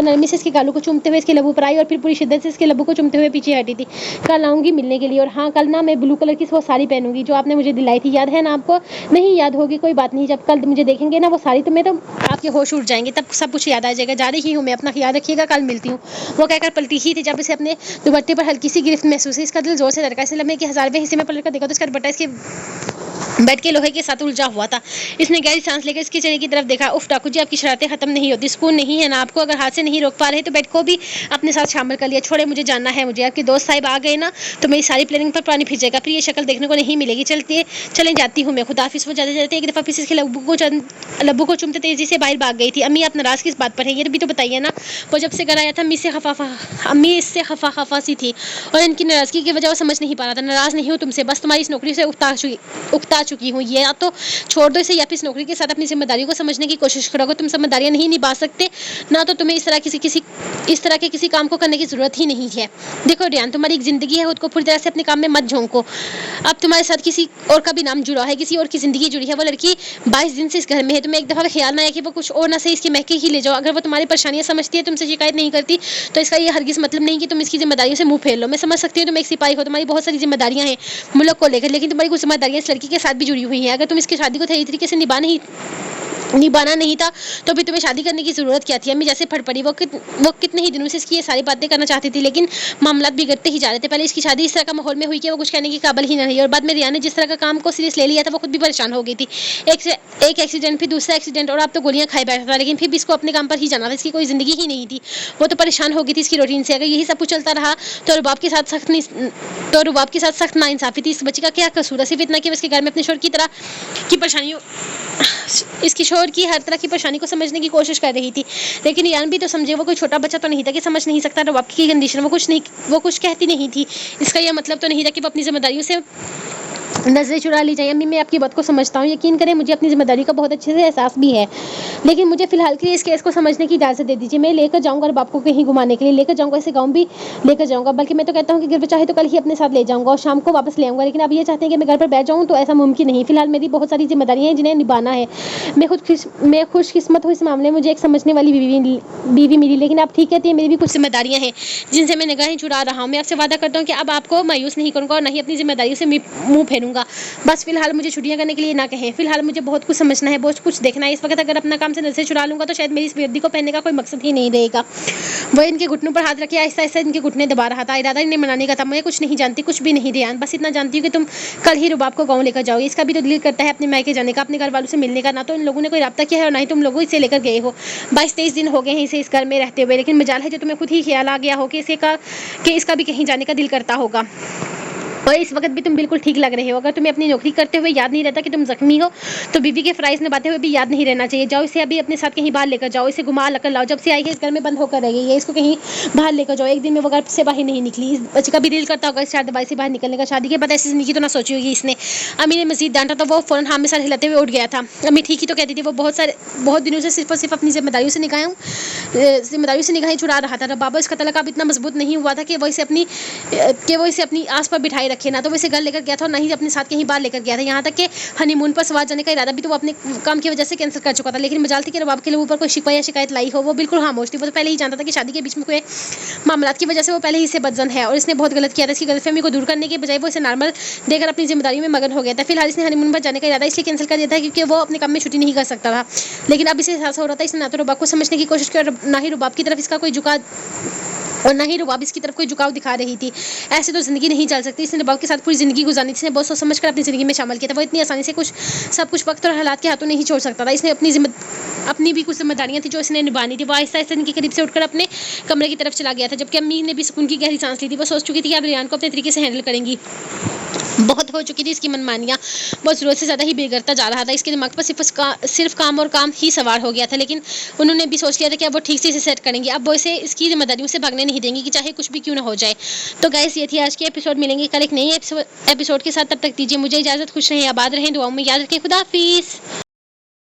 نرمی سے اس کے گالوں کو چومتے ہوئے اس کے لبوں پر آئی، اور پھر پوری شدت سے اس کے لبوں کو چومتے ہوئے پیچھے ہٹی تھی. کل آؤں گی ملنے کے لیے، اور ہاں کل نا میں بلو کلر کی وہ ساڑی پہنوں گی جو آپ نے مجھے دلائی تھی. یاد ہے نا آپ کو؟ نہیں یاد ہوگی کوئی بات نہیں، جب کل مجھے دیکھیں گے نا وہ ساڑی، تو آپ کے ہوش اٹھ جائیں گے، تب سب کچھ یاد آ جائے گا. جا رہی ہوں میں، اپنا خیال رکھیے گا، کل ملتی ہوں. وہ کہہ کر پلٹی ہی تھی جب اسے اپنے دوپٹے پر ہلکی سی گرفت محسوس ہوئی. اس کا دل زور سے دھڑکا. اس لمحے کے 1000ویں حصے میں پلٹ کر دیکھا تو اس کا دوپٹہ اس کے بیڈ کے لوہے کے ساتھ الجھا ہوا تھا. اس نے گہری سانس لے کر اس کے چہرے کی طرف دیکھا. اف ڈاکو جی، آپ کی شرارتیں ختم نہیں ہوتی، سکون نہیں ہے نا آپ کو؟ اگر ہاتھ سے نہیں روک پا رہے تو بیڈ کو بھی اپنے ساتھ شامل کر لیا. چھوڑے، مجھے جاننا ہے. مجھے آپ کے دوست صاحب آ گئے نا تو میری ساری پلاننگ پر پانی پھر جائے گا. پھر یہ شکل دیکھنے کو نہیں ملے گی. چلیں جاتی ہوں میں، خدا حافظ. وہ جاتے جاتے ایک دفعہ پھر اس کے لبوں کو چومتے تیزی سے باہر بھاگ گئی تھی. امی آپ ناراض کس بات پر ہیں؟ یہ بھی تو بتائیے نا. وہ جب سے گھر آیا تھا امی اس سے خفا سی تھی، اور ان کی ناراضگی کی وجہ وہ سمجھ نہیں پا رہا تھا. ناراض نہیں ہوں تم سے، بس تمہاری اس نوکری سے اکتا چکی ہوں. یا تو چھوڑ دو اسے، یا پھر اس نوکری کے ساتھ اپنی ذمہ داریوں کو سمجھنے کی کوشش کرو. اگر تم ذمہ داریاں نہیں نبھا سکتے نہ، تو تمہیں اس طرح کے کسی کام کو کرنے کی ضرورت ہی نہیں ہے. دیکھو ریان، تمہاری ایک زندگی ہے، خود کو پوری طرح سے اپنے کام میں مت جھونکو. اب تمہارے ساتھ کسی اور کا بھی نام جڑا ہے، کسی اور کی زندگی جڑی ہے. وہ لڑکی 22 دن سے اس گھر میں ہے. تمہیں ایک دفعہ خیال نہ آیا کہ وہ کچھ اور نہ صحیح اس کے مہکے ہی لے جاؤ. اگر وہ تمہاری پریشانیاں سمجھتی ہے، تم سے شکایت نہیں کرتی، تو اس کا یہ ہرگز مطلب نہیں کہ تم اس کی ذمہ داریوں سے منہ پھیر لو. میں سمجھ سکتی ہوں تم ایک سپاہی ہو، تمہاری بہت ساری ذمہ داریاں ہیں ملک کو لے کر، لیکن تمہاری کچھ ذمہ داریاں اس لڑکی کے ساتھ بھی جڑی ہوئی ہیں. اگر تم اس کی شادی کو صحیح طریقے سے نبھانا نہیں تھا تو بھی تمہیں شادی کرنے کی ضرورت کیا تھی؟ امی جیسے پھٹ پڑی. وہ کتنے ہی دنوں سے اس کی یہ ساری باتیں کرنا چاہتی تھی، لیکن معاملات بگڑتے ہی جا رہے تھے. پہلے اس کی شادی اس طرح کا ماحول میں ہوئی کہ وہ کچھ کہنے کے قابل ہی نہ رہی، اور بعد میں ریان نے جس طرح کا کام کو سیریس لے لیا تھا، وہ خود بھی پریشان ہو گئی تھی. ایک ایکسیڈنٹ، پھر دوسرا ایکسیڈنٹ، اور اب تو گولیاں کھائے بیٹھا تھا، لیکن پھر بھی اس کو اپنے کام پر ہی جانا تھا. اس کی کوئی زندگی ہی نہیں تھی. وہ تو پریشان ہو گئی تھی اس کی روٹین سے. اگر یہی سب کچھ چلتا رہا تو رباب کے ساتھ سخت ناانصافی تھی. اس بچی کا کیا قصور ہے؟ صرف اتنا کہ اس کے گھر میں اپنے شوہر کی ہر طرح کی پریشانی کو سمجھنے کی کوشش کر رہی تھی. لیکن ریان بھی تو سمجھے، وہ کوئی چھوٹا بچہ تو نہیں تھا کہ سمجھ نہیں سکتا رباب کی کنڈیشن. وہ کچھ کہتی نہیں تھی. اس کا یہ مطلب تو نہیں تھا کہ وہ اپنی ذمہ داریوں سے نظریں چرا لی جائیں. امی میں آپ کی بات کو سمجھتا ہوں، یقین کریں مجھے اپنی ذمہ داری کا بہت اچھے سے احساس بھی ہے، لیکن مجھے فی الحال کے لیے اس کیس کو سمجھنے کی اجازت دے دیجیے. میں لے کر جاؤں گا رباب کو کہیں گھمانے کے لیے، لے کر جاؤں گا، اسے گاؤں بھی لے کر جاؤں گا. بلکہ میں تو کہتا ہوں کہ اگر وہ چاہے تو کل ہی اپنے ساتھ لے جاؤں گا اور شام کو واپس لے آؤں گا. لیکن اب یہ چاہتے ہیں کہ میں گھر پر بیٹھ جاؤں، تو ایسا ممکن نہیں. فی الحال میری بہت ساری ذمہ داریاں ہیں جنہیں نبھانا ہے. میں خوش قسمت ہوں اس معاملے میں مجھے ایک سمجھنے والی بیوی ملی. لیکن آپ ٹھیک کہتی ہیں، میری بھی کچھ ذمہ داریاں ہیں جن سے میں نگاہیں چرا رہا ہوں. میں آپ سے وعدہ کرتا ہوں کہ اب آپ کو مایوس نہیں کروں گا اور نہ ہی اپنی ذمہ داریوں سے منہ پھیروں لوں گا. بس فی الحال مجھے چھٹیاں کرنے کے لیے نہ کہیں. فی الحال مجھے بہت کچھ سمجھنا ہے, بہت کچھ دیکھنا ہے. اس وقت اگر اپنا کام سے نظر چرا لوں گا تو شاید میری اس وردی کو پہننے کا کوئی مقصد ہی نہیں رہے گا. وہ ان کے گھٹنوں پر ہاتھ رکھے آہستہ آہستہ ان کے گھٹنے دبا رہا تھا. ارادہ انہیں منانے کا تھا. میں کچھ نہیں جانتی, کچھ بھی نہیں ریان, بس اتنا جانتی ہوں کہ تم کل ہی رباب کو گاؤں لے کر جاؤ. اس کا بھی تو دل کرتا ہے اپنے مائکے جانے کا, اپنے گھر والوں سے ملنے کا. نہ تو ان لوگوں نے کوئی رابطہ کیا ہے اور نہ ہی تم لوگوں اسے لے کر گئے ہو. 22-23 دن ہو گئے ہیں اسے اس گھر میں رہتے ہوئے, لیکن مجال ہے جو تمہیں خود ہی خیال آ گیا ہو کہ اس کا بھی کہیں جانے کا دل کرتا ہوگا. اور اس وقت بھی تم بالکل ٹھیک لگ رہے ہو. اگر تمہیں اپنی نوکری کرتے ہوئے یاد نہیں رہتا کہ تم زخمی ہو تو بیوی کے فرائض نبھاتے ہوئے بھی یاد نہیں رہنا چاہیے. جاؤ اسے ابھی اپنے ساتھ کہیں باہر لے کر جاؤ. اسے گھما کر لاؤ. جب سے آئی ہے اس گھر میں بند ہو کر رہ گئی ہے. اس کو کہیں باہر لے کر جاؤ. ایک دن میں وہ گھر سے باہر نہیں نکلی. اس بچے کا بھی دل کرتا ہوگا اس چار دبائی سے باہر نکلنے کا. شادی کے بعد ایسی زندگی تو نہ سوچی ہوگی اس نے. امی نے مزید ڈانٹا تو وہ فوراً ہاں میں سر ہلاتے ہوئے اٹھ گیا تھا. امی ٹھیک ہی تو کہتی تھی, وہ بہت دنوں سے صرف اور صرف اپنی ذمہ داریوں سے نگاہیں چھڑا رہا تھا. بابا اس کا تعلق اب اتنا مضبوط نہیں ہوا تھا کہ وہ اسے اپنی آس پر بٹھائے رکھے. نہ تو وہ اسے گھر لے کر گیا تھا اور نہ ہی اپنے ساتھ کہیں باہر لے کر گیا تھا. یہاں تک کہ ہنی مون پر سوار جانے کا ارادہ بھی تو وہ اپنے کام کی وجہ سے کینسل کر چکا تھا. لیکن مجال تھی کہ رباب کے لوگوں پر کوئی شکوہ یا شکایت لائی ہو. وہ بالکل خاموش تھی. وہ تو پہلے ہی جانتا تھا کہ شادی کے بیچ میں کوئی معاملات کی وجہ سے وہ پہلے ہی سے بدظن ہے اور اس نے بہت غلط کیا تھا. اس کی غلط فہمی کو دور کرنے کے بجائے وہ اسے نارمل دے کر اپنی ذمہ داریوں میں مگن ہو گیا تھا. فی الحال اس نے ہنی مون پر جانے کا ارادہ اس لیے کینسل کر دیا تھا کیونکہ وہ اپنے کام میں چھٹی نہیں کر سکتا تھا. لیکن اب اسے احساس ہو رہا تھا اس نے نہ تو رباب کو سمجھنے کی کوشش کی اور نہ ہی رباب کی طرف اس کا کوئی رباب اس کی طرف کوئی جھکاؤ دکھا رہی تھی. ایسے تو زندگی نہیں چل سکتی. اس نے رباب کے ساتھ پوری زندگی گزارنی تھی. اس نے بہت سوچ سمجھ کر اپنی زندگی میں شامل کیا تھا. وہ اتنی آسانی سے سب کچھ وقت اور حالات کے ہاتھوں نہیں چھوڑ سکتا تھا. اس نے اپنی بھی کچھ ذمہ داریاں تھیں جو اس نے نبھانی تھی. وہ آہستہ آہستہ ان کے قریب سے اٹھ کر اپنے کمرے کی طرف چلا گیا تھا. جبکہ امی نے بھی سکون کی گہری سانس لی تھی. وہ سوچ چکی تھی کہ اب ریان کو اپنے طریقے سے ہینڈل کریں گی. بہت ہو چکی تھی اس کی منمانیاں. بہت ضرورت سے زیادہ ہی بگڑتا جا رہا تھا. اس کے دماغ پر صرف کام اور کام ہی سوار ہو گیا تھا. لیکن انہوں نے بھی سوچ لیا تھا کہ اب وہ ٹھیک سے اسے سیٹ کریں گے. اب وہ اسے اس کی ذمہ داریوں سے بھاگنے نہیں دیں گے کہ چاہے کچھ بھی کیوں نہ ہو جائے. تو گائز یہ تھی آج کی ایپیسوڈ. ملیں گے کل ایک نئی ایپیسوڈ کے ساتھ. تب تک دیجیے مجھے اجازت. خوش رہیں, آباد رہیں, دعاؤں میں یاد رکھیں. خدا حافظ.